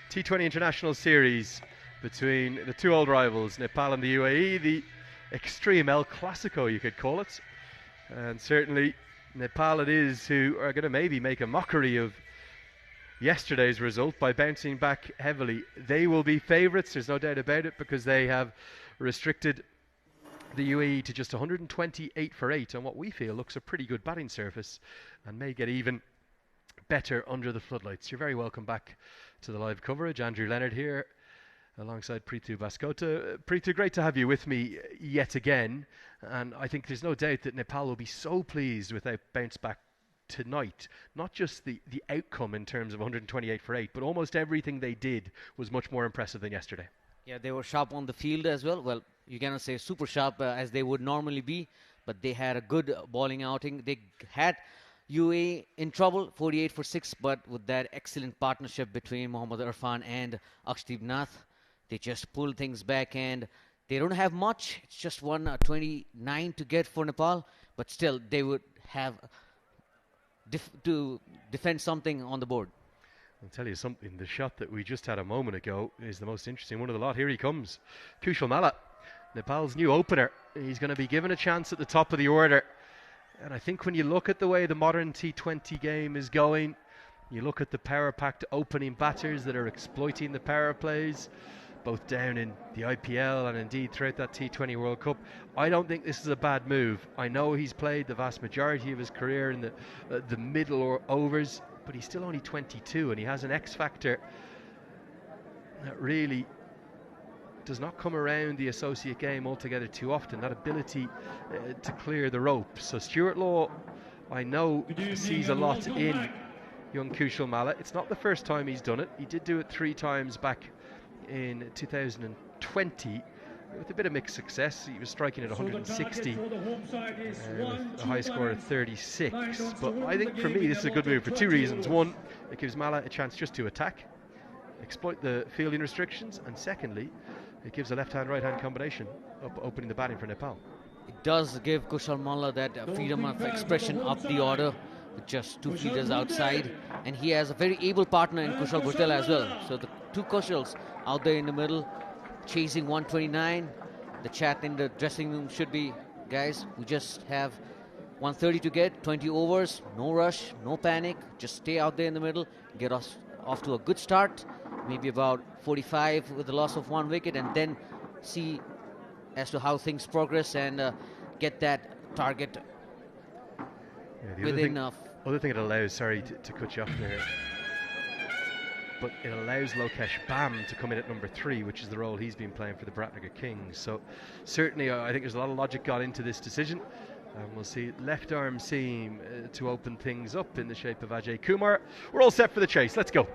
T20 International series between the two old rivals, Nepal and the UAE, the extreme El Clasico, you could call it. And certainly Nepal it is, who are going to maybe make a mockery of yesterday's result by bouncing back heavily. They will be favourites, there's no doubt about it, because they have restricted the UAE to just 128 for 8 on what we feel looks a pretty good batting surface, and may get even better under the floodlights. You're very welcome back to the live coverage. Andrew Leonard here alongside Preetu Baskota. Preetu, great to have you with me yet again, and I think there's no doubt that Nepal will be so pleased with their bounce back tonight. Not just the outcome in terms of 128 for 8, but almost everything they did was much more impressive than yesterday. Yeah, they were sharp on the field as well. Well, you cannot say super sharp as they would normally be, but they had a good bowling outing. They had UAE in trouble, 48 for 6, but with that excellent partnership between Mohammad Irfan and Akshdeep Nath, they just pulled things back, and they don't have much. It's just 129 to get for Nepal, but still they would have to defend something on the board. I'll tell you something, the shot that we just had a moment ago is the most interesting one of the lot. Here he comes, Kushal Malla, Nepal's new opener. He's going to be given a chance at the top of the order. And I think when you look at the way the modern T20 game is going, you look at the power-packed opening batters that are exploiting the power plays, both down in the IPL and indeed throughout that T20 World Cup, I don't think this is a bad move. I know he's played the vast majority of his career in the middle overs, but he's still only 22, and he has an X factor that really does not come around the associate game altogether too often, that ability to clear the ropes. So Stuart Law, I know, sees a lot in young Kushal Malla. It's not the first time he's done it. He did do it 3 times back in 2020 with a bit of mixed success. He was striking at 160 with a high score of 36. But I think for me this is a good move for 2 reasons. One, it gives Malla a chance just to attack, exploit the fielding restrictions, and secondly, it gives a left-hand right-hand combination opening the batting for Nepal. It does give Kushal Malla that freedom of expression up the order with just 2 fielders outside, and he has a very able partner in Kushal Bhutel as well. So the 2 Kushals out there in the middle chasing 129. The chat in the dressing room should be, guys, we just have 130 to get, 20 overs, no rush, no panic, just stay out there in the middle, get us off to a good start, maybe about 45 with the loss of 1 wicket, and then see as to how things progress and get that target within enough. Other thing it allows, sorry to cut you off there, but it allows Lokesh Bam to come in at number 3, which is the role he's been playing for the Bratnagar Kings. So certainly I think there's a lot of logic gone into this decision. We'll see left arm seam to open things up in the shape of Ajay Kumar. We're all set for the chase. Let's go.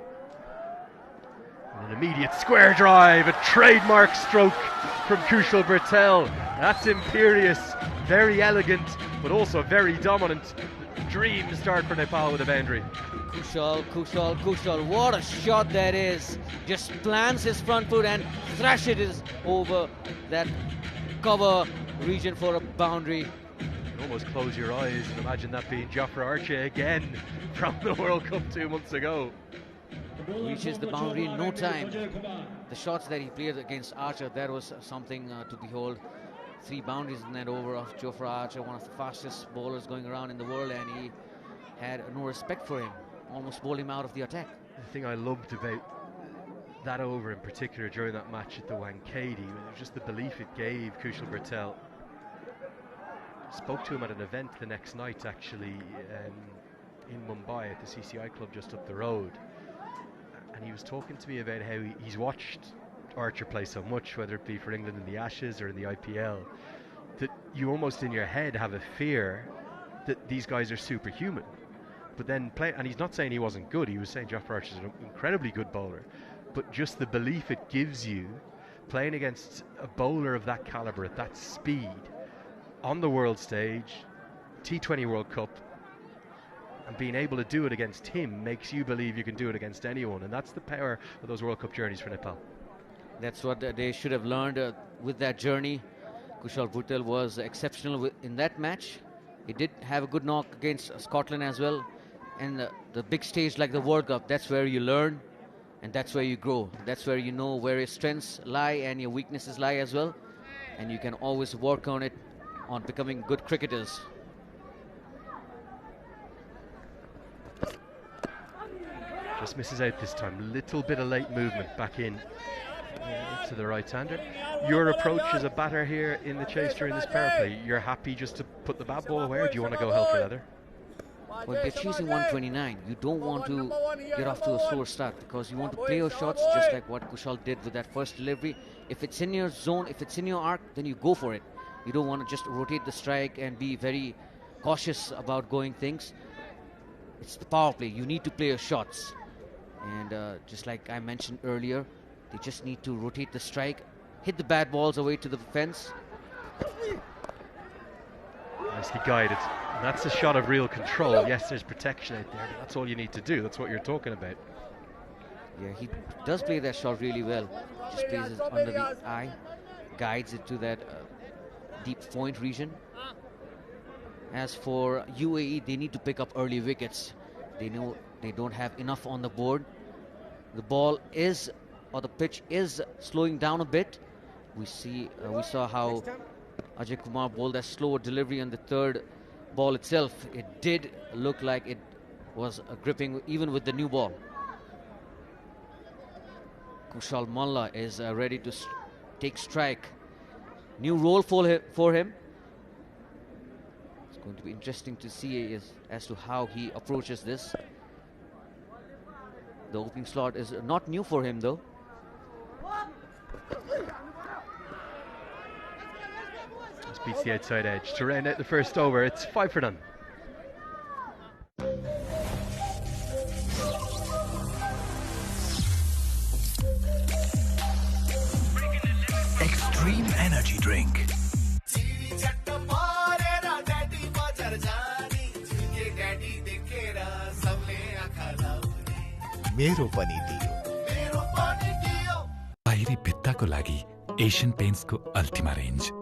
And an immediate square drive, a trademark stroke from Kushal Bhutel. That's imperious, very elegant, but also very dominant. Dream start for Nepal with a boundary. Kushal, what a shot that is. Just plants his front foot and thrashes it over that cover region for a boundary. You can almost close your eyes and imagine that being Jofra Archer again from the World Cup 2 months ago. Reaches the boundary in no time. The shots that he played against Archer, that was something to behold. 3 boundaries in that over of Jofra Archer, one of the fastest bowlers going around in the world, and he had no respect for him. Almost bowled him out of the attack. The thing I loved about that over in particular during that match at the Wankhede was just the belief it gave Kushal Bhutel. Spoke to him at an event the next night actually in Mumbai at the CCI club just up the road, and he was talking to me about how he's watched Archer play so much, whether it be for England in the Ashes or in the IPL, that you almost in your head have a fear that these guys are superhuman. But then and he's not saying he wasn't good, he was saying Jofra Archer's an incredibly good bowler, but just the belief it gives you playing against a bowler of that caliber at that speed on the world stage, T20 World Cup, And being able to do it against him makes you believe you can do it against anyone. And that's the power of those World Cup journeys for Nepal. That's what they should have learned with that journey. Kushal Bhuttel was exceptional in that match. He did have a good knock against Scotland as well. And the big stage like the World Cup, that's where you learn and that's where you grow. That's where you know where your strengths lie and your weaknesses lie as well. And you can always work on it, on becoming good cricketers. Just misses out this time. Little bit of late movement back in to the right-hander. Your approach as a batter here in the chase during this power play, you're happy just to put the bad ball away, or do you want to go hell for leather? Well, they're chasing 129. You don't want to get off to a slower start because you want to play your shots just like what Kushal did with that first delivery. If it's in your zone, if it's in your arc, then you go for it. You don't want to just rotate the strike and be very cautious about going things. It's the power play. You need to play your shots. And just like I mentioned earlier, they just need to rotate the strike, hit the bad balls away to the fence. Nicely guided. And that's a shot of real control. Yes, there's protection out there, but that's all you need to do. That's what you're talking about. Yeah, he does play that shot really well. Just plays it under the eye, guides it to that deep point region. As for UAE, they need to pick up early wickets. They know they don't have enough on the board. The ball is, or the pitch is slowing down a bit. We saw how Ajay Kumar bowled that slower delivery on the third ball itself. It did look like it was gripping even with the new ball. Kushal Malla is ready to take strike. New role for him. It's going to be interesting to see as to how he approaches this. The opening slot is not new for him though. This beats the outside edge. To round out the first over, it's 5 for none. Extreme energy drink. मेरो पनि दियो बाहिरी भित्ताको लागि Asian पेन्ट्सको Ultima range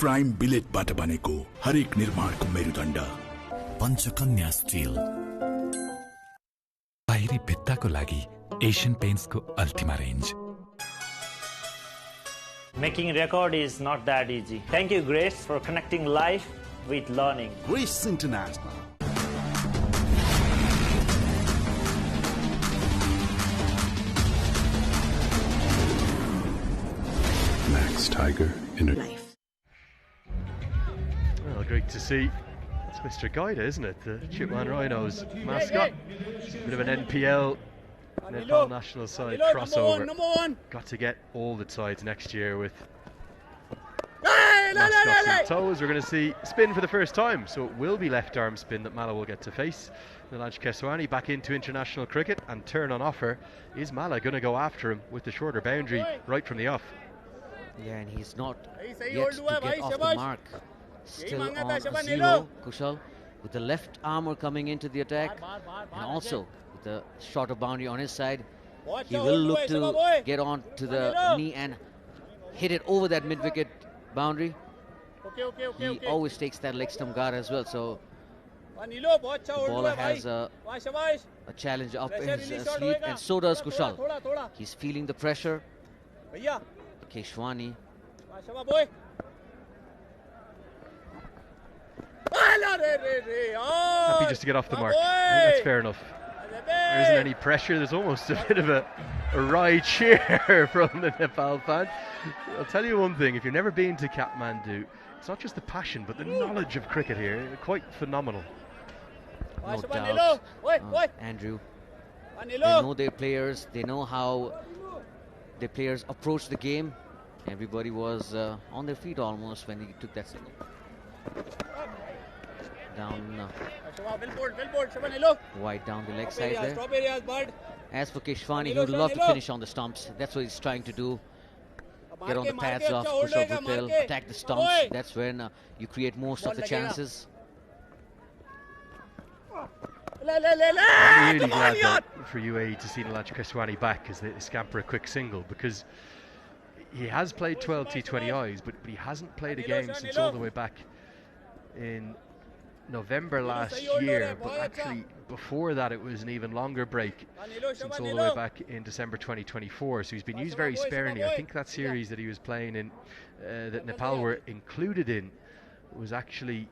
prime बिलेटबाट बनेको हरेक निर्माणको मेरुदण्ड पञ्चकन्या स्टिल। बाहिरी भित्ताको लागि एशियन पेन्ट्सको Ultima range. Making record is not that easy. Thank you, Grace, for connecting life with learning. Grace International. Max Tiger in a life. Well, great to see. It's Mr. Guida, isn't it? The Chitwan Rhinos mascot. Bit of an NPL, Nepal national side crossover. Got to get all the sides next year with mascots in toes. We're going to see spin for the first time, so it will be left arm spin that Mala will get to face. Nilaj Keswani back into international cricket, and turn on offer. Is Mala going to go after him with the shorter boundary right from the off? Yeah, and he's not yet to get off the mark. Still on 0, Kushal, with the left armour coming into the attack, and also with the shorter boundary on his side. He will look to get on to the knee and hit it over that mid-wicket boundary. He always takes that leg stump guard as well, so the bowler has a challenge up his sleeve, and so does Kushal. He's feeling the pressure. Keshwani. Happy just to get off the mark. I think that's fair enough. There isn't any pressure. There's almost a bit of a wry cheer from the Nepal fans. I'll tell you one thing, if you've never been to Kathmandu, it's not just the passion but the knowledge of cricket here. Quite phenomenal. No doubt. Andrew, they know their players, they know how their players approach the game. Everybody was on their feet almost when he took that single. Down wide down the leg side there. As for Keshwani, he would love to finish on the stumps. That's what he's trying to do. Get on the pads of Kushal Bhutel, attack the stumps. That's when you create most of the chances. I'm really glad for UAE to see Nilaj Keswani back as they scamper a quick single, because he has played 12 T20Is, but he hasn't played a game since all the way back in November last year. But actually before that it was an even longer break, since all the way back in December 2024. So he's been used very sparingly. I think that series that he was playing in, that Nepal were included in, was actually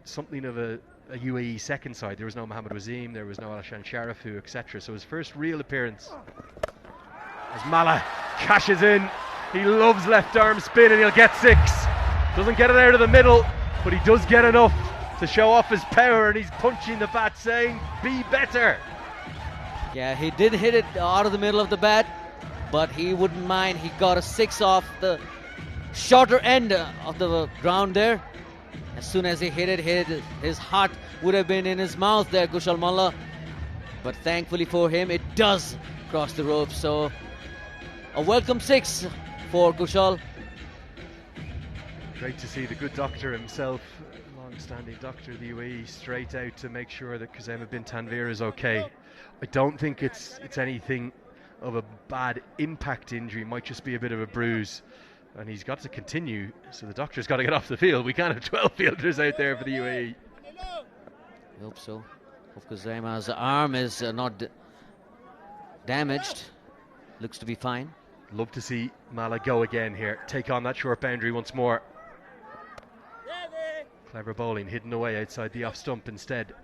something of a UAE second side. There was no Mohammad Wasim, there was no Alashan Sharifu, etc. So his first real appearance as Mala cashes in. He loves left arm spin and he'll get 6. Doesn't get it out of the middle, but he does get enough to show off his power, and he's punching the bat saying, be better. Yeah, he did hit it out of the middle of the bat, but he wouldn't mind. He got a 6 off the shorter end of the ground there. As soon as he hit it, his heart would have been in his mouth there, Kushal Malla. But thankfully for him, it does cross the rope. So a welcome 6 for Kushal. Great to see the good doctor himself, long-standing doctor of the UAE, straight out to make sure that Kazema bin Tanvir is okay. I don't think it's anything of a bad impact injury. It might just be a bit of a bruise, and he's got to continue, so the doctor's got to get off the field. We can't have 12 fielders out there for the UAE. I hope so. Hope Kazema's arm is not damaged. Looks to be fine. Love to see Mala go again here, take on that short boundary once more. Clever bowling, hidden away outside the off stump instead.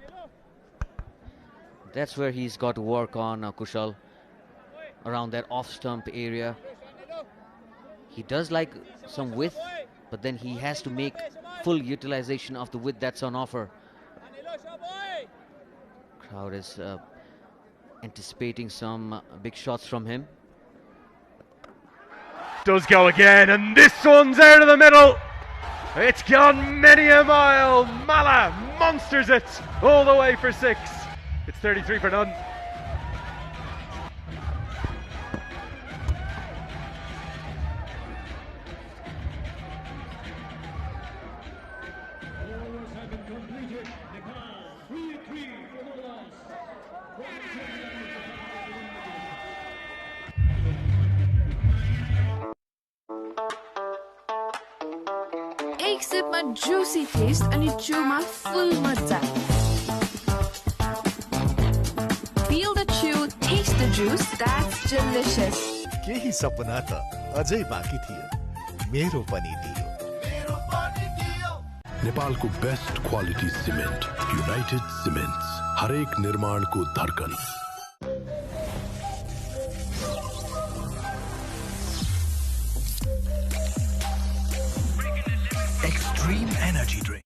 That's where he's got to work on, Kushal, around that off stump area. He does like some width, but then he has to make full utilization of the width that's on offer. Crowd is anticipating some big shots from him. Does go again, and this one's out of the middle. It's gone many a mile. Mala monsters it all the way for 6. It's 33 for none. एक सिपमा Jussi test अनि चुमा full मजा. Feel the chew, taste the juice. That's delicious. केही सपना त अझै बाँकी थियो. मेरो पनि दियो. नेपालको best quality cement United Cements, हरेक निर्माणको धड्कन. Extreme energy drink.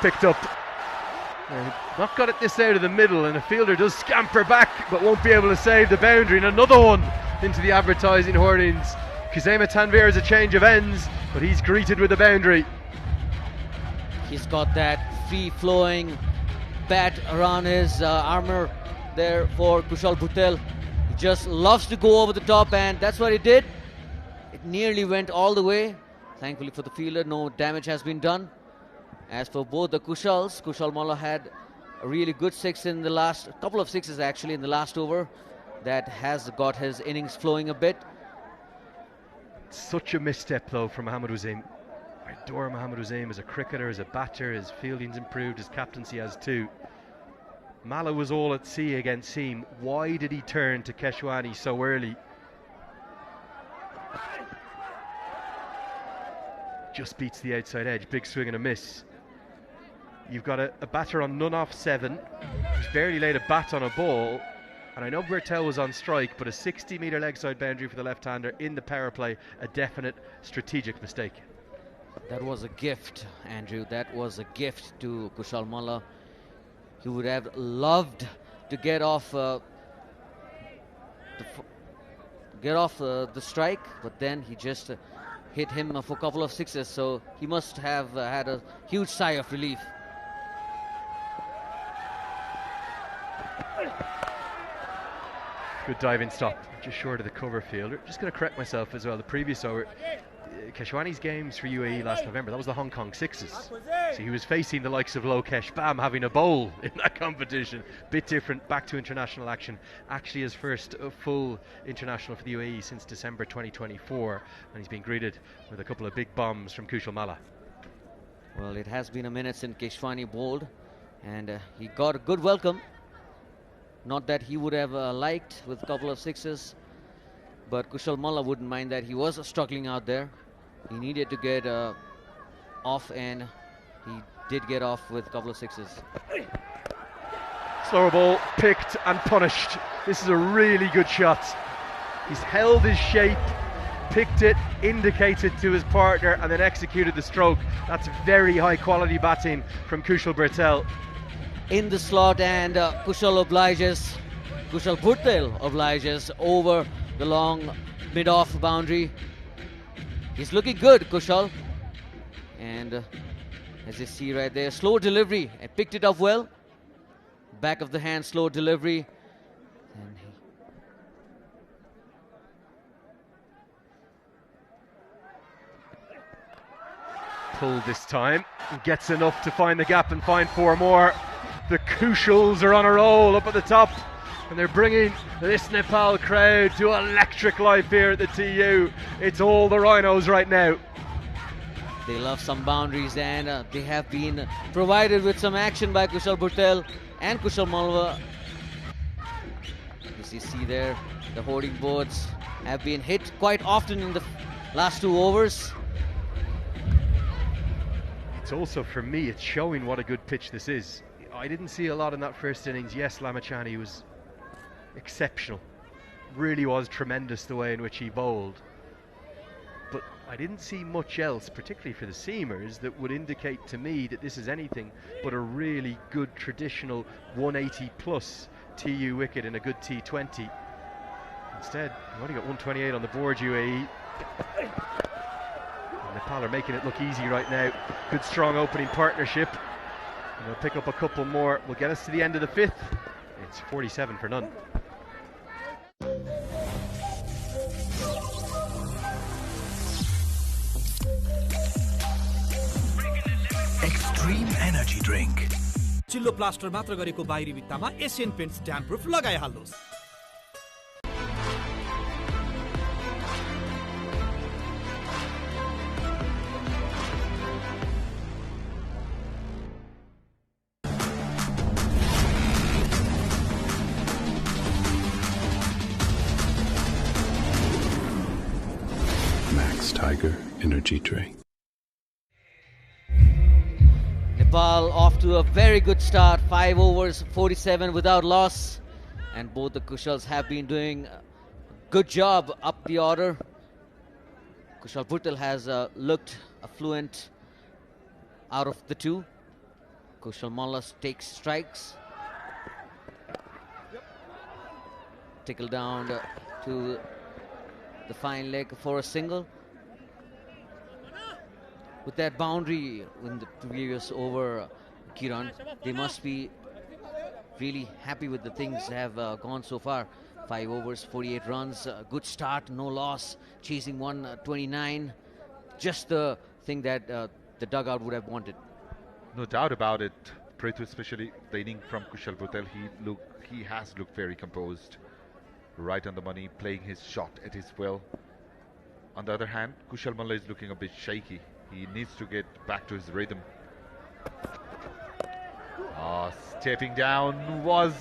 Picked up. Not got it this out of the middle, and the fielder does scamper back but won't be able to save the boundary. And another one into the advertising hoardings. Kazema Tanvir is a change of ends, but he's greeted with a boundary. He's got that free-flowing bat around his armour there for Kushal Bhutel. He just loves to go over the top, and that's what he did. It nearly went all the way. Thankfully for the fielder, no damage has been done. As for both the Kushals, Kushal Malla had a really good six in the last, couple of sixes actually in the last over. That has got his innings flowing a bit. Such a misstep though from Mohammad Hussain. I adore Mohammad Hussain as a cricketer, as a batter. His fielding's improved, his captaincy has too. Malla was all at sea against seam. Why did he turn to Keshwani so early? Just beats the outside edge, big swing and a miss. You've got a batter on none off 7, who's barely laid a bat on a ball. And I know Bertel was on strike, but a 60-metre leg side boundary for the left-hander in the power play, a definite strategic mistake. That was a gift, Andrew. That was a gift to Kushal Malla. He would have loved to get off the strike, but then he just hit him for a couple of sixes, so he must have had a huge sigh of relief. Good diving stop, just short of the cover fielder. Just going to correct myself as well. The previous over, Keshwani's games for UAE last November, that was the Hong Kong sixes. So he was facing the likes of Lokesh Bam having a bowl in that competition. Bit different, back to international action. Actually his first full international for the UAE since December 2024. And he's been greeted with a couple of big bombs from Kushal Malla. Well, it has been a minute since Keshwani bowled, and he got a good welcome. Not that he would have liked with a couple of sixes, but Kushal Malla wouldn't mind that. He was struggling out there. He needed to get off, and he did get off with a couple of sixes. Slower ball, picked and punished. This is a really good shot. He's held his shape, picked it, indicated to his partner, and then executed the stroke. That's very high quality batting from Kushal Bertel. In the slot, and Kushal Bhutel obliges over the long mid-off boundary. He's looking good, Kushal. And as you see right there, slow delivery, and picked it up well. Back of the hand, slow delivery. And pulled this time, gets enough to find the gap and find 4 more. The Kushals are on a roll up at the top, and they're bringing this Nepal crowd to electric life here at the TU. It's all the Rhinos right now. They love some boundaries, and they have been provided with some action by Kushal Bhutel and Kushal Malla. As you see there, the hoarding boards have been hit quite often in the last 2 overs. It's also, for me, it's showing what a good pitch this is. I didn't see a lot in that first innings. Yes, Lamachani was exceptional. Really was tremendous the way in which he bowled. But I didn't see much else, particularly for the seamers, that would indicate to me that this is anything but a really good traditional 180 plus TU wicket in a good T20. Instead, you've only got 128 on the board, UAE. And Nepal are making it look easy right now. Good strong opening partnership. And they'll pick up a couple more. Will get us to the end of the 5th. It's 47 for none. Extreme energy drink. चिल्लो plaster मात्र गरेको बाहिरी भित्तामा Asian Paints damp proof लगाइहाल्नुस्. Tiger energy drink. Nepal off to a very good start. 5 overs, 47 without loss. And both the Kushals have been doing a good job up the order. Kushal Bhurtel has looked affluent out of the two. Kushal Malla takes strikes. Tickle down to the fine leg for a single. With that boundary in the previous over, Kiran, they must be really happy with the things have gone so far. 5 overs, 48 runs, good start, no loss, chasing 129. Just the thing that the dugout would have wanted. No doubt about it. Prithu, especially the inning from Kushal Bhurtel, he has looked very composed, right on the money, playing his shot at his will. On the other hand, Kushal Malla is looking a bit shaky. He needs to get back to his rhythm. Stepping down was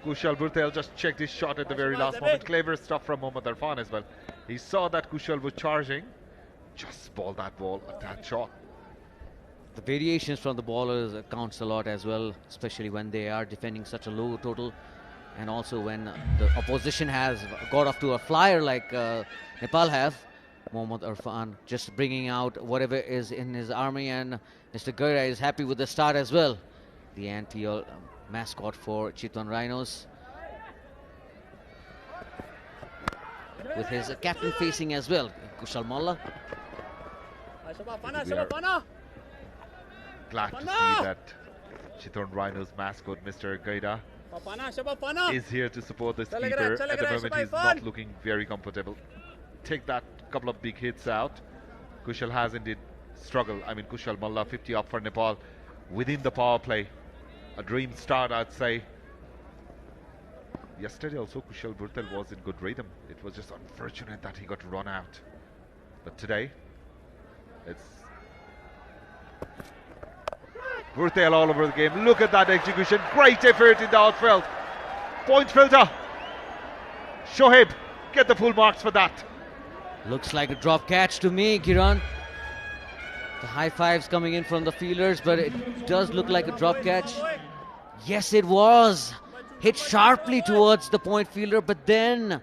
Kushal Bhurtel. Just checked his shot at the very last moment. Clever stuff from Mohammad Irfan as well. He saw that Kushal was charging, just balled that ball at that shot. The variations from the bowlers counts a lot as well, especially when they are defending such a low total, and also when the opposition has got off to a flyer like Nepal have. Mohammad Irfan just bringing out whatever is in his army, and Mr. Gaira is happy with the start as well. The anti mascot for Chitwan Rhinos, with his captain facing as well, Kushal Malla. We are glad to see that Chitwan Rhinos mascot, Mr. Gaira, is here to support the keeper. At the moment, he's not looking very comfortable. Take that couple of big hits out. Kushal has indeed struggled. I mean, Kushal Malla 50 up for Nepal within the power play. A dream start, I'd say. Yesterday also Kushal Bhurtel was in good rhythm. It was just unfortunate that he got run out. But today, it's Bhurtel all over the game. Look at that execution. Great effort in the outfield. Point filter. Shoaib, get the full marks for that. Looks like a drop catch to me, Kiran. The high fives coming in from the fielders, but it does look like a drop catch. Yes, it was. Hit sharply towards the point fielder, but then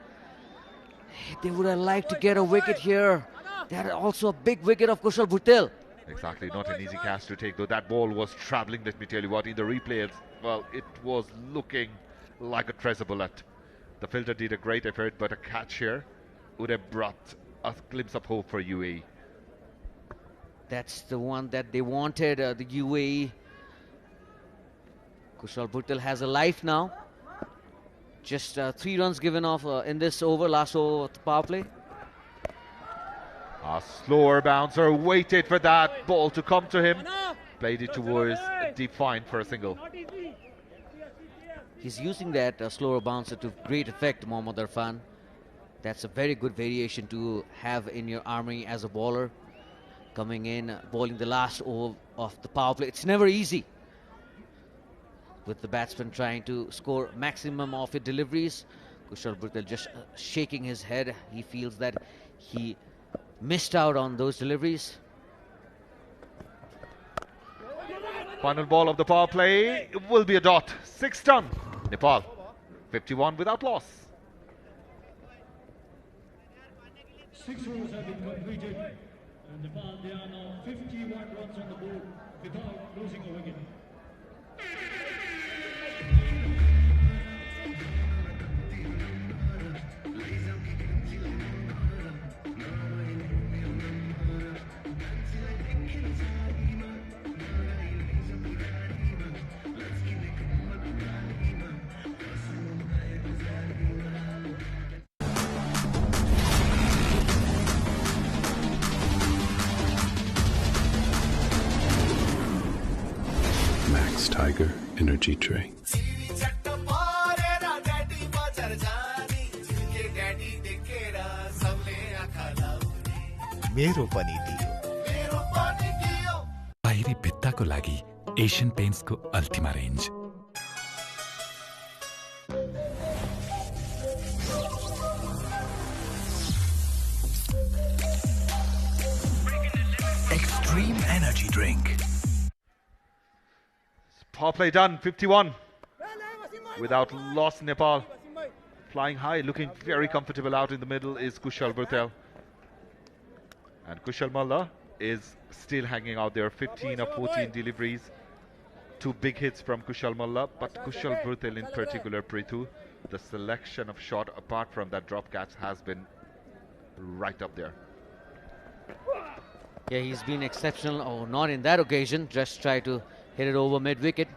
they would have liked to get a wicket here. They had also a big wicket of Kushal Bhurtel. Exactly, not an easy catch to take, though. That ball was travelling, let me tell you what. In the replay, well, it was looking like a treasure bullet. The fielder did a great effort, but a catch here would have brought a glimpse of hope for UAE. That's the one that they wanted, the UAE. Kushal Bhurtel has a life now. Just 3 runs given off in this over, last over of the power play. A slower bouncer waited for that ball to come to him. Played it towards deep fine for a single. He's using that slower bouncer to great effect, Mohammad Irfan. That's a very good variation to have in your army as a bowler. Coming in, bowling the last over of the power play. It's never easy, with the batsman trying to score maximum of your deliveries. Kushal Bhurtel just shaking his head. He feels that he missed out on those deliveries. Final ball of the power play will be a dot. 6 done. Nepal 51 without loss. 6 overs have been completed, and Nepal, they are now 51 runs on the board without losing a wicket. Tiger energy drink. मेरो पनि दियो बाहिरी भित्ताको लागि Asian पेन्ट्सको Ultima range. drink. Power play done, 51. Without loss, Nepal. Flying high, looking very comfortable out in the middle is Kushal Bhutel. And Kushal Malla is still hanging out there, 15 of 14 deliveries. 2 big hits from Kushal Malla, but Kushal Bhutel in particular, Prithu, the selection of shot apart from that drop catch has been right up there. Yeah, he's been exceptional, or not in that occasion, just try to hit it over mid-wicket.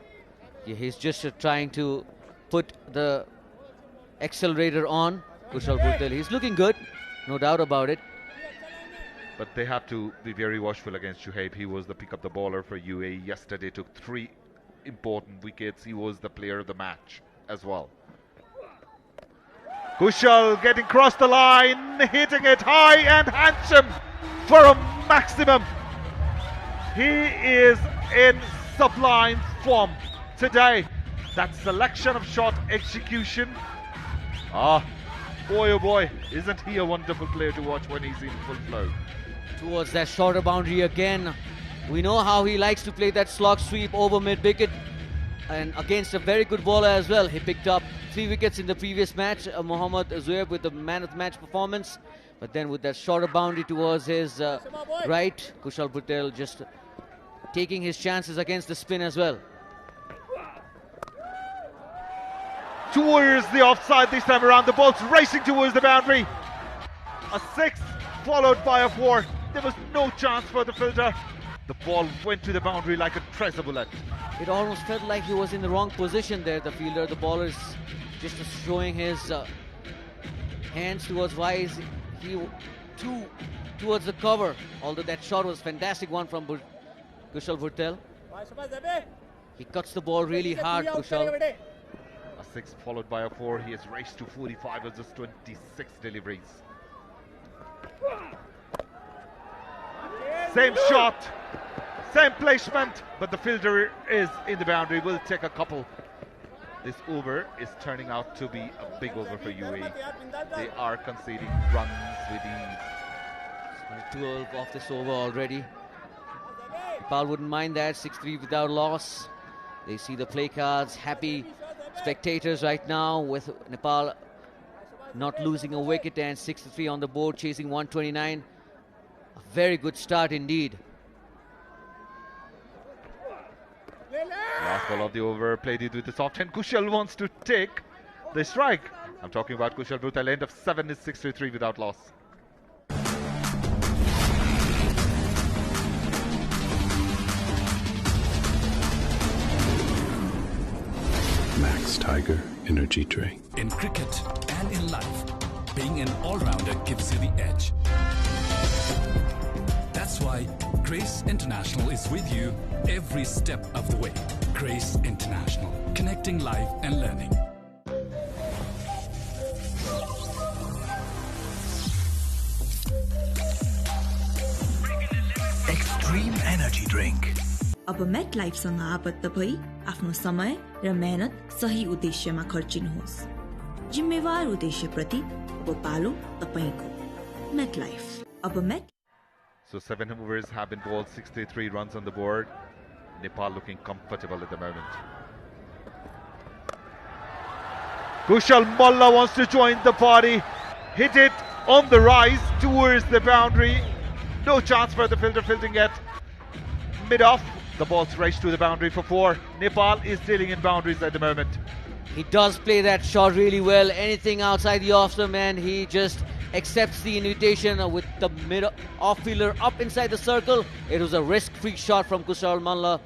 Yeah, he's just trying to put the accelerator on Kushal Bhutel. He's looking good, no doubt about it. But they have to be very watchful against Shuaib. He was the pick-up-the bowler for UAE yesterday, took 3 important wickets. He was the player of the match as well. Kushal getting across the line, hitting it high and handsome for a maximum. He is in sublime form today. That selection of shot execution. Boy oh boy, isn't he a wonderful player to watch when he's in full flow. Towards that shorter boundary again. We know how he likes to play that slog sweep over mid-wicket, and against a very good bowler as well. He picked up 3 wickets in the previous match, Mohammad Zuhaib with the man of the match performance, but then with that shorter boundary towards his right, Kushal Bhutel just taking his chances against the spin as well. Towards the offside this time around, the ball's racing towards the boundary. A 6 followed by a 4. There was no chance for the fielder. The ball went to the boundary like a tracer bullet. It almost felt like he was in the wrong position there, the fielder. The bowler is just showing his hands towards why he towards the cover. Although that shot was a fantastic one from Kushal Bhutel. He cuts the ball really hard, Kushal. A 6 followed by a 4. He has raced to 45 of just 26 deliveries. Same shot, same placement, but the fielder is in the boundary. Will take a couple. This over is turning out to be a big over for UAE. They are conceding runs with ease. 12 off this over already. Nepal wouldn't mind that. 6-3 without loss. They see the play cards. Happy spectators right now with Nepal not losing a wicket, and 6-3 on the board, chasing 129. A very good start indeed. Last ball of the over, played it with the soft hand. Kushal wants to take the strike. I'm talking about Kushal Bhutel. End of 7 is 6-3 without loss. Max Tiger Energy Drink. In cricket and in life, being an all-rounder gives you the edge. That's why Grace International is with you every step of the way. Grace International, connecting life and learning. Extreme Energy Drink. अब मेट लाइफसँग आबद्ध भई आफ्नो समय र मेहनत सही उद्देश्यमा खर्चिनुहोस्। जिम्मेवार उद्देश्यप्रति अब पालो तपाईको मेट लाइफ। अब met So 7 overs have been bowled, 63 runs on the board. Nepal looking comfortable at the moment. Kushal Malla wants to join the party. Hit it on the rise towards the boundary. No chance for the fielder fielding it. Mid-off, the ball's raced to the boundary for 4. Nepal is dealing in boundaries at the moment. He does play that shot really well. Anything outside the off-stump, man, he just accepts the invitation with the mid-off fielder up inside the circle. It was a risk-free shot from Kushal Malla.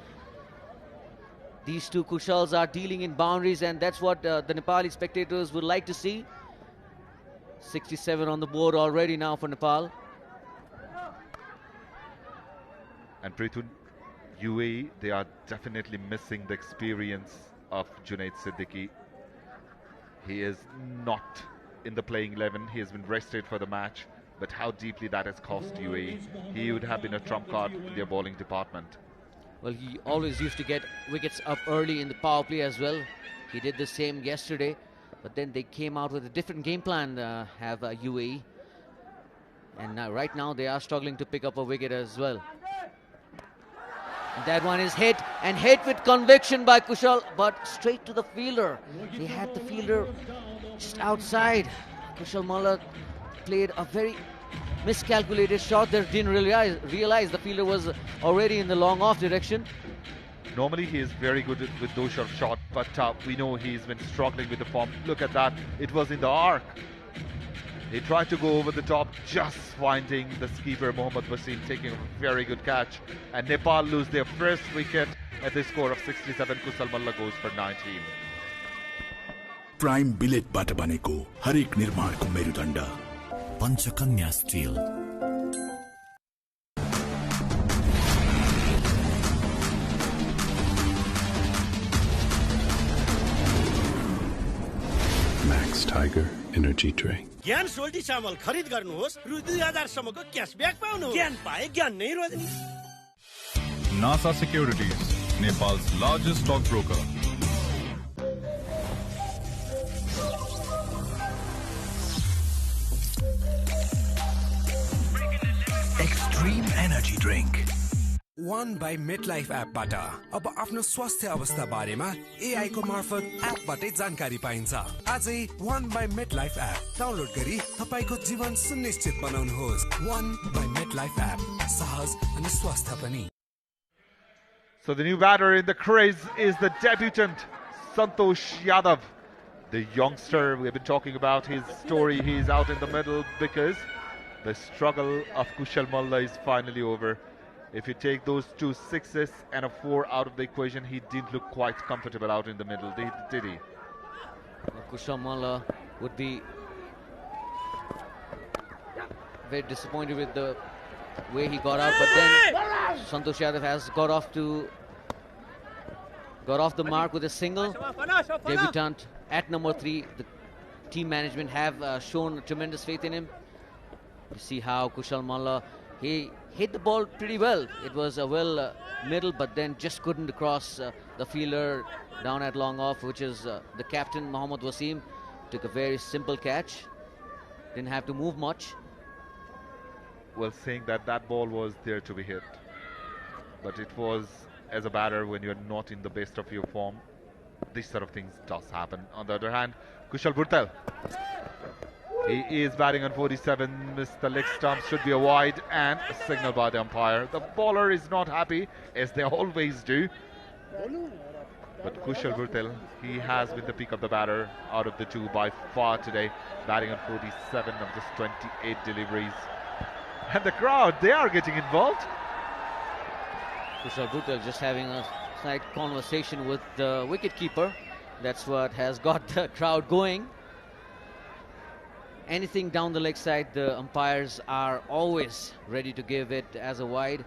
These two Kushals are dealing in boundaries, and that's what the Nepali spectators would like to see. 67 on the board already now for Nepal. And Prithu, UAE, they are definitely missing the experience of Junaid Siddiqui. He is not in the playing 11. He has been rested for the match, but how deeply that has cost UAE. He would have been a trump card in their bowling department. Well, he always used to get wickets up early in the power play as well. He did the same yesterday, but then they came out with a different game plan, have UAE. And right now they are struggling to pick up a wicket as well. And that one is hit, and hit with conviction by Kushal, but straight to the fielder. He had the fielder just outside. Kushal Malla played a very miscalculated shot there, didn't realize the fielder was already in the long off direction. Normally he is very good with those sort of shots, but we know he's been struggling with the form. Look at that, it was in the arc. He tried to go over the top, just finding the skipper Mohammad Wasim taking a very good catch. And Nepal lose their first wicket at the score of 67. Kushal Malla goes for 19. Prime बिलेटबाट बनेको हरेक निर्माणको मेरुदण्ड Panchakanya steel. Max Tiger Energy Drink. ज्ञान सोल्टी चामल खरिद गर्नुहोस् रु 2000 सम्मको क्याशब्याक पाउनुहोस्। ज्ञान पाए ज्ञान नै रोज्ने। NASA Securities, Nepal's largest stockbroker. Extreme Energy Drink. One by MetLife एपबाट अब आफ्नो स्वास्थ्य अवस्था बारेमा AI को मार्फत एपबाटै जानकारी पाइन्छ। आजै One by MetLife app download गरी तपाईको जीवन सुनिश्चित बनाउनुहोस्। One by MetLife एप सहज अनि स्वस्थ पनि। So the new batter in the crease is the debutant Santosh Yadav, the youngster. We have been talking about his story. He's out in the middle because the struggle of Kushal Malla is finally over. If you take those 2 sixes and a 4 out of the equation, he didn't look quite comfortable out in the middle, did he? Kushal Malla would be very disappointed with the way he got out, but then Santosh Yadav has got off the mark with a single. Debutant at number 3. The team management have shown tremendous faith in him. You see how Kushal Malla, he hit the ball pretty well. It was a middle, but then just couldn't cross the fielder down at long off, which is the captain Mohammad Wasim. Took a very simple catch. Didn't have to move much. Well, saying that ball was there to be hit, but it was, as a batter, when you're not in the best of your form, this sort of things does happen. On the other hand, Kushal Bhurtel, he is batting on 47. Mr. Leg stump should be a wide and a signal by the umpire. The bowler is not happy, as they always do. But Kushal Bhurtel, he has been the peak of the batter out of the two by far today, batting on 47 of just 28 deliveries. And the crowd, they are getting involved. Kushal Bhurtel just having a slight conversation with the wicketkeeper. That's what has got the crowd going. Anything down the leg side, the umpires are always ready to give it as a wide.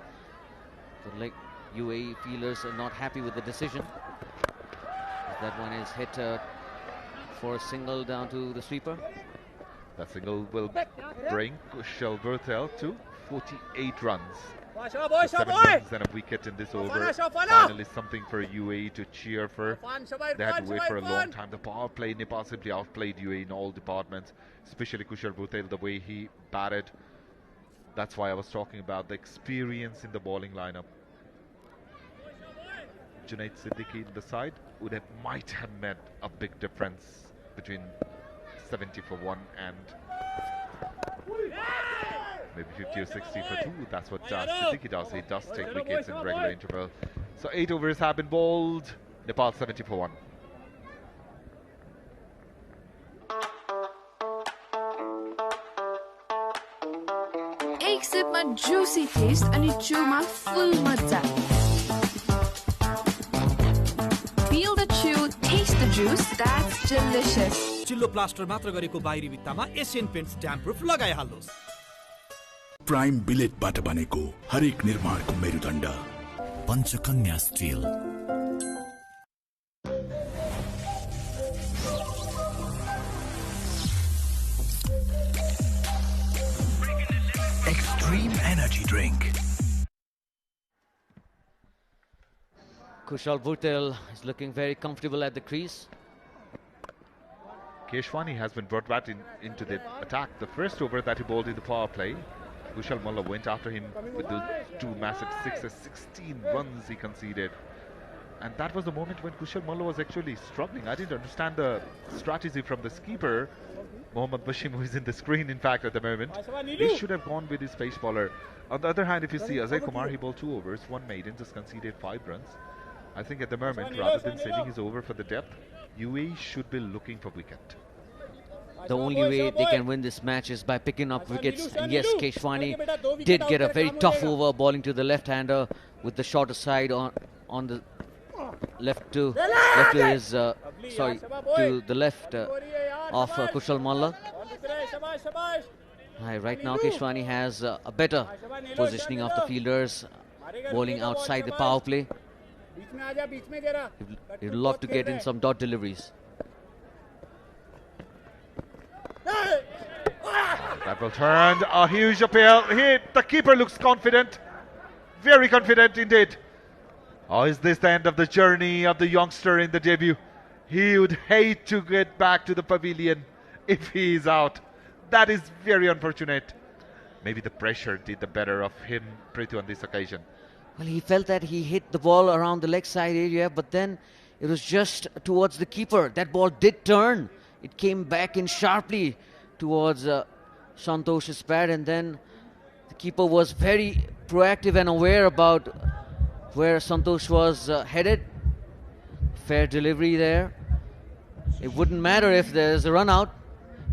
The UAE fielders are not happy with the decision. That one is hit for a single down to the sweeper. That single will bring Kushal Bhurtel to 48 runs. 7 runs and a wicket in this over. Finally something for UAE to cheer for. They had to wait for a long time. The power play, Nepal simply outplayed UAE in all departments, especially Kushal Bhurtel, the way he batted. That's why I was talking about the experience in the bowling lineup. Junaid Siddiqui in the side might have made a big difference between 70 for 1 and maybe 50 or 60 for 2. That's what Siddiqui does. He does take wickets in regular interval. So 8 overs have been bowled. Nepal 70 for 1. एक सिपमा juicy taste अनि chewमा full मजा. Feel the chew, taste the juice. That's delicious. चिल्लो plaster मात्र गरेको बाहिरी भित्तामा Asian Paints damp proof लगाइहाल्नुस्। Prime बिलेटबाट बनेको हरेक निर्माणको मेरुदण्ड Panchakanya steel. Extreme Energy Drink. Kushal Bhurtel is looking very comfortable at the crease. Keshwani has been brought back into the attack. The first over that he bowled in the power play, Kushal Malla went after him with those two massive sixes. 16 runs he conceded. And that was the moment when Kushal Malla was actually struggling. I didn't understand the strategy from the skipper, Mohammad Bashim, who is in the screen, in fact, at the moment. He should have gone with his pace bowler. On the other hand, if you see Ajay Kumar, he bowled 2 overs, 1 maiden, just conceded 5 runs. I think at the moment, rather than saving his over for the depth, UAE should be looking for wicket. The only way they can win this match is by picking up wickets. And yes, Keshwani did get a very tough over bowling to the left-hander with the shorter side on the left to his to the left of Kushal Malla. Right now Keshwani has a better positioning of the fielders, bowling outside the power play. He'd love to get in some dot deliveries. That will turn a huge appeal. The keeper looks confident, very confident indeed. Oh, is this the end of the journey of the youngster in the debut? He would hate to get back to the pavilion if he is out. That is very unfortunate. Maybe the pressure did the better of him, Prithu, on this occasion. Well, he felt that he hit the ball around the leg side area, but then it was just towards the keeper. That ball did turn. It came back in sharply towards Santosh's pad, and then the keeper was very proactive and aware about where Santosh was headed. Fair delivery there. It wouldn't matter if there's a run out,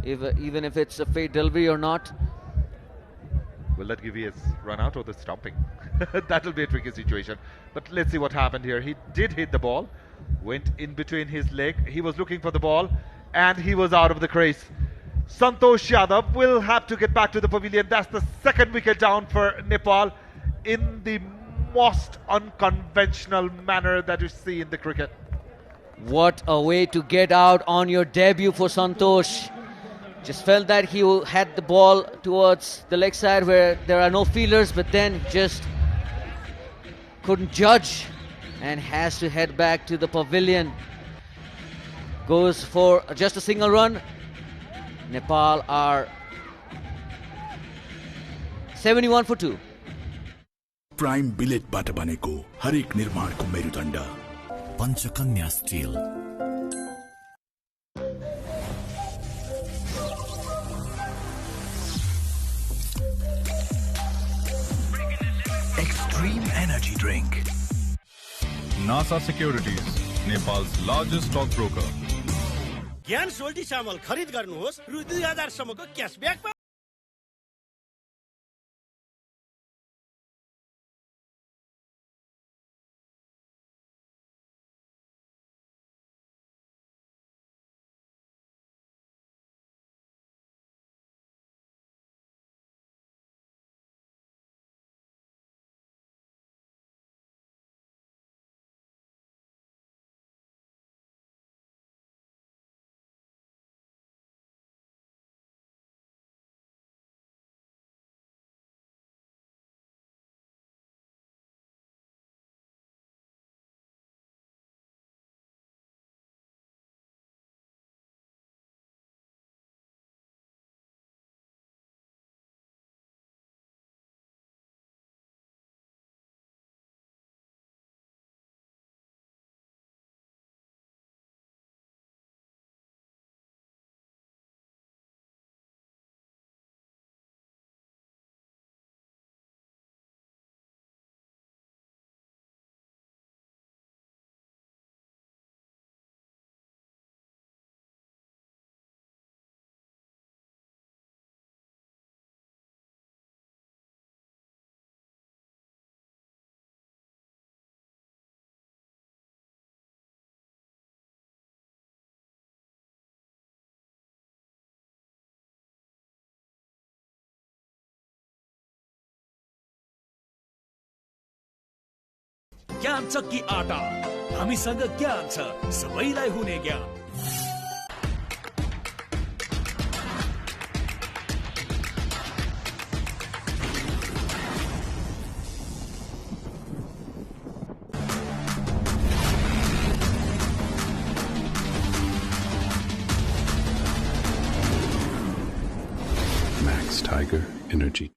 even if it's a fair delivery or not. Will that give his run out or the stomping? That will be a tricky situation. But let's see what happened here. He did hit the ball, went in between his leg. He was looking for the ball, and he was out of the crease. Santosh Yadav will have to get back to the pavilion. That's the 2nd wicket down for Nepal in the most unconventional manner that you see in the cricket. What a way to get out on your debut for Santosh. Just felt that he had the ball towards the leg side where there are no fielders, but then just couldn't judge and has to head back to the pavilion. Goes for just a single run. Nepal are 71 for 2. Prime बिलेटबाट बनेको हरेक निर्माणको मेरुदण्ड Panchakanya steel. Extreme energy drink. NASA Securities, Nepal's largest stockbroker. ज्ञान सोल्टी चामल खरिद गर्नुहोस् रु 2000 सम्मको क्याशब्याक पाउनुहोस्. ज्ञान चक्की आटा हामीसँग ज्ञान छ सबैलाई हुने ज्ञान. Max Tiger Energy.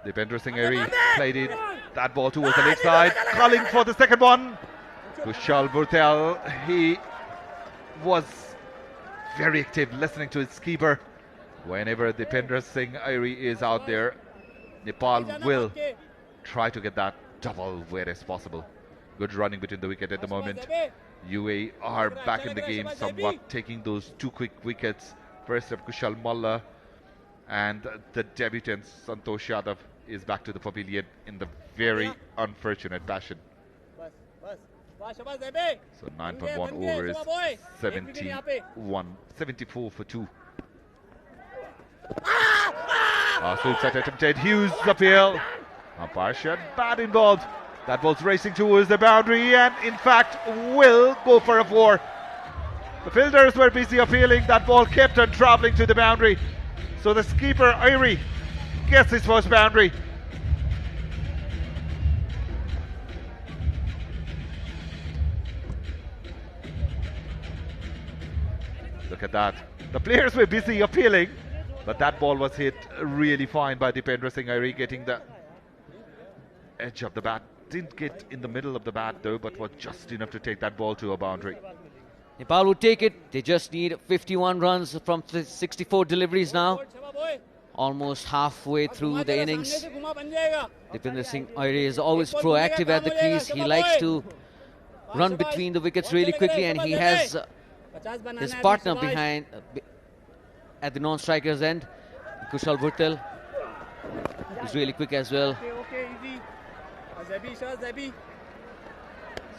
Dipender Singh Airi played it. That ball towards the leg side. Calling for the second one. Kushal Bhurtel, he was very active, listening to his keeper. Whenever Dipender Singh Airi is out there, Nepal will try to get that double where as possible. Good running between the wicket at the moment. UAE are back in the game somewhat, taking those 2 quick wickets. First of Kushal Malla, and the debutant Santosh Yadav is back to the pavilion in the very unfortunate fashion. So 9.1 overs, 74 for 2. Sweep set attempted, Hughes appeal. Umpire said bad involved. That ball's racing towards the boundary and in fact will go for a 4. The fielders were busy appealing. That ball kept on travelling to the boundary. So the skipper Airi gets his first boundary. Look at that. The players were busy appealing, but that ball was hit really fine by Dipender Singh Airi, getting the edge of the bat. Didn't get in the middle of the bat though, but was just enough to take that ball to a boundary. Nepal would take it. They just need 51 runs from 64 deliveries now. Almost halfway through the innings. Dipender Singh Airi is always proactive at the crease. He likes to run between the wickets really quickly, and he has his partner behind at the non-striker's end. Kushal Bhurtel is really quick as well.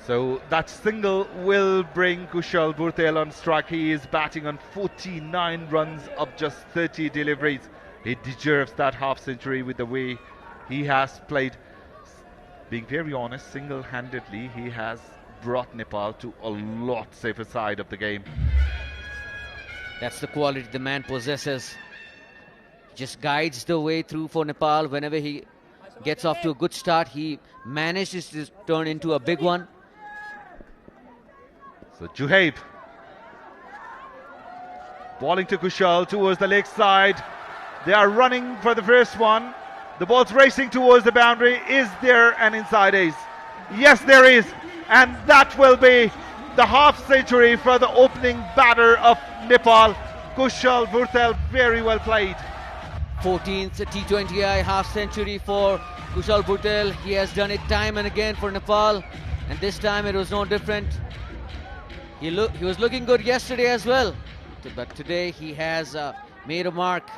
So that single will bring Kushal Bhurtel on strike. He is batting on 49 runs of just 30 deliveries. He deserves that half century with the way he has played. Being very honest, single-handedly he has brought Nepal to a lot safer side of the game. That's the quality the man possesses. Just guides the way through for Nepal. Whenever he gets off to a good start, he manages to turn into a big one. So Juhaib balling to Kushal towards the leg side. They are running for the first one. The ball's racing towards the boundary. Is there an inside ace? Yes, there is. And that will be the half century for the opening batter of Nepal. Kushal Bhurtel, very well played. 14th T20I half century for Kushal Bhurtel. He has done it time and again for Nepal, and this time it was no different. He was looking good yesterday as well, but today he has made a mark,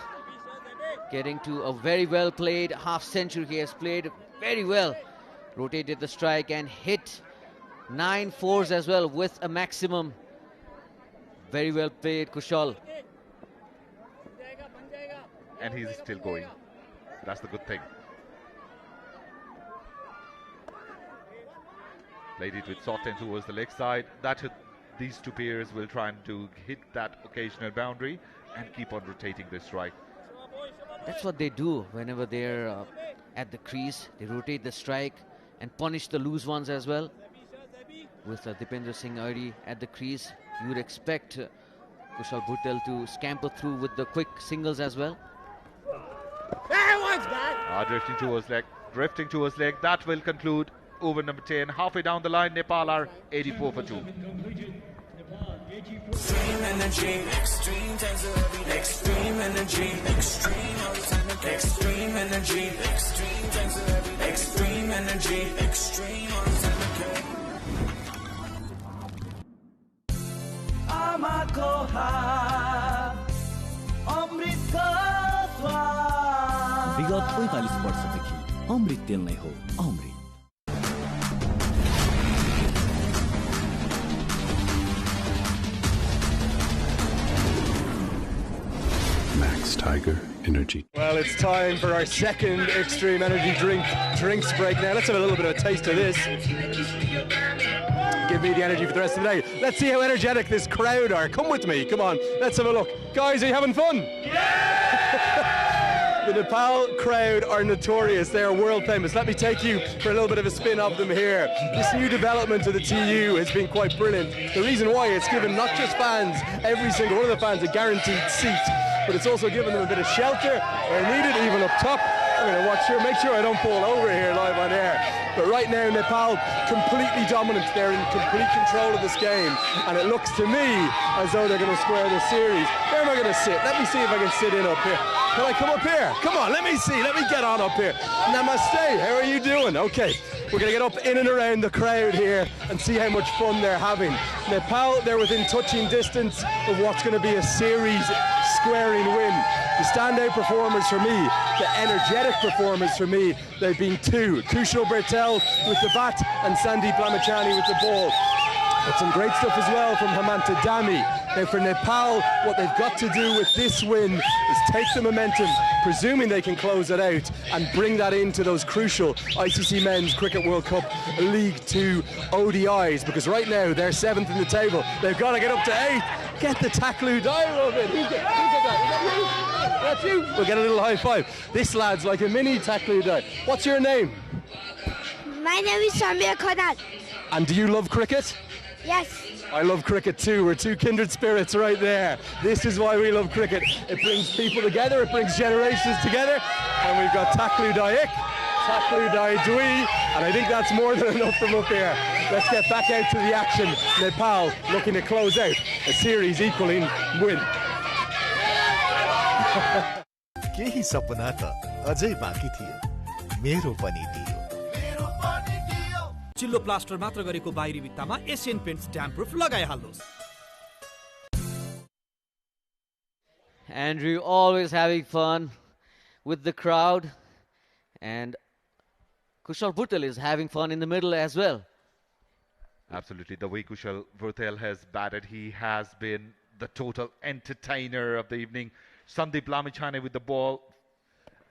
getting to a very well played half century. He has played very well, rotated the strike and hit 9 fours as well with a maximum. Very well played, Kushal. And he's still going. That's the good thing. Played it with Sotten towards the leg side. These two pairs will try to hit that occasional boundary and keep on rotating the strike. That's what they do whenever they're at the crease. They rotate the strike and punish the loose ones as well. With Dipender Singh Airi at the crease, you would expect Kushal Bhurtel to scamper through with the quick singles as well. Drifting towards leg. That will conclude over number 10. Halfway down the line, Nepal are 84 for 2. Extreme energy, extreme intensity, extreme energy, extreme extreme energy, extreme intensity, extreme energy, extreme intensity. आमाको हात अमृतको स्वाद विगत 45 वर्षदेखि अमृत तेल नै हो अमृत। Max Tiger Energy. Well, it's time for our second Extreme Energy drinks break now. Let's have a little bit of a taste of this. Give me the energy for the rest of the day. Let's see how energetic this crowd are. Come with me, come on, let's have a look. Guys, are you having fun? Yeah! The Nepal crowd are notorious, they are world famous. Let me take you for a little bit of a spin of them here. This new development of the TU has been quite brilliant. The reason why, it's given not just fans, every single one of the fans, a guaranteed seat, but it's also given them a bit of shelter where needed, even up top. I'm going to watch here, make sure I don't fall over here live on air. But right now, Nepal completely dominant. They're in complete control of this game, and it looks to me as though they're going to square this series. Where am I going to sit? Let me see if I can sit in up here. Can I come up here? Come on, let me see. Let me get on up here. Namaste. How are you doing? Okay. We're going to get up in and around the crowd here and see how much fun they're having. Nepal, they're within touching distance of what's going to be a series squaring win. The standout performers for me, the energetic performers for me, they've been two. Kushal Bertel with the bat and Sandeep Lamachani with the ball. But some great stuff as well from Hemanta Dami. Now for Nepal, what they've got to do with this win is take the momentum, presuming they can close it out, and bring that into those crucial ICC Men's Cricket World Cup League 2 ODIs, because right now they're 7th in the table. They've got to get up to 8th. Get the Taklu Dai of it. Who's got that? That's you? We'll get a little high five. This lad's like a mini Taklu Dai. What's your name? My name is Samir Khanal. And do you love cricket? Yes. I love cricket too. We're two kindred spirits right there. This is why we love cricket. It brings people together, it brings generations together. And we've got Taklu Daik, Taklu Dai Dwi, and I think that's more than enough from up here. Let's get back out to the action. Nepal looking to close out a series equaling win. केही सपना त अझै बाँकी थियो मेरो पनि दियो चिल्लो प्लास्टर मात्र गरेको बाहिरी भित्तामा एशियन पेन्ट्स ड्याम्प प्रुफ लगाइहाल्नुहोस्. Andrew always having fun with the crowd, and Kushal Bhuttel is having fun in the middle as well. Absolutely, the way Kushal Bhuttel has batted, he has been the total entertainer of the evening. Sandeep Lamachani with the ball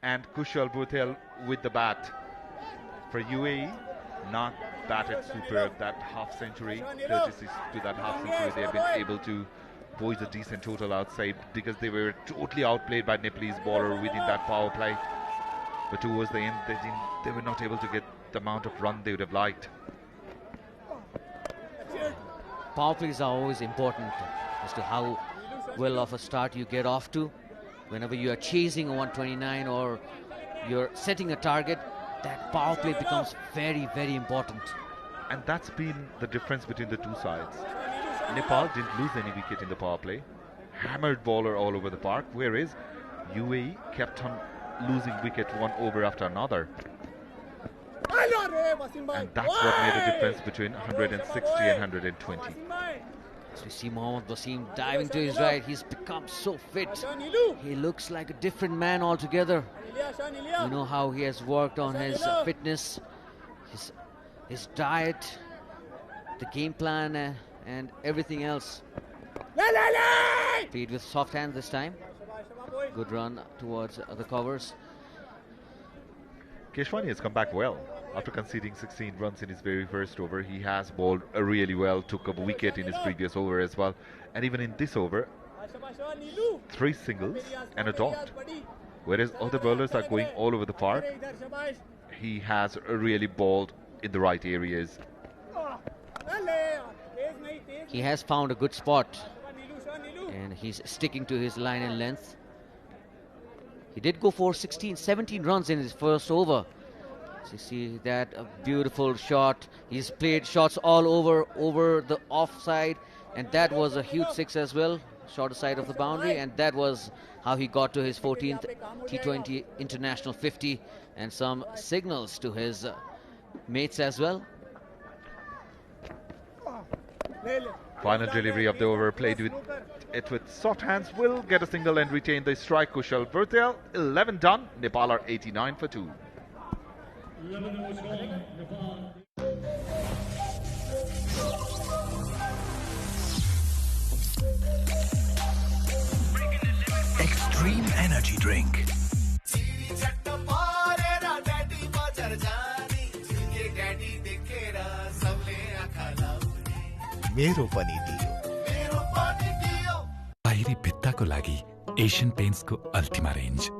and Kushal Bhuttel with the bat. For UAE, not batted superb. That half century, courtesy to that half century, they have been able to poise a decent total outside because they were totally outplayed by Nepalese bowler within that power play. But towards the end, they were not able to get the amount of run they would have liked. Power plays are always important as to how well of a start you get off to. Whenever you are chasing a 129 or you're setting a target, that power play becomes very, very important. And that's been the difference between the two sides. Nepal didn't lose any wicket in the power play, hammered bowler all over the park, whereas UAE kept on losing wicket one over after another. And that's what made a difference between 160 and 120. As we see Mohammad Wasim diving to his right, he's become so fit. He looks like a different man altogether. You know how he has worked on his fitness, his diet, the game plan, and everything else. Played with soft hands this time. Good run towards the covers. Keshwani has come back well. After conceding 16 runs in his very first over, he has bowled really well, took a wicket in his previous over as well. And even in this over, 3 singles and a dot. Whereas other bowlers are going all over the park, he has really bowled in the right areas. He has found a good spot and he's sticking to his line and length. He did go for 17 runs in his first over. So you see that a beautiful shot. He's played shots all over the offside, and that was a huge 6 as well, shorter side of the boundary, and that was how he got to his 14th T20 International 50, and some signals to his mates as well. Final delivery of the over, played with soft hands, will get a single and retain the strike. Kushal Bhuttel, 11 done. Nepal are 89 for 2. Extreme energy drink. मेरो पनि दियो बाहिरी भित्ताको लागि Asian पेन्ट्सको Ultima range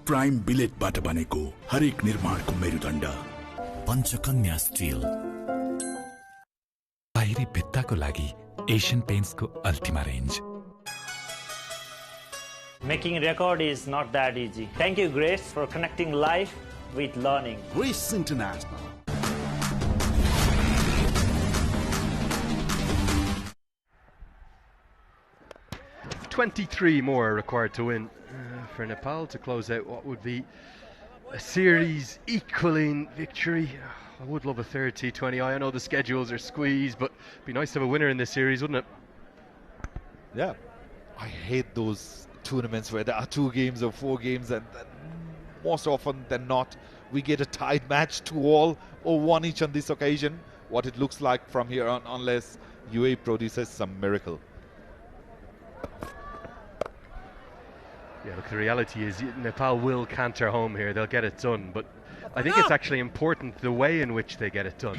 prime बिलेटबाट बनेको हरेक निर्माणको मेरुदण्ड पञ्चकन्या स्टिल। बाहिरी भित्ताको लागि एशियन पेन्ट्सको Ultima range. Making record is not that easy. Thank you, Grace, for connecting life with learning. Grace International. – 23 more are required to win for Nepal to close out what would be a series equaling victory. I would love a third T20I. I know the schedules are squeezed, but it'd be nice to have a winner in this series, wouldn't it? Yeah, I hate those tournaments where there are 2 games or 4 games, and then most often than not we get a tied match, 2-2 or 1 each on this occasion. What it looks like from here on, unless UAE produces some miracle. Yeah, look, the reality is Nepal will canter home here. They'll get it done, but I think it's actually important the way in which they get it done.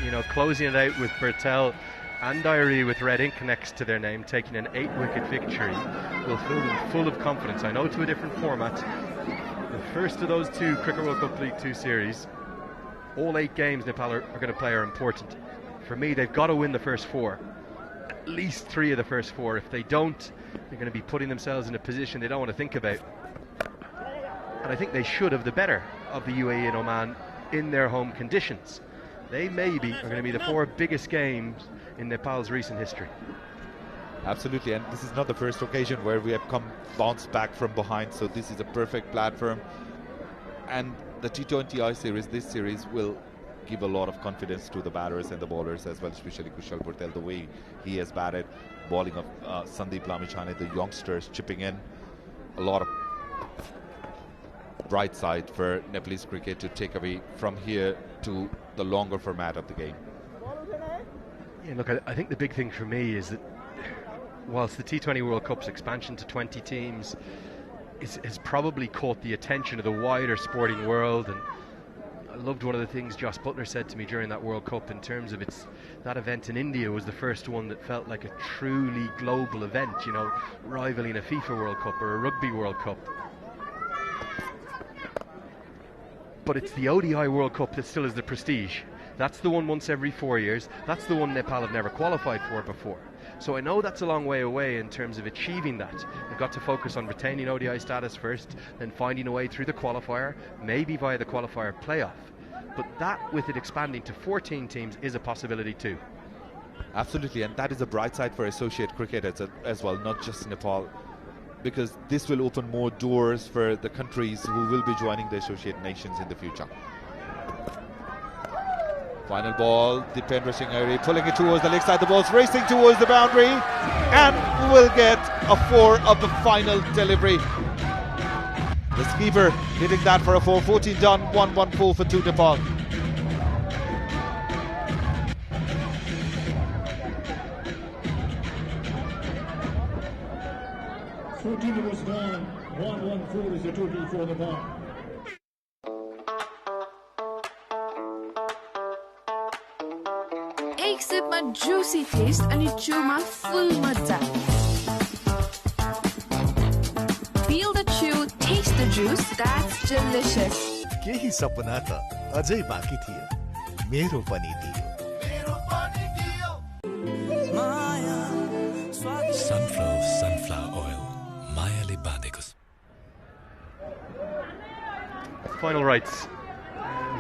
You know, closing it out with Bertel and Diary with red ink next to their name, taking an 8-wicket victory, will fill them full of confidence. I know to a different format. The first of those 2 Cricket World Cup League 2 series, all 8 games Nepal are going to play are important. For me, they've got to win the first 4. At least 3 of the first 4. If they don't, they're going to be putting themselves in a position they don't want to think about. And I think they should have the better of the UAE and Oman in their home conditions. They maybe are going to be the 4 biggest games in Nepal's recent history. Absolutely, and this is not the first occasion where we have bounced back from behind, so this is a perfect platform. And the T20I series, this series will give a lot of confidence to the batters and the bowlers as well, especially Kushal Bhurtel, the way he has batted, bowling of Sandeep Lamichhane, the youngsters chipping in. A lot of bright side for Nepalese cricket to take away from here to the longer format of the game. Yeah, look, I think the big thing for me is that whilst the T20 World Cup's expansion to 20 teams has probably caught the attention of the wider sporting world, and I loved one of the things Joss Butler said to me during that World Cup in terms of that event in India was the first one that felt like a truly global event, you know, rivaling a FIFA World Cup or a Rugby World Cup. But it's the ODI World Cup that still has the prestige. That's the one once every 4 years. That's the one Nepal have never qualified for before. So I know that's a long way away in terms of achieving that. They've got to focus on retaining ODI status first, then finding a way through the qualifier, maybe via the qualifier playoff. But that, with it expanding to 14 teams, is a possibility too. Absolutely, and that is a bright side for associate cricket as well, not just Nepal, because this will open more doors for the countries who will be joining the associate nations in the future. Final ball, Dipendra Singh Airi pulling it towards the leg side. The ball's racing towards the boundary, and we'll get a 4 of the final delivery. The skipper hitting that for a 4. 14 done, 114 for 2 Nepal. Was gone. 114 is the total for Nepal. एक सिपमा juicy taste अनि chewमा full मजा. Feel the chew, taste the juice. That's delicious. केही सपना त अझै बाँकी थियो. मेरो पनि दियो. Sunflower oil. मायाले बाँधेको. Final rights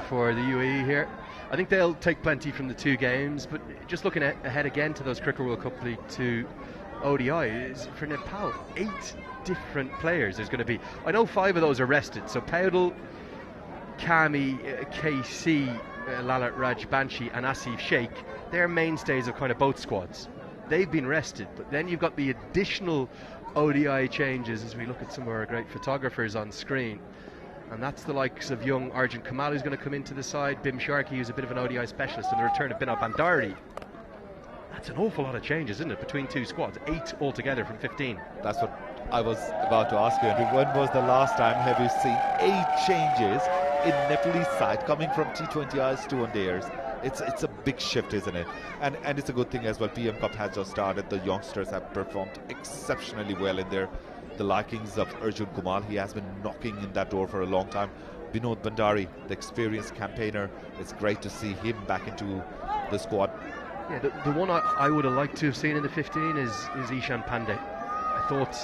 for the UAE here. I think they'll take plenty from the 2 games, but just looking ahead again to those Cricket World Cup League 2 ODIs, for Nepal, 8 different players there's going to be. I know 5 of those are rested, so Paudel, Kami, KC, Lalit Rajbanshi and Asif Sheikh, they're mainstays of kind of both squads. They've been rested, but then you've got the additional ODI changes as we look at some of our great photographers on screen. And that's the likes of young Arjun Kamal, who's going to come into the side, Bim Sharkey, who's a bit of an ODI specialist, and the return of Binod Bandari. That's an awful lot of changes, isn't it, between 2 squads? 8 altogether from 15. That's what I was about to ask you, Andrew. When was the last time have you seen 8 changes in Nepalese side coming from T20Is to one-dayers? It's a big shift, isn't it? And it's a good thing as well. PM Cup has just started. The youngsters have performed exceptionally well in their the likings of Arjun Kumar. He has been knocking in that door for a long time. Binod Bhandari, the experienced campaigner, it's great to see him back into the squad. Yeah, the one I would have liked to have seen in the 15 is Ishan Pandey. I thought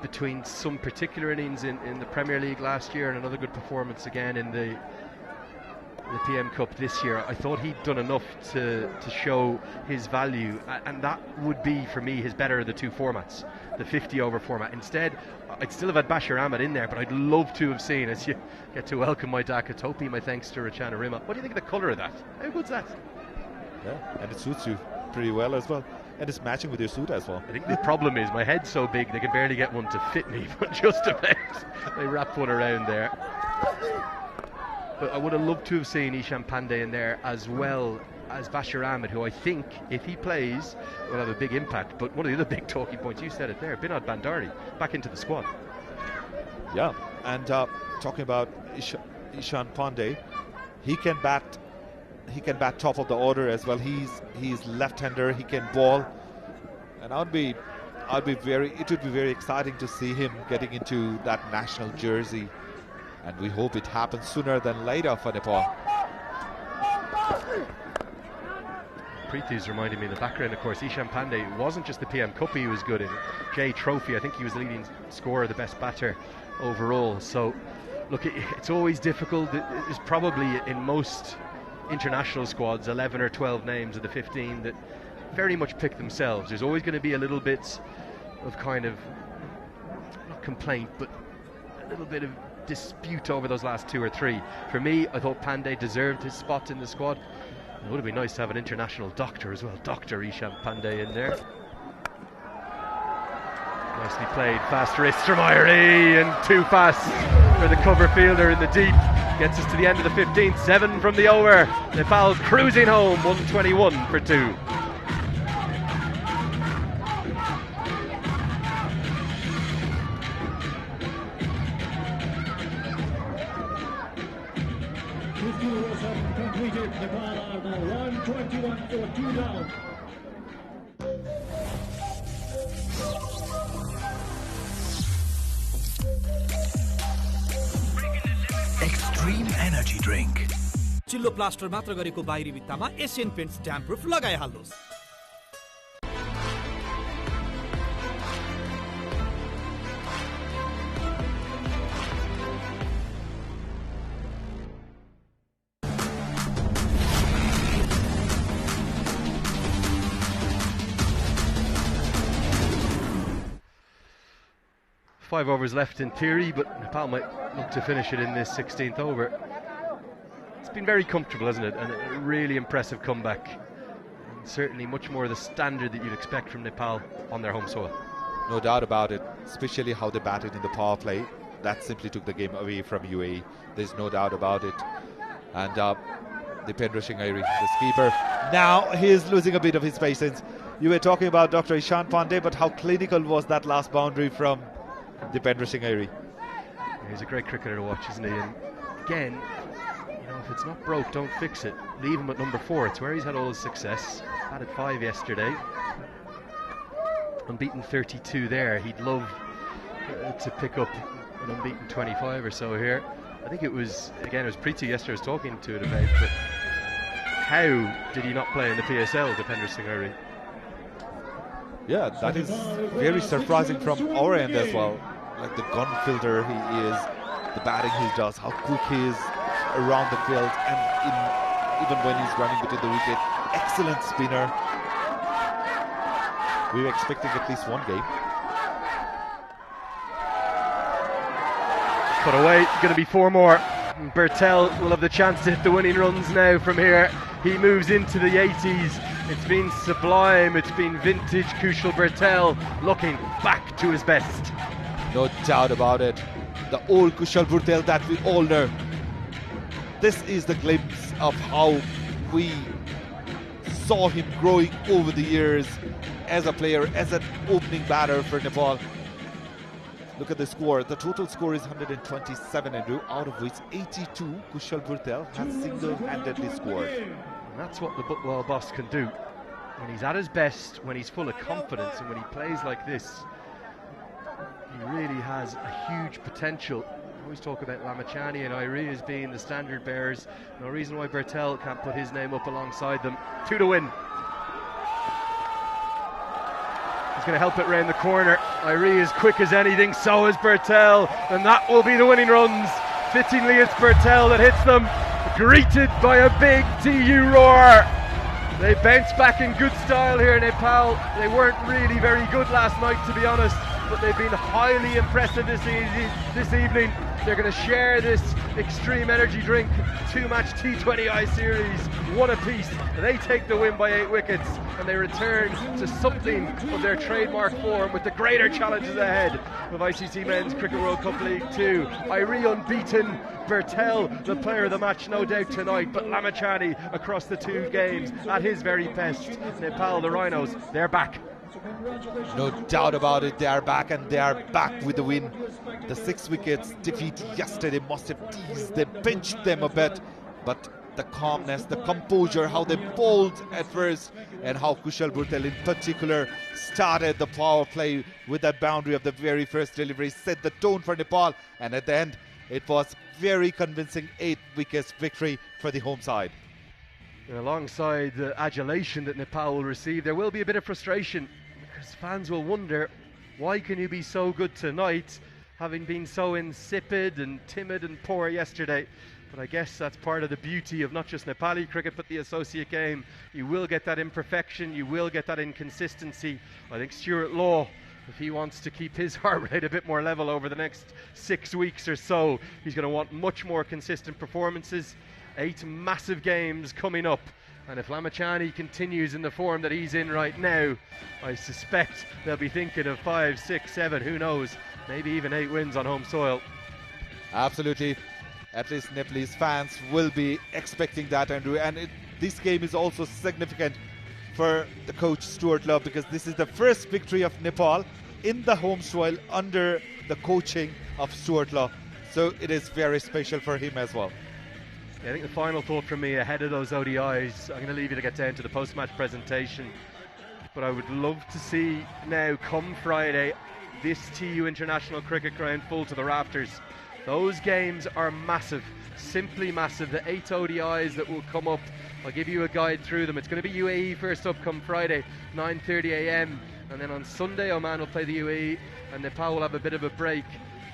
between some particular innings in the Premier League last year and another good performance again in the PM Cup this year, I thought he'd done enough to show his value, and that would be for me his better of the two formats, the 50 over format. Instead, I'd still have had Bashir Ahmed in there, but I'd love to have seen, as you get to welcome my Dhaka Topi, my thanks to Rachana Rima. What do you think of the colour of that? How good's that? Yeah, and it suits you pretty well as well, and it's matching with your suit as well. I think the problem is my head's so big they can barely get one to fit me, but just about they wrap one around there. But I would have loved to have seen Ishan Pandey in there as well as Bashir Ahmed, who I think, if he plays, will have a big impact. But one of the other big talking points, you said it there, Binod Bhandari back into the squad. Yeah, and talking about Ishan Pandey, he can bat top of the order as well. He's left-hander, he can ball, and it would be very exciting to see him getting into that national jersey. And we hope it happens sooner than later for Nepal. Preethi's reminding me in the background, of course, Ishan Pandey wasn't just the PM Cup he was good in. J Trophy, I think he was the leading scorer, the best batter overall. So, look, it's always difficult. There's probably in most international squads 11 or 12 names of the 15 that very much pick themselves. There's always going to be a little bit of kind of, not complaint, but a little bit of dispute over those last two or three. For me, I thought Pandey deserved his spot in the squad. It would have been nice to have an international doctor as well, Dr. Ishan Pandey in there. Nicely played, fast wrists from Irie, and too fast for the cover fielder in the deep. Gets us to the end of the 15th, 7 from the over. Nepal cruising home, 121 for 2. Nepal are now 121 for 2 down. Extreme Energy Drink. चिल्लो plaster मात्र गरेको बाहिरी भित्तामा Asian Paints damp proof लगाइहाल्नुहोस्। Five overs left in theory, but Nepal might look to finish it in this 16th over. It's been very comfortable, hasn't it? And a really impressive comeback. And certainly much more the standard that you'd expect from Nepal on their home soil. No doubt about it, especially how they batted in the power play. That simply took the game away from UAE. There's no doubt about it. And Dipendra Singh Airi, the skipper, now he is losing a bit of his patience. You were talking about Dr. Ishan Pandey, but how clinical was that last boundary from Dipendra Singh Airi? He's a great cricketer to watch, isn't he? And again, you know, if it's not broke, don't fix it. Leave him at number 4. It's where he's had all his success. Batted 5 yesterday. Unbeaten 32 there. He'd love to pick up an unbeaten 25 or so here. I think it was Preeti yesterday I was talking to it about, but how did he not play in the PSL, Dipendra Singh Airi? Yeah, that is very surprising from our end as well. Like the gun fielder he is, the batting he does, how quick he is around the field, and even when he's running between the wicket, excellent spinner. We were expecting at least one game. Cut away, going to be 4 more. Bertel will have the chance to hit the winning runs now from here. He moves into the 80s. It's been sublime, it's been vintage Kushal Bertel looking back to his best. No doubt about it. The old Kushal Bertel that we all know. This is the glimpse of how we saw him growing over the years as a player, as an opening batter for Nepal. Look at the score. The total score is 127, Andrew, out of which 82 Kushal Bertel has single-handedly scored. And that's what the Butwell boss can do. When he's at his best, when he's full of confidence, and when he plays like this, He really has a huge potential. I always talk about Lamachani and Irie as being the standard bearers. No reason why Bertel can't put his name up alongside them. 2 to win. He's going to help it round the corner. Irie is quick as anything, so is Bertel, and that will be the winning runs. Fittingly, it's Bertel that hits them, greeted by a big TU roar. They bounce back in good style here in Nepal. They weren't really very good last night, to be honest, but they've been highly impressive this evening. They're going to share this extreme energy drink 2-match T20I series, 1 apiece. They take the win by 8 wickets and they return to something of their trademark form with the greater challenges ahead of ICC Men's Cricket World Cup League 2. Irie unbeaten, Bertel the player of the match no doubt tonight, but Lamachani across the 2 games at his very best. Nepal, the Rhinos, they're back. No doubt about it, they are back, and they are back with the win. The 6 wickets defeat yesterday must have teased them, pinched them a bit, but the calmness, the composure, how they bowled at first, and how Kushal Bhurtel in particular started the power play with that boundary of the very first delivery, set the tone for Nepal, and at the end it was very convincing 8 wickets victory for the home side. And alongside the adulation that Nepal will receive, there will be a bit of frustration, because fans will wonder, why can you be so good tonight, having been so insipid and timid and poor yesterday? But I guess that's part of the beauty of not just Nepali cricket, but the associate game. You will get that imperfection, you will get that inconsistency. I think Stuart Law, if he wants to keep his heart rate a bit more level over the next 6 weeks or so, he's going to want much more consistent performances. 8 massive games coming up, and if Lamachani continues in the form that he's in right now, I suspect they'll be thinking of 5, 6, 7, who knows, maybe even 8 wins on home soil. Absolutely, at least Nepalese fans will be expecting that, Andrew, and this game is also significant for the coach Stuart Love, because this is the first victory of Nepal in the home soil under the coaching of Stuart Love, so it is very special for him as well. I think the final thought from me ahead of those ODIs, I'm going to leave you to get down to the post-match presentation, but I would love to see now, come Friday, this TU International Cricket Ground full to the rafters. Those games are massive, simply massive. The 8 ODIs that will come up, I'll give you a guide through them. It's going to be UAE first up come Friday, 9:30 AM, and then on Sunday Oman will play the UAE and Nepal will have a bit of a break.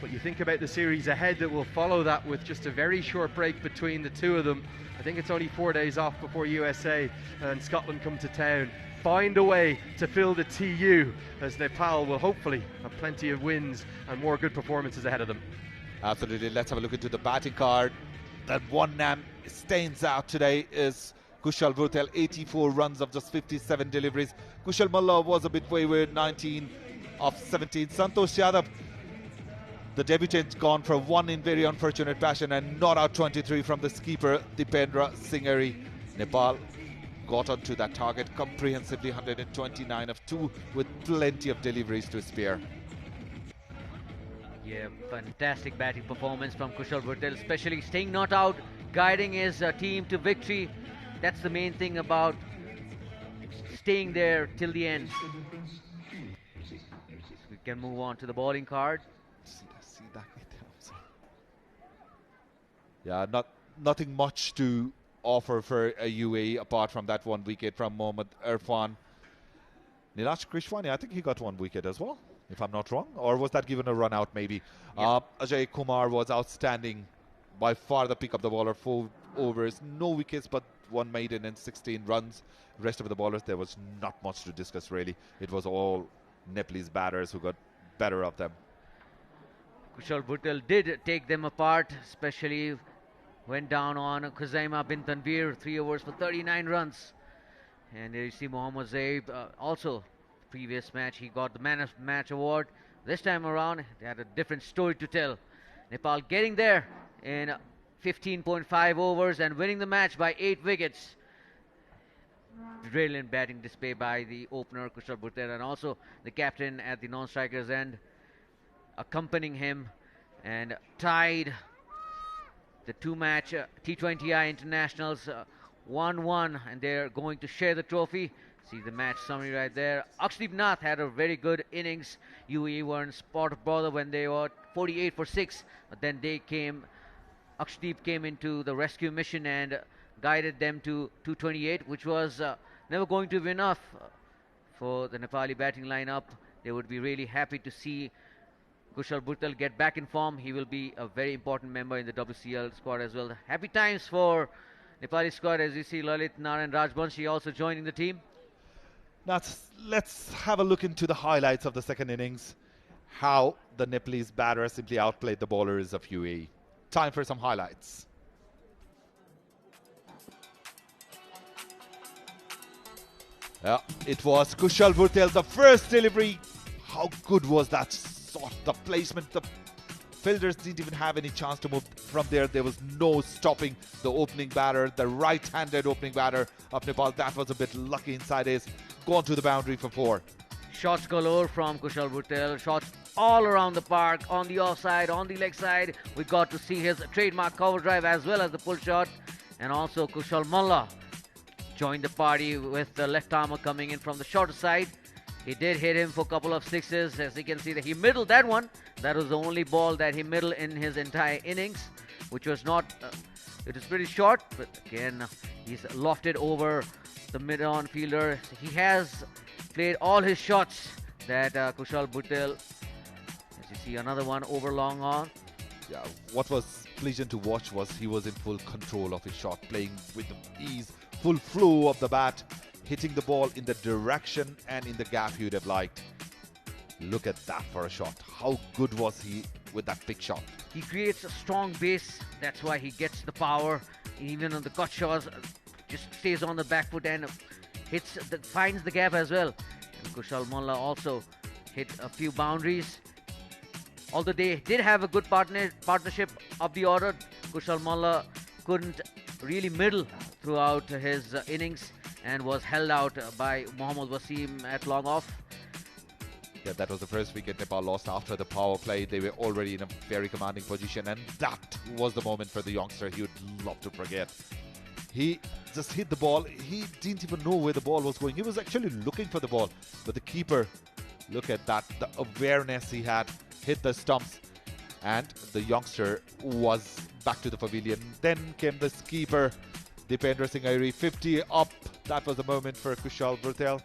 But you think about the series ahead that will follow that, with just a very short break between the 2 of them. I think it's only 4 days off before USA and Scotland come to town. Find a way to fill the TU, as Nepal will hopefully have plenty of wins and more good performances ahead of them. Absolutely. Let's have a look into the batting card. That one name stands out today is Kushal Bhurtel, 84 runs of just 57 deliveries. Kushal Malla was a bit wayward, 19 of 17. Santosh Yadav, the debutant, gone for 1 in very unfortunate fashion and not out 23 from the skipper Dipendra Singhari. Nepal got onto that target comprehensively, 129 of 2 with plenty of deliveries to spare. Yeah, fantastic batting performance from Kushal Bhurtel, especially staying not out, guiding his team to victory. That's the main thing about staying there till the end. We can move on to the bowling card. Yeah, nothing much to offer for a UAE apart from that 1 wicket from Mohammad Irfan. Nilesh Krishwani, I think he got 1 wicket as well, if I'm not wrong, or was that given a run out maybe? Yeah. Ajay Kumar was outstanding, by far the pick of the bowler, 4 overs, no wickets but 1 maiden and 16 runs. Rest of the bowlers, there was not much to discuss really. It was all Nepalese batters who got better of them. Kushal Bhurtel did take them apart, especially went down on Khuzaima bin Tanveer, 3 overs for 39 runs. And there you see Mohammad Zaid, also previous match he got the man of match award. This time around they had a different story to tell. Nepal getting there in 15.5 overs and winning the match by 8 wickets. Brilliant batting display by the opener Kushal Bhurtel, and also the captain at the non-strikers end accompanying him, and tied the 2-match T20I internationals 1-1, and they're going to share the trophy. See the match summary right there. Akshdeep Nath had a very good innings. UAE were in spot of bother when they were 48 for 6. But then Akshdeep came into the rescue mission and guided them to 228, which was never going to be enough for the Nepali batting lineup. They would be really happy to see Kushal Bhurtel get back in form. He will be a very important member in the WCL squad as well. Happy times for Nepali squad as you see Lalit Narayan Rajbanshi also joining the team. Now let's have a look into the highlights of the second innings. How the Nepalese batter simply outplayed the bowlers of UAE. Time for some highlights. Yeah, it was Kushal Bhurtel, the first delivery. How good was that shot? The placement, the fielders didn't even have any chance to move from there. There was no stopping the opening batter, the right-handed opening batter of Nepal. That was a bit lucky inside his. Gone to the boundary for 4. Shots galore from Kushal Bhurtel. Shots all around the park, on the offside, on the leg side. We got to see his trademark cover drive as well as the pull shot. And also Kushal Malla joined the party with the left armer coming in from the shorter side. He did hit him for a couple of sixes. As you can see, that he middled that one. That was the only ball that he middled in his entire innings, which was not, it was pretty short, but again, he's lofted over the mid-on fielder. He has played all his shots that Kushal Bhurtel, as you see, another one over long on. Yeah, what was pleasant to watch was he was in full control of his shot, playing with the ease, full flow of the bat, hitting the ball in the direction and in the gap you'd have liked. Look at that for a shot. How good was he with that big shot? He creates a strong base. That's why he gets the power. Even on the cut shots, just stays on the back foot and finds the gap as well. And Kushal Malla also hit a few boundaries. Although they did have a good partnership of the order, Kushal Malla couldn't really middle throughout his innings and was held out by Mohammad Wasim at long off. Yeah, that was the first wicket Nepal lost after the power play. They were already in a very commanding position, and that was the moment for the youngster he would love to forget. He just hit the ball. He didn't even know where the ball was going. He was actually looking for the ball, but the keeper, look at that, the awareness he had, hit the stumps, and the youngster was back to the pavilion. Then came the keeper, Dipendra Singh Airi, 50 up. That was the moment for Kushal Bhurtel.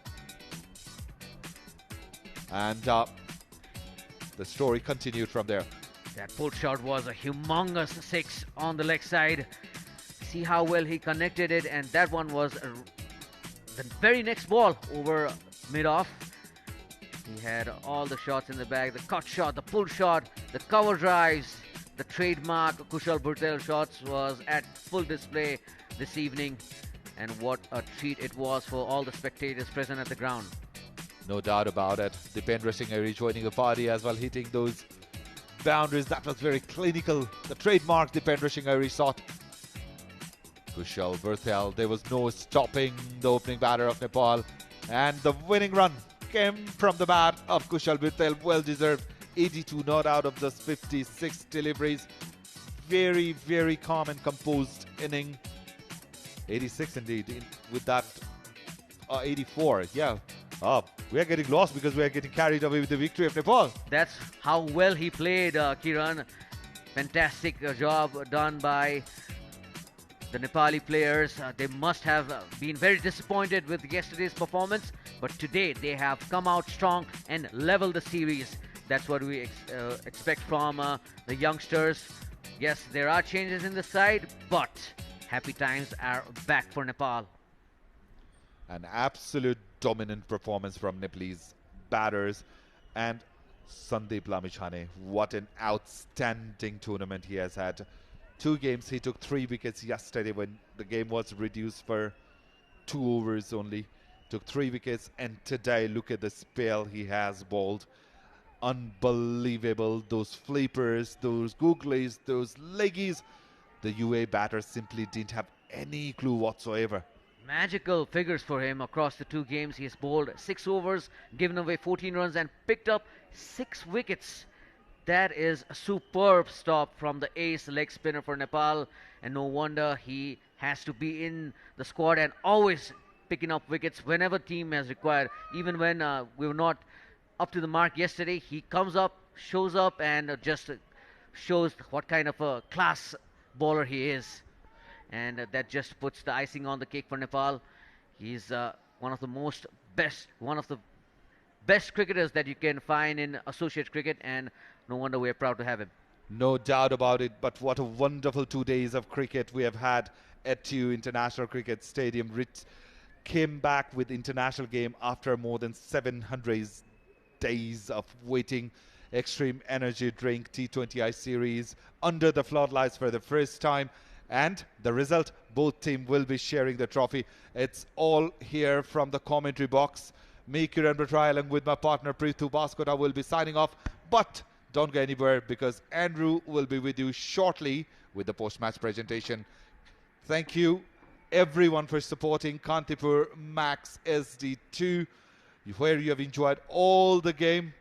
And the story continued from there. That pull shot was a humongous 6 on the leg side. See how well he connected it, and that one was the very next ball over mid-off. He had all the shots in the bag, the cut shot, the pull shot, the cover drives, the trademark Kushal Bhurtel shots was at full display this evening, and what a treat it was for all the spectators present at the ground. No doubt about it. Dipendra Singh Airi joining the party as well, hitting those boundaries. That was very clinical. The trademark Dipendra Singh Airi shot. Kushal Bhurtel, there was no stopping the opening batter of Nepal. And the winning run came from the bat of Kushal Bhurtel. Well deserved. 82 not out of just 56 deliveries. Very, very calm and composed inning. 86 indeed. With that 84, yeah. We are getting lost because we are getting carried away with the victory of Nepal. That's how well he played, Kiran. Fantastic job done by the Nepali players. They must have been very disappointed with yesterday's performance, but today they have come out strong and leveled the series. That's what we expect from the youngsters. Yes, there are changes in the side, but happy times are back for Nepal. An absolute dominant performance from Nepalese batters, and Sandeep Lamichhane, what an outstanding tournament he has had. 2 games, he took 3 wickets yesterday when the game was reduced for 2 overs only. Took 3 wickets, and today look at the spell he has bowled. Unbelievable. Those flippers, those googlies, those leggies. The UAE batters simply didn't have any clue whatsoever. Magical figures for him across the 2 games. He has bowled 6 overs, given away 14 runs and picked up 6 wickets. That is a superb stop from the ace leg spinner for Nepal, and no wonder he has to be in the squad and always picking up wickets whenever team has required. Even when we were not up to the mark yesterday, he comes up, shows up, and just shows what kind of a class bowler he is. And that just puts the icing on the cake for Nepal. He's one of the best cricketers that you can find in associate cricket, and no wonder we're proud to have him. No doubt about it, but what a wonderful 2 days of cricket we have had at T20I International Cricket Stadium. Came back with international game after more than 700 days of waiting. Extreme energy drink T20I series under the floodlights for the first time. And the result, both teams will be sharing the trophy. It's all here from the commentary box. Me, Kiran Batra, along with my partner Prithu Baskota, will be signing off. But don't go anywhere, because Andrew will be with you shortly with the post-match presentation. Thank you, everyone, for supporting Kantipur Max SD2, where you have enjoyed all the game.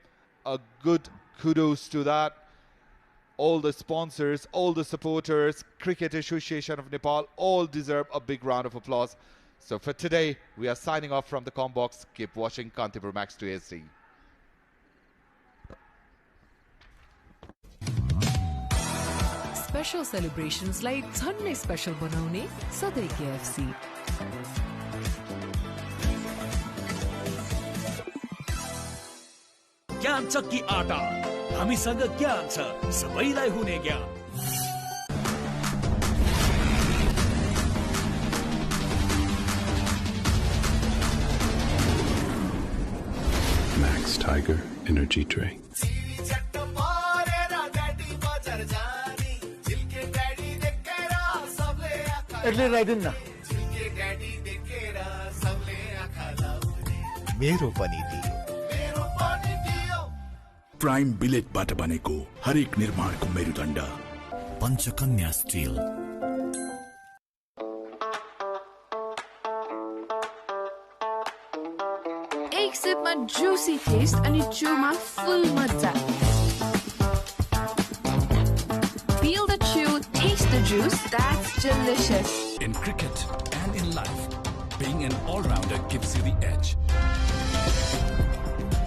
A good kudos to that. All the sponsors, all the supporters, Cricket Association of Nepal, all deserve a big round of applause. So for today, we are signing off from the Combox. Keep watching Kantipur Max 2 SD. Special celebrations like झन्नै special बनाउने सधैँ KFC. ज्ञान चक्की आटा, हामीसँग ज्ञान छ, सबैलाई हुने ज्ञान. Max Tiger Energy Drink. मेरो पनि दियो. प्राइम बिलेटबाट बनेको हरेक निर्माणको मेरुदण्ड पञ्चकन्या स्टिल. एक सिपमा juicy taste अनि chewमा full मजा. Feel the chew, taste the juice. That's delicious. In cricket and in life, being an all-rounder gives you the edge.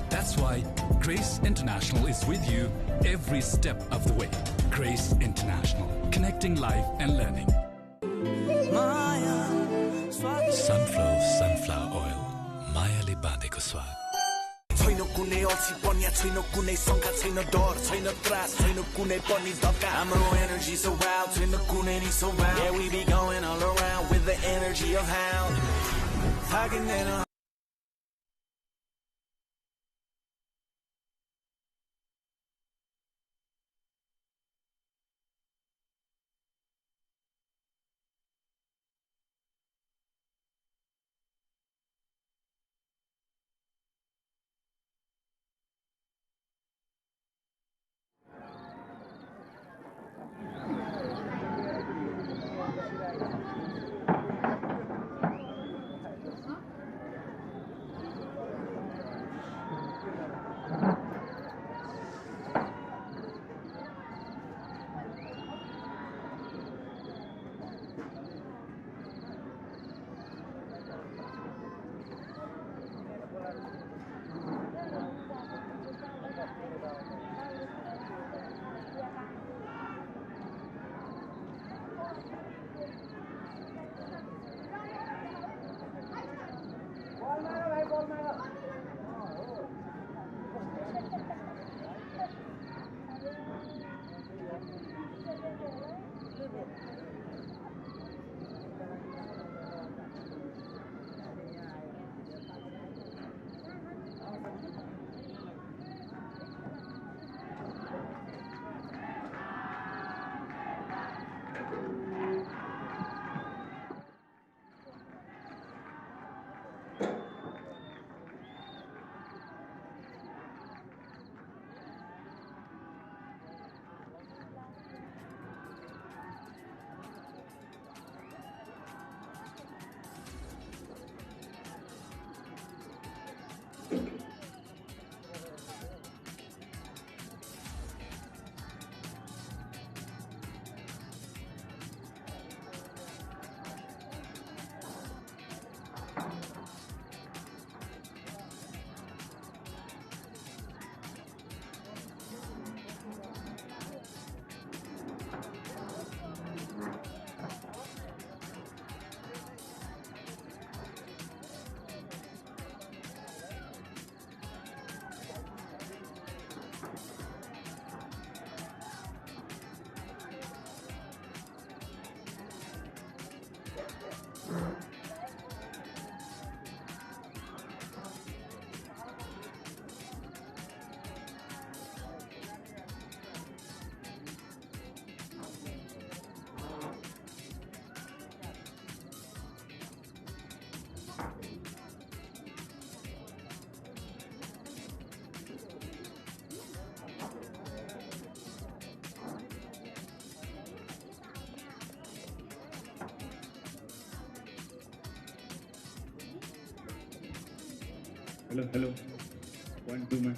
That's why Grace International is with you every step of the way. Grace International, connecting life and learning. Sunflower oil, मायाले बाँधेको स्वाद. छैन कुनै अल्छी पन्या, छैन कुनै शङ्का, छैन डर, छैन त्रास, छैन कुनै पनि धक्का. हाम्रो energy so wild, छैन कुनै नि so wild. Yeah, we be going all around with the energy of hound. थाकिँदैन. Hello. 1, 2 man.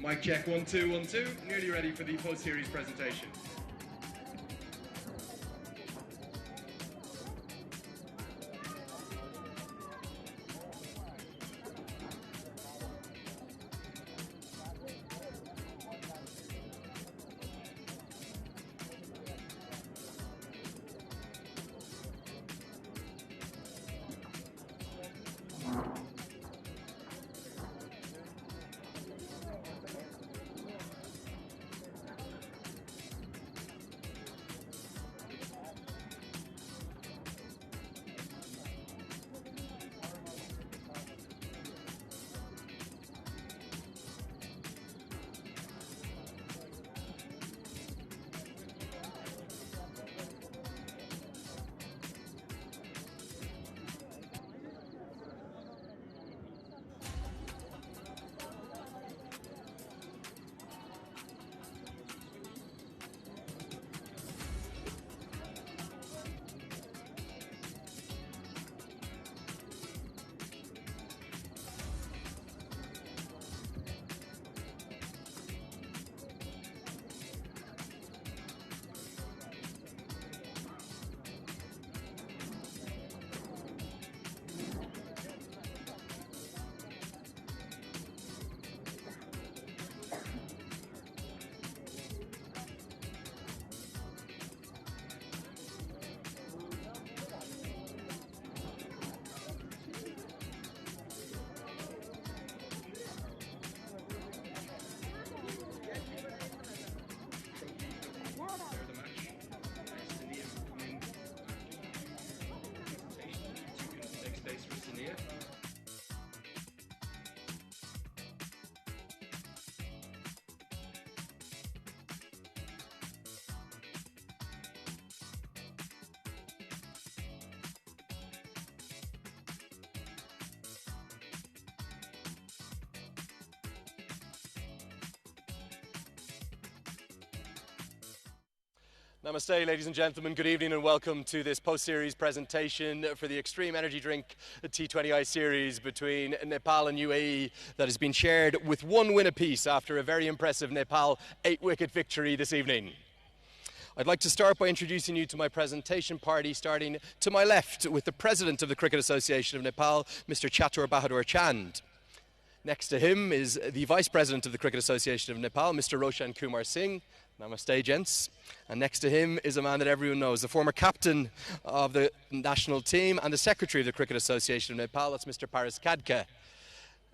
Mic check, 1, 2, 1, 2. Nearly ready for the post-series presentation. Namaste, ladies and gentlemen. Good evening and welcome to this post-series presentation for the Extreme Energy Drink T20I series between Nepal and UAE that has been shared with 1 win apiece after a very impressive Nepal 8-wicket victory this evening. I'd like to start by introducing you to my presentation party, starting to my left with the President of the Cricket Association of Nepal, Mr. Chatur Bahadur Chand. Next to him is the Vice President of the Cricket Association of Nepal, Mr. Roshan Kumar Singh. Namaste, gents. And next to him is a man that everyone knows, the former captain of the national team and the Secretary of the Cricket Association of Nepal, that's Mr. Paras Khadka.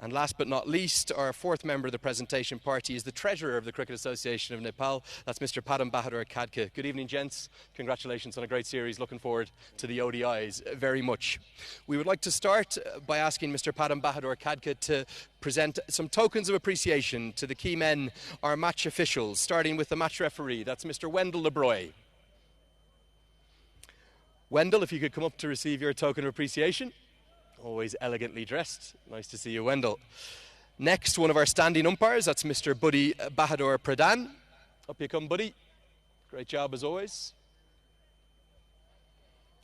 And last but not least, our 4th member of the presentation party is the Treasurer of the Cricket Association of Nepal, that's Mr. Padam Bahadur Khadka. Good evening, gents. Congratulations on a great series. Looking forward to the ODIs very much. We would like to start by asking Mr. Padam Bahadur Khadka to present some tokens of appreciation to the key men, our match officials, starting with the match referee, that's Mr. Wendell LeBroy. Wendell, if you could come up to receive your token of appreciation. Always elegantly dressed. Nice to see you, Wendell. Next, one of our standing umpires, that's Mr. Buddy Bahadur Pradhan. Up you come, Buddy. Great job as always.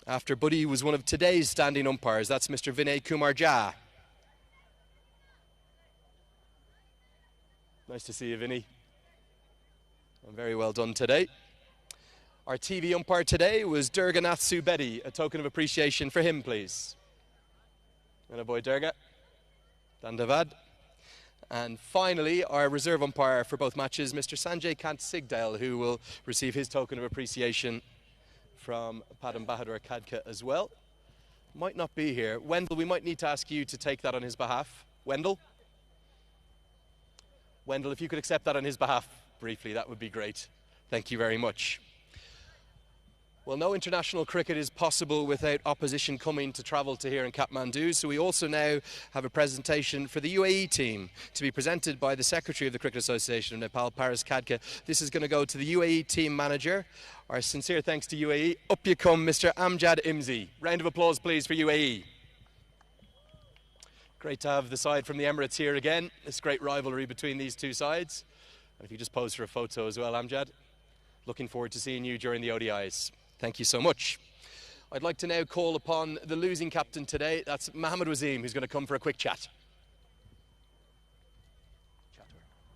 After Buddy was one of today's standing umpires, that's Mr. Vinay Kumar Jha. Nice to see you, Vinny. Very well done today. Our TV umpire today was Durganath Subedi. A token of appreciation for him, please. And a boy, Durga. Dandavad. And finally, our reserve umpire for both matches, Mr. Sanjay Kant Sigdale, who will receive his token of appreciation from Padam Bahadur Khadka as well. Might not be here. Wendell, we might need to ask you to take that on his behalf. Wendell? Wendell, if you could accept that on his behalf briefly, that would be great. Thank you very much. Well, no international cricket is possible without opposition coming to travel to here in Kathmandu, so we also now have a presentation for the UAE team to be presented by the Secretary of the Cricket Association of Nepal, Paras Khadka. This is going to go to the UAE team manager. Our sincere thanks to UAE. Up you come, Mr. Amjad Imzi. Round of applause, please, for UAE. Great to have the side from the Emirates here again. This great rivalry between these two sides. And if you just pose for a photo as well, Amjad. Looking forward to seeing you during the ODIs. Thank you so much. I'd like to now call upon the losing captain today. That's Mohammad Wasim, who's going to come for a quick chat.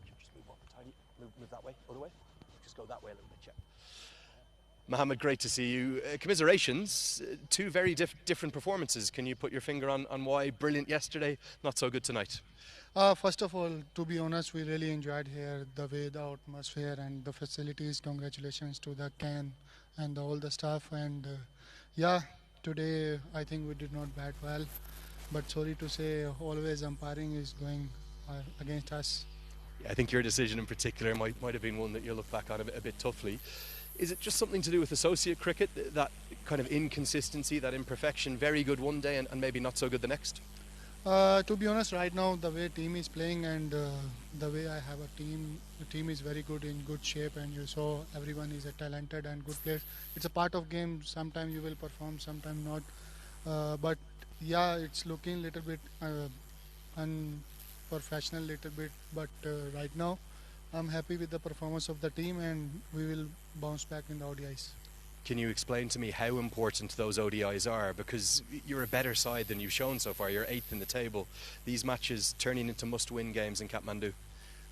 Just move up a tiny, move that way, other way. Just go that way a little bit, yeah. Mohammad, great to see you. Commiserations, two very different performances. Can you put your finger on why brilliant yesterday, not so good tonight? First of all, to be honest, we really enjoyed here the way, the atmosphere and the facilities. Congratulations to the CAN and all the staff. And yeah, today I think we did not bat well. But sorry to say, always umpiring is going against us. Yeah, I think your decision in particular might have been one that you'll look back on a bit toughly. Is it just something to do with associate cricket, that kind of inconsistency, that imperfection, very good one day and maybe not so good the next? To be honest, right now the way team is playing and the way I have a team, the team is very good, in good shape, and you saw everyone is a talented and good player. It's a part of game. Sometimes you will perform, sometimes not. But yeah, it's looking a little bit unprofessional, little bit. But right now, I'm happy with the performance of the team, and we will bounce back in the ODIs. Can you explain to me how important those ODIs are? Because you're a better side than you've shown so far. You're 8th in the table. These matches turning into must-win games in Kathmandu.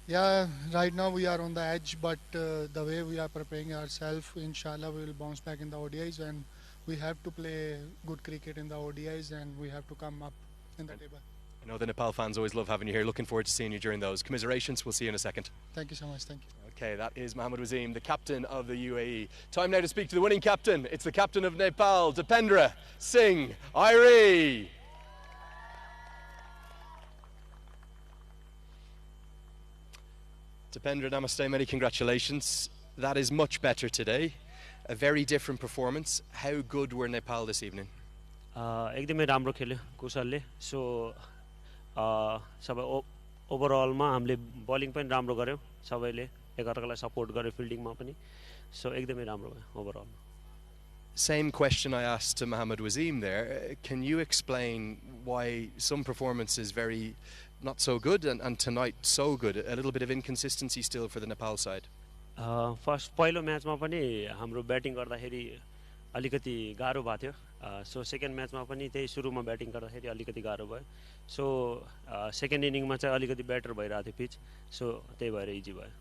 Yeah, right now we are on the edge, but the way we are preparing ourselves, inshallah, we will bounce back in the ODIs, and we have to play good cricket in the ODIs, and we have to come up in the table. I know the Nepal fans always love having you here. Looking forward to seeing you during those. Commiserations. We'll see you in a second. Thank you so much. Thank you. Okay, that is Mohammad Wasim, the captain of the UAE. Time now to speak to the winning captain. It's the captain of Nepal, Dipendra Singh Airi. Dipendra, namaste, many congratulations. That is much better today. A very different performance. How good were Nepal this evening? एकदमै राम्रो खेल्यो कुशलले सो सबै ओभरअलमा हामीले bowling पनि राम्रो गर्यौं सबैले एकअर्कालाई सपोर्ट गर्यो फिल्डिङमा पनि सो एकदमै राम्रो भयो ओभरअलमा Same question I asked to Mohammad Wasim there. Can you explain why some performances very not so good and tonight so good? A little bit of inconsistency still for the Nepal side. First पहिलो म्याचमा पनि हाम्रो batting गर्दाखेरि अलिकति गाह्रो भएको थियो so second म्याचमा पनि त्यही सुरुमा ब्याटिङ गर्दाखेरि अलिकति गाह्रो भयो सो सेकेन्ड इनिङमा चाहिँ अलिकति बेटर भइरहेको थियो पिच सो त्यही भएर इजी भयो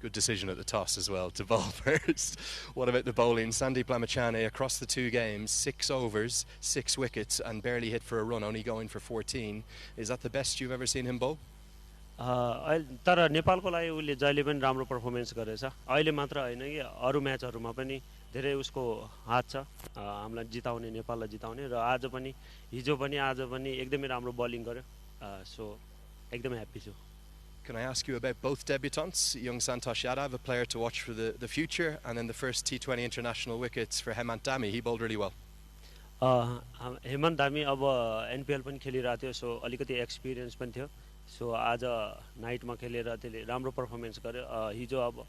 Good decision at the toss as well to bowl first. What about the bowling? Sandeep Lamachane across the two games, 6 overs, 6 wickets and barely hit for a run, only going for 14. Is that the best you've ever seen him bowl? तर नेपालको लागि उसले जहिले पनि राम्रो performance गरेछ अहिले मात्र हैन कि अरु म्याचहरुमा पनि धेरै उसको हात छ हामीलाई जिताउने नेपाललाई जिताउने र आज पनि हिजो पनि आज पनि एकदमै राम्रो बलिङ गर्यो सो एकदमै ह्यापी छु Can I ask you about both debutants? Young Santosh Yadav, a player to watch for the future, and then the first T20 international wickets for Hemant Dami. He bowled really well. Hemant दामी अब NPL पनि खेलिरहेको थियो सो अलिकति experience पनि थियो सो आज नाइटमा खेलेर त्यसले राम्रो पर्फर्मेन्स गर्यो हिजो अब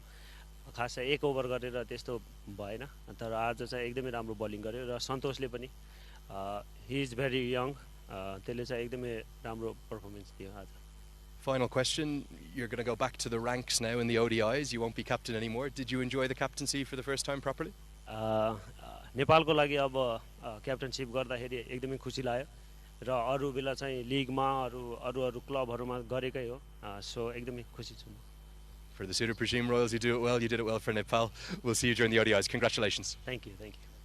खासै एक ओभर गरेर त्यस्तो भएन तर आज चाहिँ एकदमै राम्रो बलिङ गर्यो र सन्तोषले पनि ही इज भेरी यङ त्यसले चाहिँ एकदमै राम्रो पर्फर्मेन्स दियो आज Final question, you're going to go back to the ranks now in the ODIs, you won't be captain anymore. Did you enjoy the captaincy for the first time properly? नेपालको लागि अब क्याप्टनशिप गर्दाखेरि एकदमै खुसी लाग्यो र अरु बेला चाहिँ लिगमा अरु क्लबहरुमा गरेकै हो सो एकदमै खुसी छु For the Super Regime Royals, you do it well. You did it well for Nepal. We'll see you during the ODIs. Congratulations. Thank you.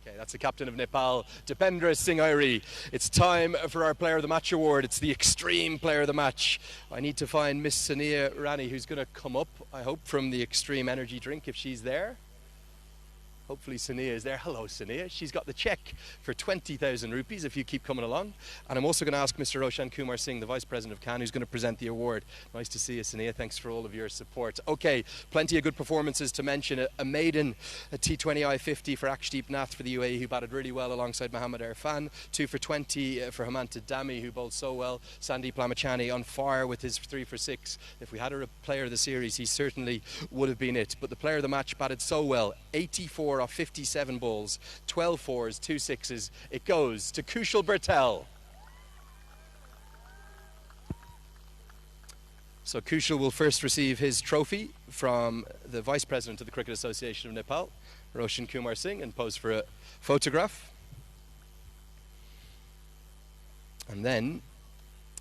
Okay, that's the captain of Nepal, Dipendra Singh Airi. It's time for our Player of the Match award. It's the Extreme Player of the Match. I need to find Miss Sania Rani, who's going to come up, I hope, from the Extreme Energy drink, if she's there. Hopefully Sania is there. Hello, Sania. She's got the cheque for 20,000 rupees if you keep coming along. And I'm also going to ask Mr. Roshan Kumar Singh, the Vice President of CAN, who's going to present the award. Nice to see you, Sania. Thanks for all of your support. Okay, plenty of good performances to mention. A maiden, a T20I 50 for Akshdeep Nath for the UAE, who batted really well alongside Mohammad Irfan. 2 for 20 for Hemanta Dami, who bowled so well. Sandeep Lamachani on fire with his 3 for 6. If we had a player of the series, he certainly would have been it. But the player of the match batted so well. 84 off 57 balls, 12 fours, 2 sixes. It goes to Kushal Bertel. So Kushal will first receive his trophy from the Vice President of the Cricket Association of Nepal, Roshan Kumar Singh, and pose for a photograph. And then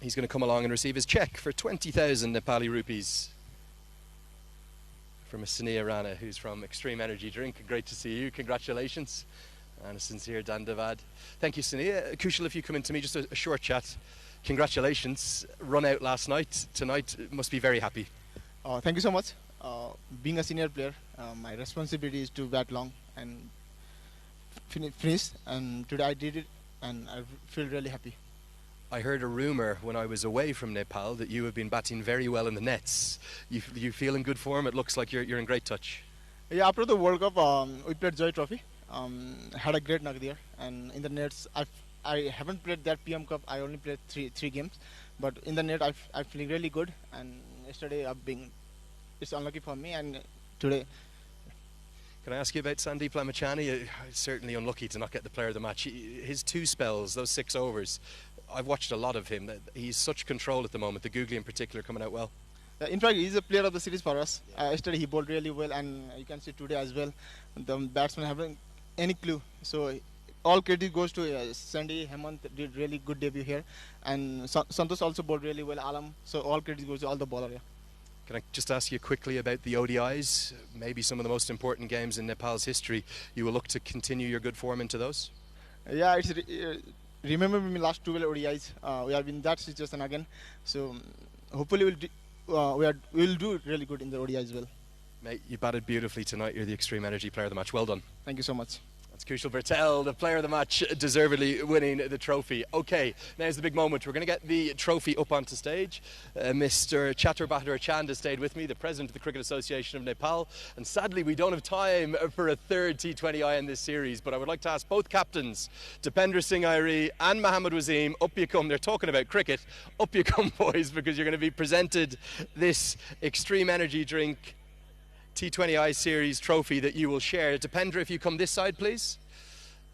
he's going to come along and receive his cheque for 20,000 Nepali rupees from a Sania Rana, who's from Extreme Energy Drink. Great to see you. Congratulations. And a sincere dandavad. Thank you, Sania. Kushal, if you come in to me, just a short chat. Congratulations. Run out last night. Tonight must be very happy. Thank you so much. Being a senior player, my responsibility is to bat long and finish. And today I did it, and I feel really happy. I heard a rumour when I was away from Nepal that you have been batting very well in the nets. You feel in good form? It looks like you're in great touch. Yeah, after the World Cup, we played Joy Trophy. Had a great knock there. And in the nets, I haven't played that PM Cup. I only played three games. But in the net, I'm feeling really good. And yesterday, it's unlucky for me. And today... Can I ask you about Sandeep Lamachani? Certainly unlucky to not get the player of the match. His 2 spells, those 6 overs... I've watched a lot of him. He's such control at the moment. The googly in particular coming out well. In fact, he's a player of the series for us. Yesterday he bowled really well, and you can see today as well. The batsmen haven't any clue. So all credit goes to Sandy. Hemant did really good debut here, and Santosh also bowled really well. Alam. So all credit goes to all the bowlers. Yeah. Can I just ask you quickly about the ODIs? Maybe some of the most important games in Nepal's history. You will look to continue your good form into those? Yeah, it's. Remember me last 12 ODIs. We are in that situation again. So hopefully we'll do really good in the ODI as well. Mate, you batted beautifully tonight. You're the Extreme Energy Player of the Match. Well done. Thank you so much. That's Kushal Bertel, the Player of the Match, deservedly winning the trophy. Okay, now's the big moment. We're going to get the trophy up onto stage. Mr. Chaturbahadur Chand has stayed with me, the President of the Cricket Association of Nepal. And sadly, we don't have time for a third T20I in this series, but I would like to ask both captains, Dipendra Singh Airi and Mohammad Waseem, up you come. They're talking about cricket. Up you come, boys, because you're going to be presented this Extreme Energy Drink T20I series trophy that you will share. Dipendra, if you come this side, please.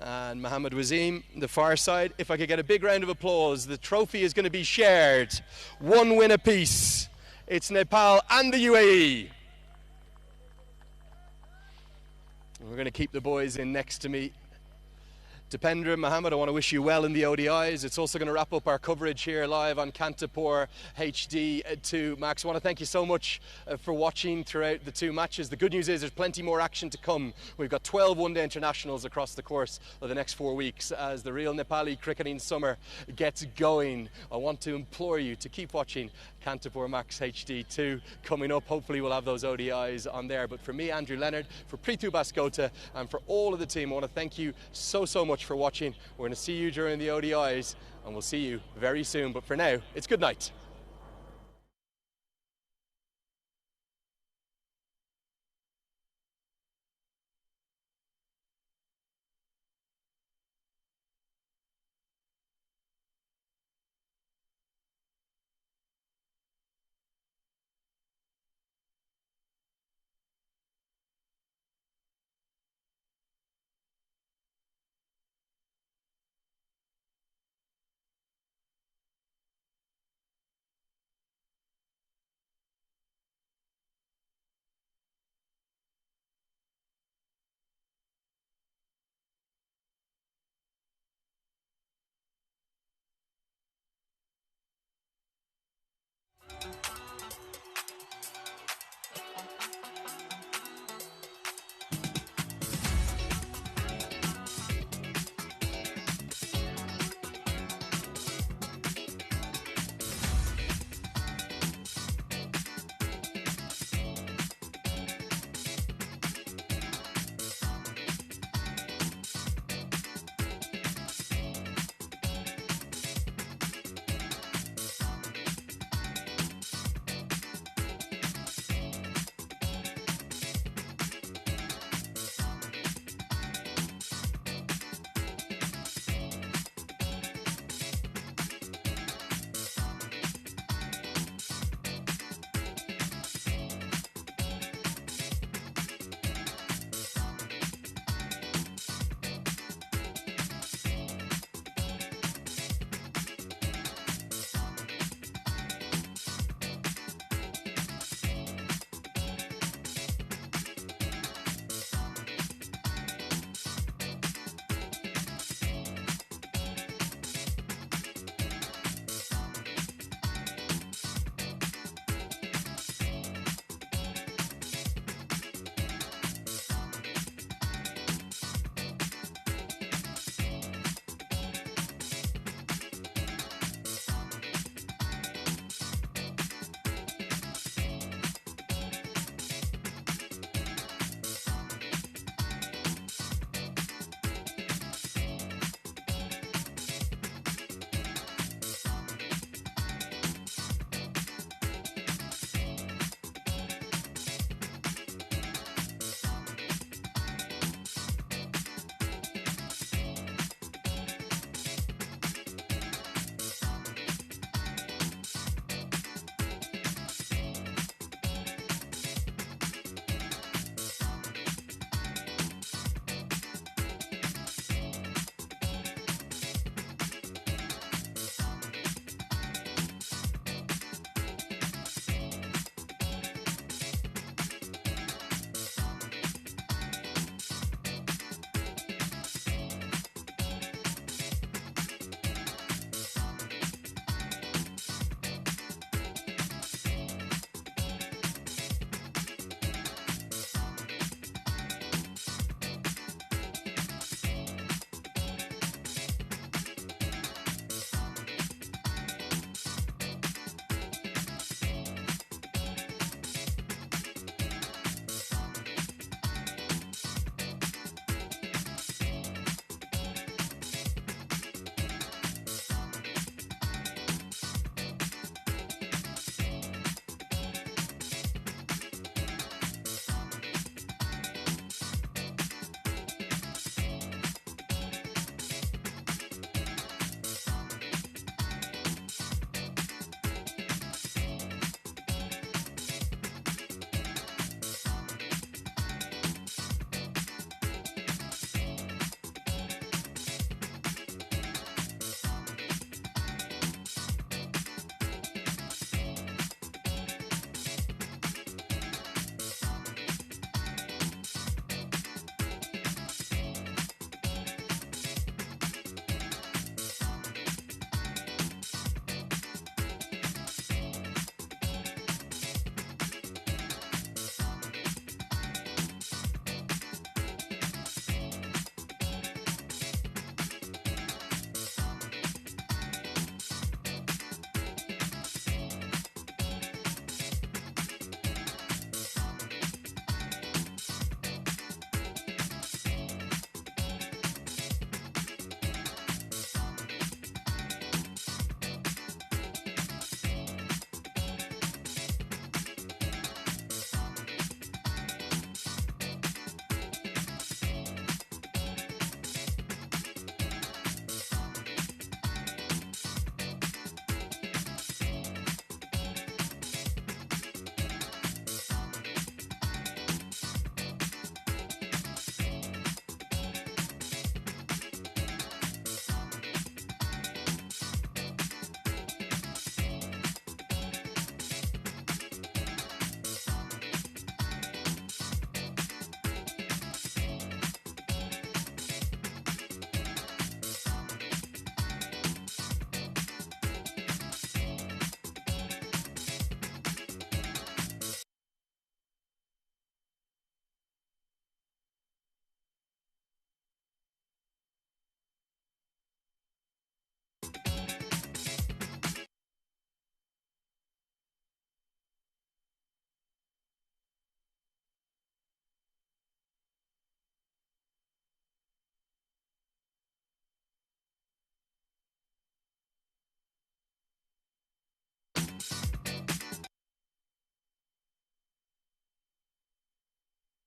And Mohammad Waseem, the far side. If I could get a big round of applause, the trophy is going to be shared. 1 win apiece. It's Nepal and the UAE. We're going to keep the boys in next to me. Dipendra, Mohammad, I want to wish you well in the ODIs. It's also going to wrap up our coverage here live on Kantipur HD2 Max. I want to thank you so much for watching throughout the 2 matches. The good news is there's plenty more action to come. We've got 12 one-day internationals across the course of the next 4 weeks as the real Nepali cricketing summer gets going. I want to implore you to keep watching Kantipur Max HD2 coming up. Hopefully we'll have those ODIs on there. But for me, Andrew Leonard, for Prithu Baskota, and for all of the team, I want to thank you so much for watching. We're going to see you during the ODIs, and we'll see you very soon. But for now, it's good night.